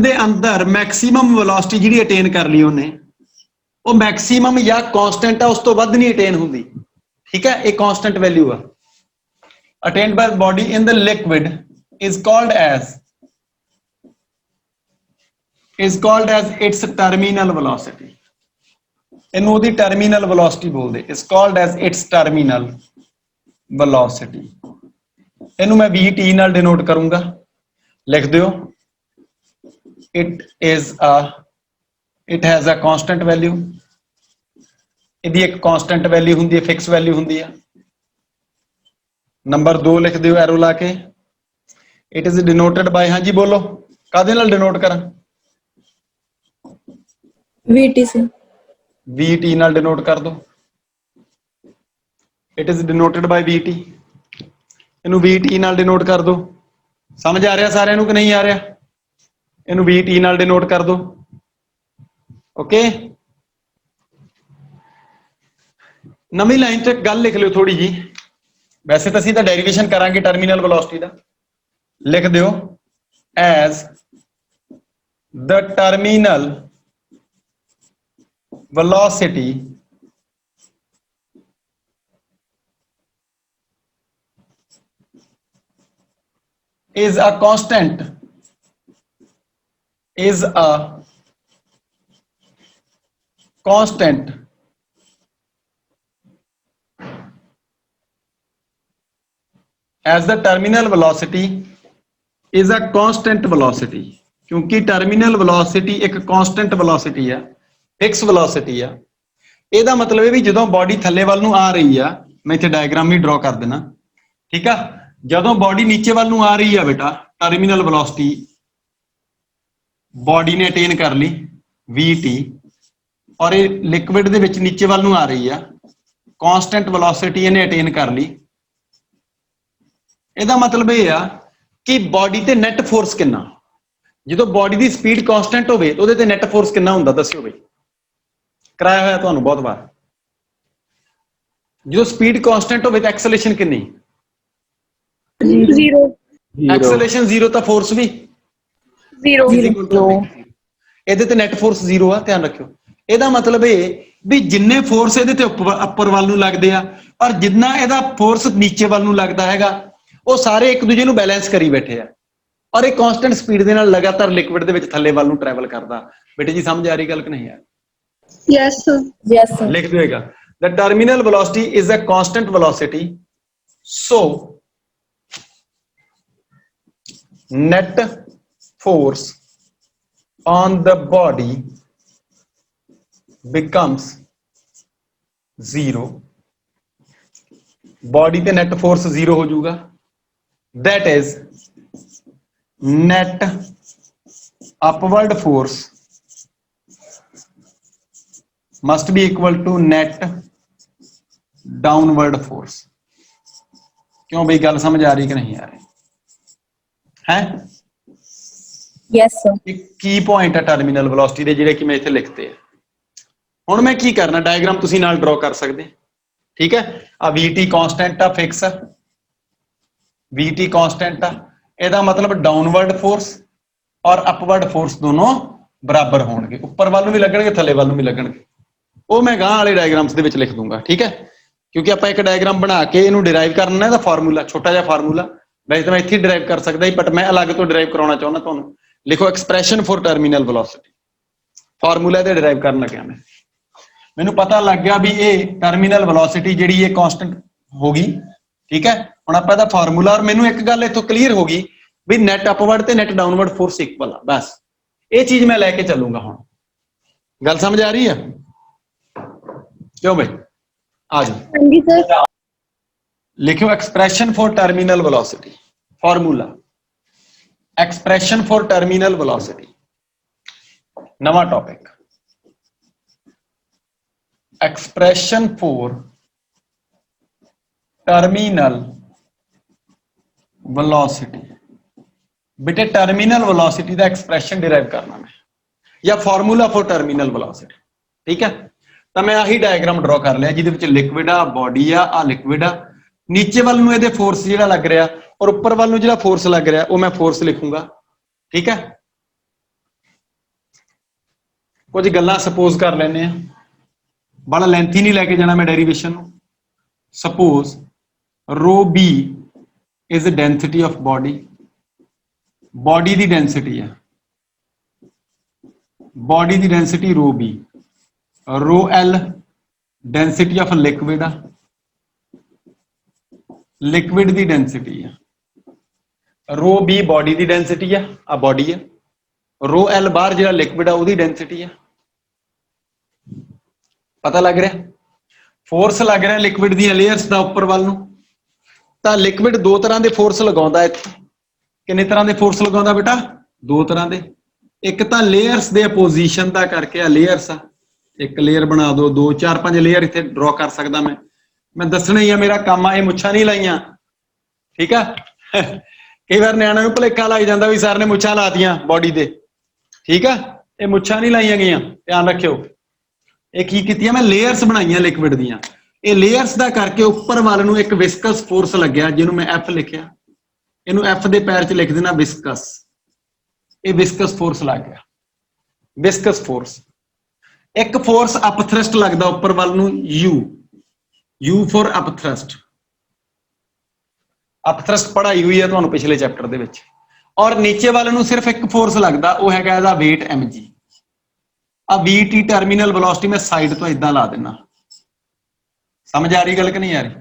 ਦੇ ਅੰਦਰ ਮੈਕਸਿਮਮ ਵੈਲੋਸਿਟੀ ਜਿਹੜੀ ਅਟੇਨ ਕਰ ਲਈ ਉਹਨੇ, ਉਹ ਮੈਕਸਿਮਮ ਜਾਂ ਕਾਂਸਟੈਂਟ ਆ, ਉਸ ਤੋਂ ਵੱਧ ਨਹੀਂ ਅਟੇਨ ਹੁੰਦੀ। ਠੀਕ ਹੈ, ਇਹ ਕਾਂਸਟੈਂਟ ਵੈਲਿਊ ਆ। Attained by body in the liquid is called as its terminal velocity। ਇਹਨੂੰ ਉਹਦੀ ਟਰਮੀਨਲ ਵੈਲੋਸਿਟੀ ਬੋਲਦੇ, is called as its terminal velocity। ਇਹਨੂੰ ਮੈਂ VT ਨਾਲ ਡਿਨੋਟ ਕਰੂੰਗਾ, ਲਿਖ ਦਿਓ। it has a constant value। ਇਹਦੀ ਇੱਕ ਕਾਂਸਟੈਂਟ ਵੈਲਿਊ ਹੁੰਦੀ ਹੈ, ਫਿਕਸ ਵੈਲਿਊ ਹੁੰਦੀ ਹੈ। ਨੰਬਰ 2 ਲਿਖ ਦਿਓ ਐਰੋ ਲਾ ਕੇ। it is denoted by, ਹਾਂਜੀ ਬੋਲੋ, ਕਾਹਦੇ ਨਾਲ ਡਿਨੋਟ ਕਰਾਂ? VT VT ਨਾਲ ਡਿਨੋਟ ਕਰ ਦੋ। it is denoted by VT। ਇਹਨੂੰ VT ਨਾਲ ਡਿਨੋਟ ਕਰ ਦੋ। ਸਮਝ ਆ ਰਿਹਾ ਸਾਰਿਆਂ ਨੂੰ ਕਿ ਨਹੀਂ ਆ ਰਿਹਾ? ਇਹਨੂੰ VT ਨਾਲ ਡਿਨੋਟ ਕਰ ਦੋ। ਓਕੇ, ਨਵੀਂ ਲਾਈਨ ਤੇ ਗੱਲ ਲਿਖ ਲਿਓ ਥੋੜੀ ਜੀ। ਵੈਸੇ ਤਾਂ ਅਸੀਂ ਤਾਂ ਡੈਰੀਵੇਸ਼ਨ ਕਰਾਂਗੇ ਟਰਮੀਨਲ ਵੈਲੋਸਿਟੀ ਦਾ। ਲਿਖ ਦਿਓ as the terminal velocity is a constant as the terminal velocity is a constant velocity। ਕਿਉਂਕਿ ਟਰਮੀਨਲ ਵੈਲੋਸਿਟੀ ਇੱਕ ਕਾਂਸਟੈਂਟ ਵੈਲੋਸਿਟੀ ਆ, ਫਿਕਸ ਵੈਲੋਸਿਟੀ ਆ। ਇਹਦਾ ਮਤਲਬ ਇਹ ਵੀ ਜਦੋਂ ਬਾਡੀ ਥੱਲੇ ਵੱਲ ਨੂੰ ਆ ਰਹੀ ਆ, ਮੈਂ ਇੱਥੇ ਡਾਇਗਰਾਮ ਵੀ ਡਰਾ ਕਰ ਦੇਣਾ। ਠੀਕ ਆ, ਜਦੋਂ ਬਾਡੀ ਨੀਚੇ ਵੱਲ ਨੂੰ ਆ ਰਹੀ ਆ ਬੇਟਾ, ਟਰਮੀਨਲ ਵੈਲੋਸਿਟੀ ਬਾਡੀ ਨੇ ਅਟੇਨ ਕਰ ਲਈ VT, ਔਰ ਇਹ ਲਿਕੁਇਡ ਦੇ ਵਿੱਚ ਨੀਚੇ ਵੱਲ ਨੂੰ ਆ ਰਹੀ ਆ, ਕਾਂਸਟੈਂਟ ਵੈਲੋਸਿਟੀ ਇਹਨੇ ਅਟੇਨ ਕਰ ਲਈ। ਇਹਦਾ ਮਤਲਬ ਇਹ ਆ ਕਿ ਬਾਡੀ ਤੇ ਨੈਟ ਫੋਰਸ ਕਿੰਨਾ, ਜਦੋਂ ਬਾਡੀ ਦੀ ਸਪੀਡ ਕਾਂਸਟੈਂਟ ਹੋਵੇ ਉਹਦੇ ਤੇ ਨੈਟ ਫੋਰਸ ਕਿੰਨਾ ਹੁੰਦਾ? ਦੱਸਿਓ ਬਈ, ਕਰਾਇਆ ਹੋਇਆ ਤੁਹਾਨੂੰ ਬਹੁਤ ਵਾਰ। ਜਦੋਂ ਸਪੀਡ ਕਾਂਸਟੈਂਟ ਹੋਵੇ ਤਾਂ ਐਕਸਲੇਸ਼ਨ ਕਿੰਨੀ? 0 ਐਕਸਲੇਸ਼ਨ 0 ਤਾਂ ਫੋਰਸ ਵੀ 0 ਇਹਦੇ ਤੇ ਨੈਟ ਫੋਰਸ 0 ਆ, ਧਿਆਨ ਰੱਖਿਓ। ਇਹਦਾ ਮਤਲਬ ਇਹ ਵੀ ਜਿੰਨੇ ਫੋਰਸ ਇਹਦੇ ਤੇ ਉੱਪਰ ਵੱਲ ਨੂੰ ਲੱਗਦੇ ਆ, ਔਰ ਜਿੰਨਾ ਇਹਦਾ ਫੋਰਸ ਨੀਚੇ ਵੱਲ ਨੂੰ ਲੱਗਦਾ ਹੈਗਾ, ਉਹ ਸਾਰੇ ਇੱਕ ਦੂਜੇ ਨੂੰ ਬੈਲੈਂਸ ਕਰੀ ਬੈਠੇ ਆ, ਔਰ ਇਹ ਕਾਂਸਟੈਂਟ ਸਪੀਡ ਦੇ ਨਾਲ ਲਗਾਤਾਰ ਲਿਕੁਇਡ ਦੇ ਵਿੱਚ ਥੱਲੇ ਵੱਲ ਨੂੰ ਟਰੈਵਲ ਕਰਦਾ। ਬੇਟੇ ਜੀ ਸਮਝ ਆ ਰਹੀ ਗੱਲ ਕਿ ਨਹੀਂ ਯਾਰ? yes ਲਿਖ ਦਿਓਗਾ the terminal velocity is a constant velocity, so net force on the body becomes 0। body ਤੇ net force 0 ਹੋ ਜਾਊਗਾ। that is net upward force must be equal to net downward force। क्यों भाई, गल समझ आ रही कि नहीं आ रही है? yes sir एक की पॉइंट है टर्मिनल वेलोसिटी दे ਜਿਹੜੇ ਕਿ ਮੈਂ ਇੱਥੇ ਲਿਖਤੇ ਆ। ਹੁਣ ਮੈਂ ਕੀ ਕਰਨਾ, ਡਾਇਗਰਾਮ ਤੁਸੀਂ ਨਾਲ ਡਰਾ ਕਰ ਸਕਦੇ। ਠੀਕ ਹੈ, ਆ VT ਕਾਂਸਟੈਂਟ ਆ, ਫਿਕਸ ਆ, VT ਕਾਂਸਟੈਂਟ ਆ। ਇਹਦਾ ਮਤਲਬ ਡਾਊਨਵਰਡ ਫੋਰਸ ਔਰ ਅਪਵਰਡ ਫੋਰਸ ਦੋਨੋਂ ਬਰਾਬਰ ਹੋਣਗੇ, ਉੱਪਰ ਵੱਲ ਨੂੰ ਵੀ ਲੱਗਣਗੇ, ਥੱਲੇ ਵੱਲ ਨੂੰ ਵੀ ਲੱਗਣਗੇ। ਉਹ ਮੈਂ ਗਾਂ ਵਾਲੇ ਡਾਇਗਰਾਮਸ ਦੇ ਵਿੱਚ ਲਿਖ ਦੂੰਗਾ। ਠੀਕ ਹੈ, ਕਿਉਂਕਿ ਆਪਾਂ ਇੱਕ ਡਾਇਗਰਾਮ ਬਣਾ ਕੇ ਇਹਨੂੰ ਡਿਰਾਈਵ ਕਰਨਾ, ਇਹਦਾ ਫਾਰਮੂਲਾ ਛੋਟਾ ਜਿਹਾ ਫਾਰਮੂਲਾ। ਵੈਸੇ ਤਾਂ ਮੈਂ ਇੱਥੇ ਡਿਰਾਈਵ ਕਰ ਸਕਦਾ ਹੀ, ਬਟ ਮੈਂ ਅਲੱਗ ਤੋਂ ਡਿਰਾਈਵ ਕਰਾਉਣਾ ਚਾਹੁੰਦਾ ਤੁਹਾਨੂੰ। ਲਿਖੋ expression for terminal velocity, formula ਇਹਦੇ ਡਿਰਾਈਵ ਕਰਨ ਲੱਗਿਆ ਮੈਂ। ਮੈਨੂੰ ਪਤਾ ਲੱਗ ਗਿਆ ਵੀ ਇਹ ਟਰਮੀਨਲ ਵੈਲੋਸਿਟੀ ਜਿਹੜੀ ਇਹ ਕਾਂਸਟੈਂਟ ਹੋ ਗਈ। ਠੀਕ ਹੈ, ਹੁਣ ਆਪਾਂ ਇਹਦਾ ਫਾਰਮੂਲਾ, ਔਰ ਮੈਨੂੰ ਇੱਕ ਗੱਲ ਇੱਥੋਂ ਕਲੀਅਰ ਹੋ ਗਈ ਵੀ ਨੈਟ ਅਪਵਰਡ ਤੇ ਨੈਟ ਡਾਊਨਵਰਡ ਫੋਰਸ ਇਕੁਅਲ ਆ। ਬਸ ਇਹ ਚੀਜ਼ ਮੈਂ ਲੈ ਕੇ ਚੱਲੂੰਗਾ। ਹੁਣ ਗੱਲ ਸਮਝ ਆ ਰਹੀ ਆ? क्यों भाई, आ जाओ। जी सर लिखो expression for terminal velocity, formula expression for terminal velocity. नवा topic, expression for terminal velocity. बेटे टर्मिनल वेलोसिटी का एक्सप्रेशन डिराइव करना मैं, या फॉर्मूला फॉर टर्मिनल वेलोसिटी। ठीक है, तो मैं आही डायग्राम ड्रॉ कर लिया जिहदे विच लिक्विड आ, बॉडी आ लिक्विड आ, नीचे वाल नूं इहदे फोर्स जिहड़ा लग रहा और उपर वाल नूं जिहड़ा फोर्स लग रहा वो मैं फोर्स लिखूंगा। ठीक है, कुछ गल्लां सपोज कर लैने आ, बड़ा लेंथी नहीं लैके जाना मैं derivation. Suppose rho B is density of body, body की डेंसिटी है, बॉडी की density rho B, rho L density of liquid आ, लिक्विड की डेंसिटी है, रो बी बॉडी की डेंसिटी आ बॉडी है, रो एल बाहर जो लिक्विड आ उसकी डेंसिटी है। पता लग रहा, फोर्स लग रहा लिक्विड दी लेयर्स का उपर वाल नूं, तां लिक्विड दो तरह के फोर्स लगाउंदा है। किन्ने तरह के फोर्स लगाउंदा बेटा? दो तरह के। एक तां लेयर्स दे अपोजिशन का करके आ लेयर्स आ, एक लेयर बना दो, दो चार पांच लेयर इत्थे ड्रॉ कर सकदा मैं दसना ही है, मेरा काम आ। ये मुच्छां नहीं लाइयां, ठीक है। कई बार नियाणिਆਂ ਨੂੰ ਭੁਲੇਖਾ ਲੱਗ ਜਾਂਦਾ ਵੀ सर ने मुच्छां लातियां बॉडी दे, ठीक है। ये मुच्छां नहीं लाइयां गईयां, ध्यान रखियो। ये की कीतियां मैं लेयर्स बनाईयां लिक्विड दियां, ये लेयर्स दा करके उपर वाल नूं एक विस्कस फोर्स लग्या जिहनूं मैं एफ लिखिया, इहनूं एफ दे पैर च लिख देना विस्कस। ये विस्कस फोर्स लग गया, विस्कस फोर्स। एक फोर्स अपथ्रस्ट लगदा उपर वाल नूं you, you for upthrust. Upthrust पढ़ाई हुई है तुहानूं पिछले चैप्टर दे विच। और नीचे वाले नूं सिर्फ एक फोर्स लगदा, वो हैगा इहदा wait M G. Uh we T terminal velocity मैं साइड तो इदां ला देना, समझ आ रही गल कि नहीं आ रही?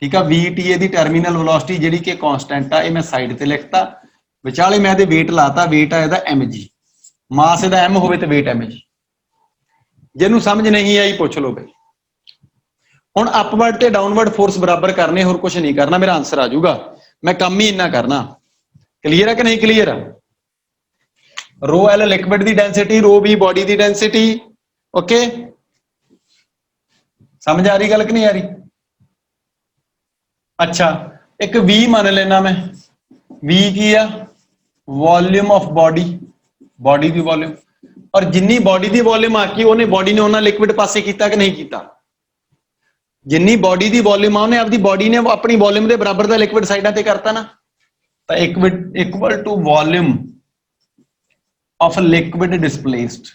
ठीक है, we T A the terminal velocity जिहड़ी कि कांस्टेंट आ, ये मैं साइड ते लिखता, विचाले मैं इहदे वेट लाता, वेट आ इहदा एम जी, मास इहदा एम होवे ते वेट एम जी। जिहनूं समझ नहीं आई पुछ लो बई। हुण अपवर्ड ते डाउनवर्ड फोर्स बराबर करने, होर कुछ नहीं करना, मेरा आंसर आ जाऊगा। मैं कम ही इन्ना करना। क्लीयर है कि नहीं क्लीयर है? रो एल लिक्विड की डेंसिटी, रो बी बॉडी की डेंसिटी। ओके, समझ आ रही गल कि नहीं आ रही? अच्छा, एक वी मान लेना मैं, वी की आ वॉल्यूम ऑफ बॉडी, बॉडी की वॉल्यूम। और जिन्नी बॉडी की वॉल्यूम आकी उन्हें बॉडी ने उन्ना लिक्विड पासे किया कि नहीं किया? जिन्नी बॉडी की वॉल्यूम आ उन्हें आपकी बॉडी ने अपनी वॉल्यूम के बराबर का लिक्विड साइडा ते करता ना, तो equal to volume of liquid displaced,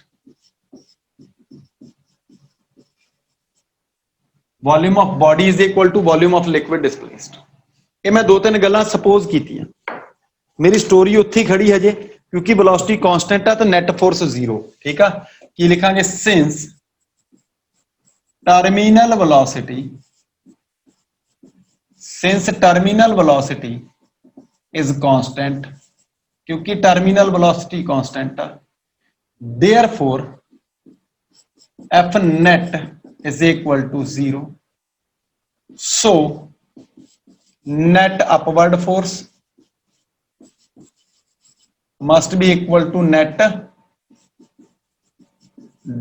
volume of body is equal to volume of liquid displaced. ये मैं दो तीन गल्लां सपोज कीतियां, मेरी स्टोरी उत्थे ही खड़ी है जे, क्योंकि वेलोसिटी कांस्टेंट है तो नेट फोर्स जीरो। ठीक है, की लिखांगे? Since terminal velocity, since terminal velocity is constant, क्योंकि टर्मिनल वेलोसिटी कांस्टेंट है, therefore F net is equal to zero. So net upward force must be equal to net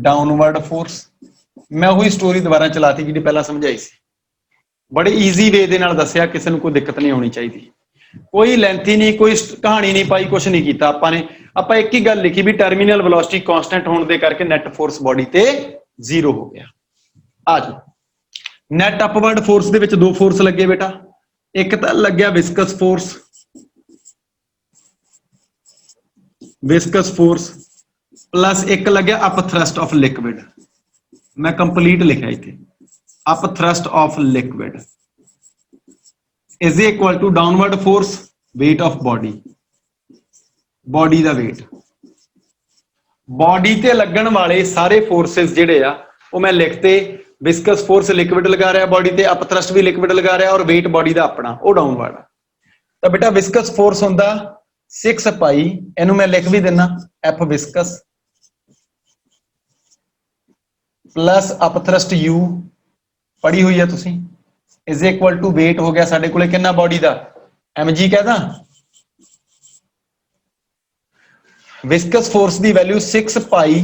downward force. मैं वही story दोबारा चलाती जी पहला समझाई सी, बड़े ईजी वे दे नाल दसिया, किसी को कोई दिक्कत नहीं होनी चाहिए, कोई लेंथी नहीं, कोई कहानी नहीं पाई, कुछ नहीं किया आपां ने। आपां एक ही गल लिखी भी टर्मिनल वेलोसिटी कांस्टेंट होने दे करके नेट फोर्स बॉडी ते जीरो हो गया। आ जाओ, नेट अपवर्ड फोर्स दे विच दो फोर्स लगे बेटा, एक तो लग्या viscous force, viscous force plus एक लग्या अप थ्रस्ट ऑफ लिक्विड। मैं कंप्लीट लिखा इतने, up thrust of liquid is equal to downward force weight of body, body का वेट। बॉडी ते लगन वाले सारे फोर्सेस जिहड़े आ वो मैं लिखते, विस्कस फोर्स लिक्विड लगा रहा बॉडी ते, अप थ्रस्ट भी लिक्विड लगा रहा और वेट बॉडी का अपना वो डाउनवर्ड। तो बेटा विस्कस फोर्स होंदा 6 पाई, इनू मैं लिख भी देना F viscous plus up thrust you, पढ़ी हुई है तुसी, इज इक्वल टू वेट हो गया साडे कोले कितना बॉडी का, एम जी कहदा। विस्कस फोर्स की value 6 pi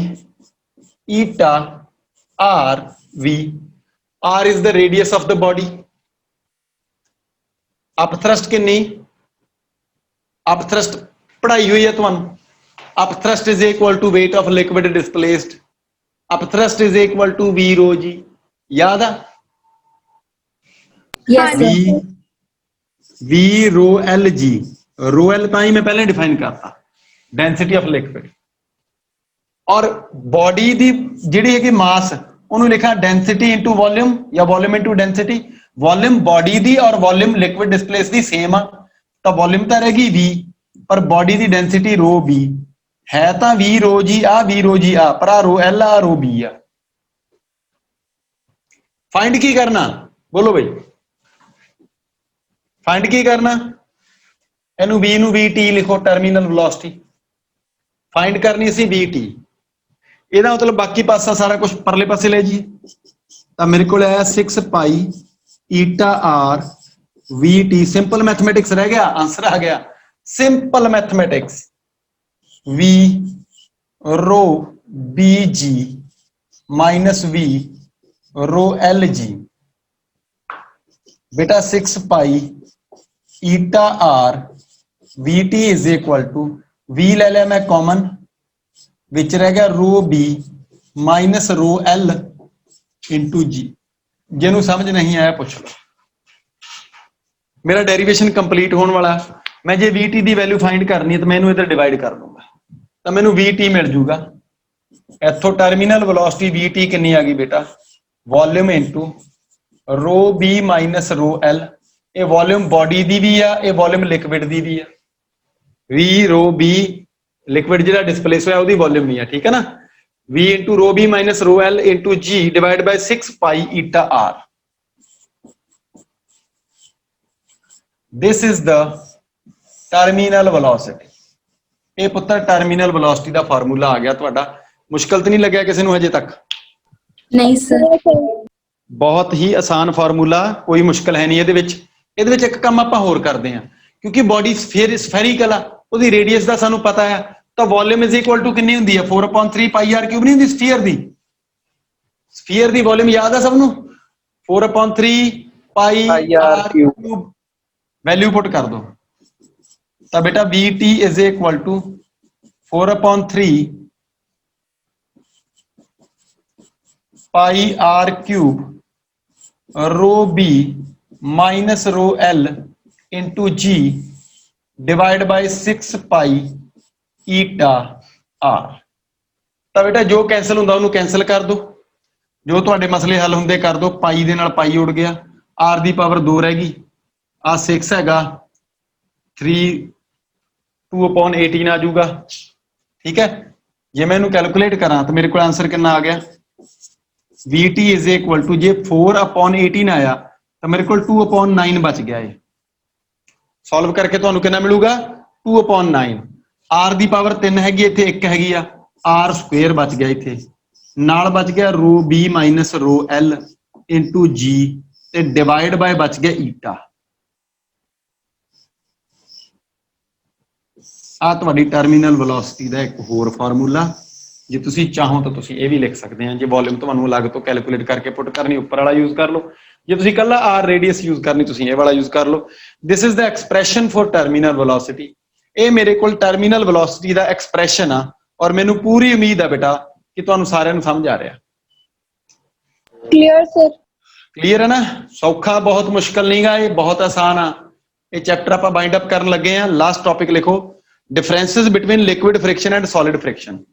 eta R V, R is the radius of the body. Up thrust कितनी, अप थ्रस्ट पढ़ाई हुई है तुहानू, up thrust is equal to weight of liquid displaced, up thrust is equal to V rho G, याद आ? Yes, sir. V V rho L G, rho L ਤਾਂ ਹੀ ਮੈਂ ਪਹਿਲਾਂ ਡਿਫਾਈਨ ਕਰਤਾ, ਡੈਂਸਿਟੀ ਆਫ ਲਿਕਵਿਡ। ਔਰ ਬੋਡੀ ਦੀ ਜਿਹੜੀ ਹੈਗੀ ਮਾਸ, ਉਹਨੂੰ ਲਿਖਾ ਡੈਂਸਿਟੀ ਇਨਟੂ ਵੋਲਿਊਮ ਜਾਂ volume into density. Volume body ਦੀ ਔਰ ਵੋਲਿਊਮ ਲਿਕਵਿਡ ਡਿਸਪਲੇਸ ਦੀ ਸੇਮ ਆ, ਤਾਂ ਵੋਲਿਊਮ ਤਾਂ ਰਹੇਗੀ V, ਪਰ ਬੋਡੀ ਦੀ ਡੈਂਸਿਟੀ ਰੋ B ਹੈ, ਤਾਂ V rho G ਆ, V rho G ਆ, ਪਰ ਆ rho L ਆ, rho B ਆ। फाइंड की करना, बोलो भाई, फाइंड की करना, इनू V नू VT लिखो, टर्मिनल वेलोसिटी फाइंड करनी सी VT। ਇਹਦਾ मतलब बाकी पासा सारा कुछ परले पासे ले जी, तो मेरे को आया 6 pi eta R VT। Simple mathematics रह गया, आंसर आ गया simple mathematics, V rho BG minus V rho LG। बेटा 6 pi eta R VT is equal to V ले लिया मैं कॉमन, विच रह गया rho B minus rho L into G। जिन्हों समझ नहीं आया पूछ लो। मेरा डेरिवेशन कंप्लीट होने वाला, मैं जे VT की वैल्यू फाइंड करनी है तो मैं इधर डिवाइड कर दूंगा, तो मैनू VT मिल जूगा। इथों टर्मिनल वेलोसिटी VT कितनी आ गई बेटा, volume into rho B minus rho L। ये वॉल्यूम बॉडी दी भी आ, ये वॉल्यूम लिक्विड दी भी आ। V रो B लिक्विड जो डिस्प्लेस होया उसदी वॉल्यूम नहीं है, ठीक है ना। V into rho B minus rho L into G divide by 6 pi eta R। This is the terminal velocity. ये पुत्र टर्मिनल वेलोसिटी का फार्मूला आ गया तुहाडा। मुश्किल तो नहीं लग्या किसी नूं हजे तक? नहीं सर। बहुत ही आसान फार्मूला, कोई मुश्किल है नहीं। ये एक काम आपां होर करते हैं, क्योंकि बॉडी स्फेरिकल आ, उसदी रेडियस का सानूं पता है, तो वॉल्यूम इज इक्वल टू कितनी हुंदी है 4/3 पाई आर क्यूब नहीं हुंदी स्फीयर दी। स्फीयर दी वॉल्यूम याद है सबनूं, 4/3 pi R cube. Value put कर दो, तो बेटा VT is equal to 4/3 pi R cube rho B minus rho L into G divide by 6 pi eta R। तो बेटा जो कैंसल होंदा उन्होंने कैंसल कर दो, जो तुहाडे मसले हल होंदे कर दो। पाई दे नाल पाई उड़ गया, R दी पावर 2 रह गई, आ 6 हैगा 3 2/18 आ जाऊगा, ठीक है। जे मैं इनू कैलकुलेट करा तो मेरे को आंसर कितना आ गया, VT इज इक्वल टू जे 4/18 आया तो मेरे को 2/9 बच गया है। सॉल्व करके तुहानू कितना मिलूगा 2/9। R दी पावर 3 हैगी, इत्थे 1 हैगी आ, R स्क्वेयर बच गया, इत्थे नाल बच गया rho B minus rho L into G ते डिवाइड बाय बच गया ईटा। आ तुहाडी टर्मिनल वेलोसिटी दा एक होर फार्मूला, जे तुसी चाहो तो तुसी ये भी लिख सकते हैं। जे वॉल्यूम तुहानू अलग तो कैलकुलेट करके पुट करनी उपर वाला यूज कर लो, जे तुसी कल्ला आर रेडियस यूज करनी तुसी ये वाला यूज कर लो। This is the expression for terminal velocity. ये मेरे को टर्मिनल वेलोसिटी का एक्सप्रैशन आ, और मैनू पूरी उम्मीद है बेटा कि तुहानू सारिਆਂ ਨੂੰ समझ आ रहा। Clear sir. क्लियर है ना, सौखा बहुत मुश्किल नहीं गा, ये बहुत आसान आ। ये चैप्टर आप बाइंड अप करन लगे हैं। लास्ट टॉपिक लिखो, differences between liquid friction and solid friction.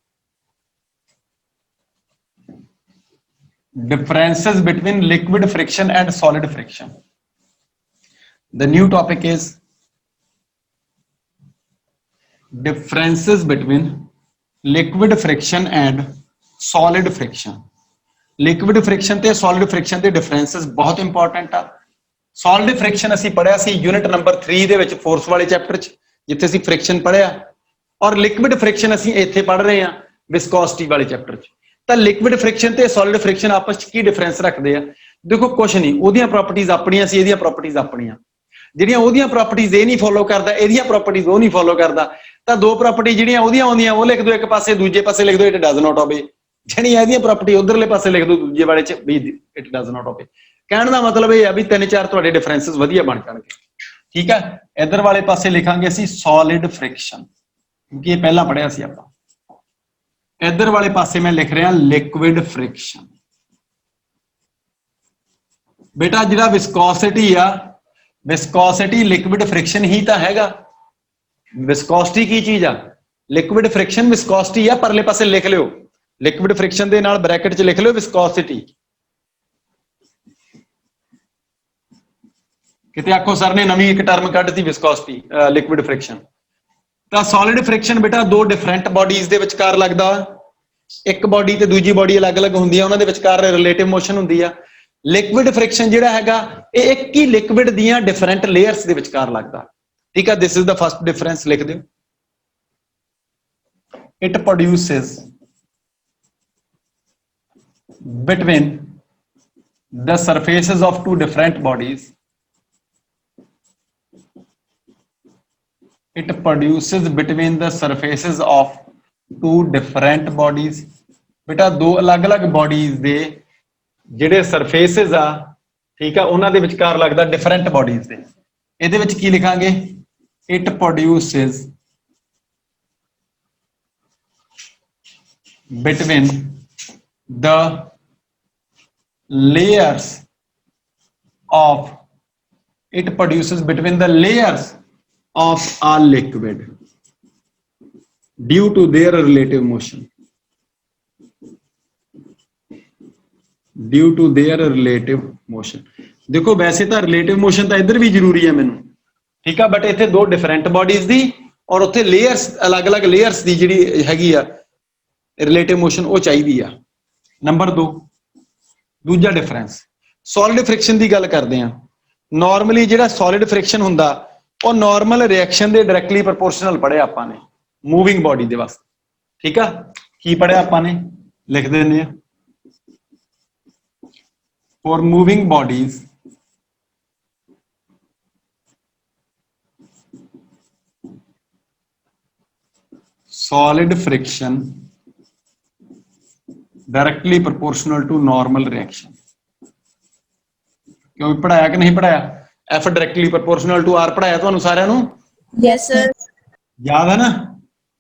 Differences between liquid friction and solid friction. The new topic is differences between liquid friction and solid friction. Liquid friction ते solid friction के differences बहुत important आ। Solid friction असी पढ़िया सी unit number 3 दे विच force वाले चैप्टर च, जिथे असी फ्रिक्शन पढ़िया, और लिक्विड फ्रिक्शन असी इत्थे पढ़ रहे हैं विस्कोसिटी वाले चैप्टर च। तो लिक्विड फ्रिक्शन ते सॉलिड फ्रिक्शन आपस की डिफरेंस रखते हैं? देखो कुछ नहीं, ओदियां प्रॉपर्टीज अपनियां सी, एदियां प्रॉपर्टीज अपनियां। जिहड़ियां ओदियां प्रॉपर्टीज ये नहीं फॉलो करदा, एदियां प्रॉपर्टीज वो नहीं फॉलो करदा, तो दो प्रॉपर्टी जिहड़ियां ओदियां आउंदियां वो लिख दो एक पासे, दूजे पासे लिख दो इट डज नॉट ओबे। जिहड़ियां एदियां प्रॉपर्टी उधरले पासे लिख दो दूजे वाले च भी इट डज नॉट ओबे। कहण दा मतलब ये है भी 3-4 तुहाडे डिफरेंसेस वधिया बन जाणगे, ठीक है। इधर वाले पासे लिखांगे असीं सॉलिड फ्रिक्शन, क्योंकि ये पहला पढ़िया सी आपां। इधर वाले पासे मैं लिख रहा लिक्विड फ्रिक्शन। बेटा जिहड़ा विस्कोसिटी आ, ਵਿਸਕੋਸਿਟੀ ਲਿਕਵਿਡ ਫ੍ਰਿਕਸ਼ਨ ਹੀ ਤਾਂ ਹੈਗਾ। ਵਿਸਕੋਸਿਟੀ ਕੀ ਚੀਜ਼ ਆ? ਲਿਕਵਿਡ ਫ੍ਰਿਕਸ਼ਨ ਵਿਸਕੋਸਿਟੀ ਆ। ਪਰਲੇ ਪਾਸੇ ਲਿਖ ਲਿਓ, ਲਿਕਵਿਡ ਫ੍ਰਿਕਸ਼ਨ ਦੇ ਨਾਲ ਬ੍ਰੈਕਟ 'ਚ ਲਿਖ ਲਿਓ ਵਿਸਕੋਸਿਟੀ। ਕਿਤੇ ਆਖੋ ਸਰ ਨੇ ਨਵੀਂ ਇੱਕ ਟਰਮ ਕੱਢਤੀ ਵਿਸਕੋਸਿਟੀ ਲਿਕਵਿਡ ਫ੍ਰਿਕਸ਼ਨ। ਤਾਂ ਸੋਲਿਡ ਫ੍ਰਿਕਸ਼ਨ ਬੇਟਾ ਦੋ ਡਿਫਰੈਂਟ ਬਾਡੀਜ਼ ਦੇ ਵਿਚਕਾਰ ਲੱਗਦਾ। ਇੱਕ ਬਾਡੀ ਤੇ ਦੂਜੀ ਬਾਡੀ ਅਲੱਗ-ਅਲੱਗ ਹੁੰਦੀ ਆ, ਉਹਨਾਂ ਦੇ ਵਿਚਕਾਰ ਰਿਲੇਟਿਵ ਮੋਸ਼ਨ ਹੁੰਦੀ ਆ। ਲਿਕਵਿਡ ਫ੍ਰਿਕਸ਼ਨ ਜਿਹੜਾ ਹੈਗਾ ਇਹ ਇੱਕ ਹੀ ਲਿਕਵਿਡ ਦੀਆਂ ਡਿਫਰੈਂਟ ਲੇਅਰਸ ਦੇ ਵਿਚਕਾਰ ਲੱਗਦਾ। ਠੀਕ ਆ, this is the first difference ਲਿਖ ਦਿਓ। It produces between the surfaces of two different bodies. It produces between the surfaces of two different bodies. बेटा दो अलग अलग bodies ਦੇ ਜਿਹੜੇ surfaces ਆ, ਠੀਕ ਆ, ਉਹਨਾਂ ਦੇ ਵਿਚਕਾਰ ਲੱਗਦਾ different bodies ਦੇ। ਇਹਦੇ ਵਿੱਚ ਕੀ ਲਿਖਾਂਗੇ? It produces between the layers of a liquid due to their relative motion. देखो वैसे तो रिलेटिव मोशन तो इधर भी जरूरी है मैनू, ठीक है, बट इत्थे दो डिफरेंट बॉडीज दी और उत्थे लेयर्स अलग अलग लेयर्स दी जिहड़ी हैगी आ रिलेटिव मोशन वो चाहिदी आ। नंबर 2 दूजा डिफरेंस सॉलिड फ्रिक्शन की गल करते हैं। नॉर्मली जिहड़ा सॉलिड फ्रिक्शन हुंदा वो नॉर्मल रिएक्शन दे डायरैक्टली प्रोपोर्शनल पढ़िया आपां ने मूविंग बॉडी दे वास्ते। ठीक है, की पढ़िया आपां ने? लिख देने आ, for moving bodies solid friction directly proportional to normal reaction। क्यों पढ़ाया कि नहीं पढ़ाया? F directly proportional to R पढ़ाया ਤੁਹਾਨੂੰ ਸਾਰਿਆਂ ਨੂੰ? Yes sir. याद है ना?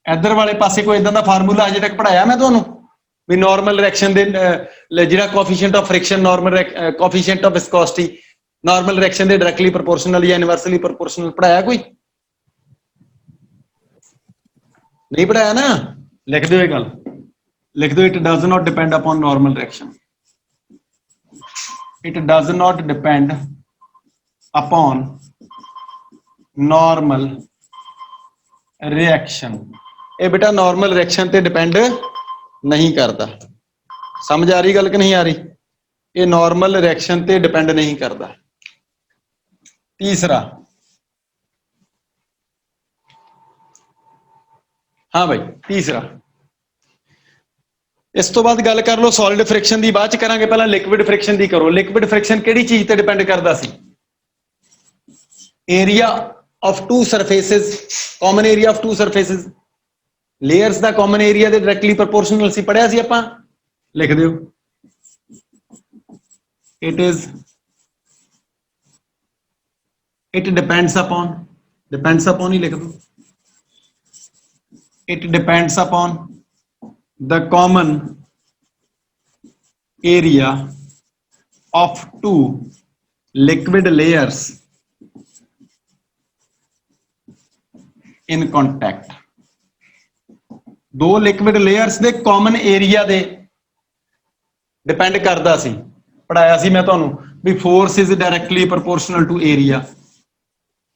इधर वाले पासे कोई इदां दा फार्मूला अजे तक पढ़ाया मैं ਤੁਹਾਨੂੰ भी नॉर्मल रिएक्शन दे ਜਿਹੜਾ coefficient of friction normal coefficient of viscosity normal reaction they directly proportional या इनवर्सली प्रोपोर्शनल पढ़ाया कोई? नहीं पढ़ाया ना? लिख दो ये गल, लिख दो, it does not depend upon normal reaction. It does not depend upon normal reaction. ये बेटा नॉर्मल रिएक्शन ते डिपेंड नहीं करता। समझ आ रही गल कि नहीं आ रही? ये नॉर्मल रिएक्शन ते डिपेंड नहीं करता। तीसरा, हाँ भाई तीसरा, इस तो बाद गल कर लो सॉलिड फ्रिक्शन की, बाद च करांगे, पहला लिक्विड फ्रिक्शन की करो। लिक्विड फ्रिक्शन किहड़ी चीज ते डिपेंड करदा सी? Area of two surfaces, common area of two surfaces, layers दा कॉमन एरिया दे डायरेक्टली प्रोपोर्शनल सी। पढ़िया सी आपां? लिख दिओ, इट डिपेंड्स अपॉन ही लिख दो। It depends upon the common area of two liquid layers in contact। दो liquid layers दे common area दे depend करदा सी। पढ़ाया सी मैं तुहानू भी force is directly proportional to area।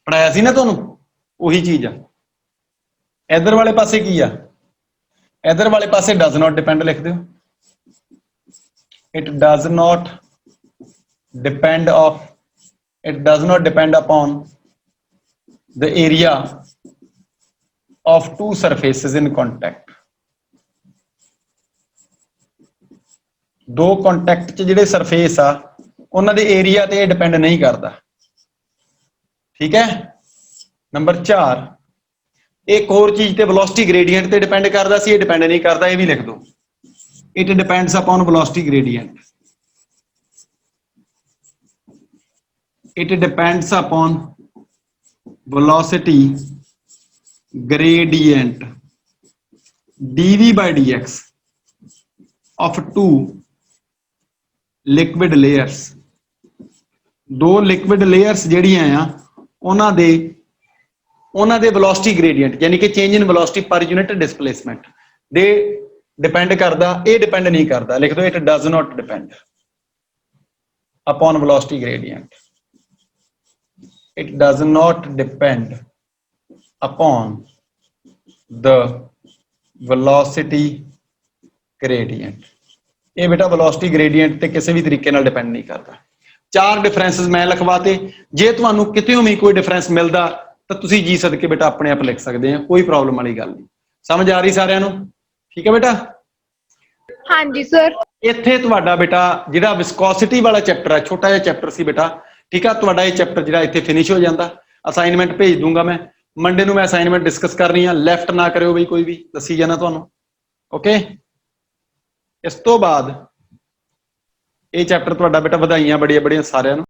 पढ़ाया सी ना तुहानू? वही चीज आ। इधर वाले पासे की आ? इधर वाले पासे डज नॉट डिपेंड लिख दो। It does not depend upon the area of to surfaces in contact. दो कॉन्टैक्ट च जिहड़े सरफेस आ उन्हां दे एरिया ते डिपेंड नहीं करता। ठीक है। नंबर 4, एक और चीज ते वेलोसिटी ग्रेडियंट ते डिपेंड करदा सी, ये डिपेंड नहीं करदा, ये भी लिख दो। It depends upon velocity gradient. It depends upon velocity gradient dv by dx of two liquid layers। ਦੋ ਲਿਕੁਇਡ ਲੇਅਰਸ ਜਿਹੜੀਆਂ ਆ ਉਹਨਾਂ ਦੇ ਵੈਲੋਸਿਟੀ ਗ੍ਰੇਡੀਐਂਟ ਯਾਨੀ ਕਿ change in velocity per unit displacement ਦੇ ਡਿਪੈਂਡ ਕਰਦਾ, ਇਹ ਡਿਪੈਂਡ ਨਹੀਂ ਕਰਦਾ। ਲਿਖ ਦਿਓ it does not depend upon velocity gradient. It does not depend upon the velocity gradient। ਇਹ ਬੇਟਾ velocity gradient ਤੇ ਕਿਸੇ ਵੀ ਤਰੀਕੇ ਨਾਲ ਡਿਪੈਂਡ ਨਹੀਂ ਕਰਦਾ। ਚਾਰ ਡਿਫਰੈਂਸਸ ਮੈਂ ਲਿਖਵਾਤੇ। ਜੇ ਤੁਹਾਨੂੰ ਕਿਤੇੋਂ ਵੀ ਕੋਈ ਡਿਫਰੈਂਸ ਮਿਲਦਾ ਤਾਂ ਤੁਸੀਂ ਜੀ ਸਦਕੇ ਬੇਟਾ ਆਪਣੇ ਆਪ ਲਿਖ ਸਕਦੇ ਆ, ਕੋਈ ਪ੍ਰੋਬਲਮ ਵਾਲੀ ਗੱਲ ਨਹੀਂ। ਸਮਝ ਆ ਰਹੀ ਸਾਰਿਆਂ ਨੂੰ? ਠੀਕ ਹੈ ਬੇਟਾ। ਹਾਂਜੀ ਸਰ। ਇੱਥੇ ਤੁਹਾਡਾ ਬੇਟਾ ਜਿਹੜਾ ਵਿਸਕੋਸਿਟੀ ਵਾਲਾ ਚੈਪਟਰ ਹੈ, ਛੋਟਾ ਜਿਹਾ ਚੈਪਟਰ ਸੀ ਬੇਟਾ, ਠੀਕ ਆ, ਤੁਹਾਡਾ ਇਹ ਚੈਪਟਰ ਜਿਹੜਾ ਇੱਥੇ ਫਿਨਿਸ਼ ਹੋ ਜਾਂਦਾ। ਅਸਾਈਨਮੈਂਟ ਭੇਜ ਦੂੰਗਾ ਮੈਂ ਮੰਡੇ ਨੂੰ। ਮੈਂ ਅਸਾਈਨਮੈਂਟ ਡਿਸਕਸ ਕਰਨੀ ਆ, ਲੈਫਟ ਨਾ ਕਰਿਓ ਬਈ ਕੋਈ ਵੀ, ਦੱਸੀ ਜਾਣਾ ਤੁਹਾਨੂੰ। ਓਕੇ, ਇਸ ਤੋਂ ਬਾਅਦ ਇਹ ਚੈਪਟਰ ਤੁਹਾਡਾ ਬੇਟਾ ਵਧਾਈਆਂ ਬੜੀਆਂ ਬੜੀਆਂ ਸਾਰਿਆਂ ਨੂੰ।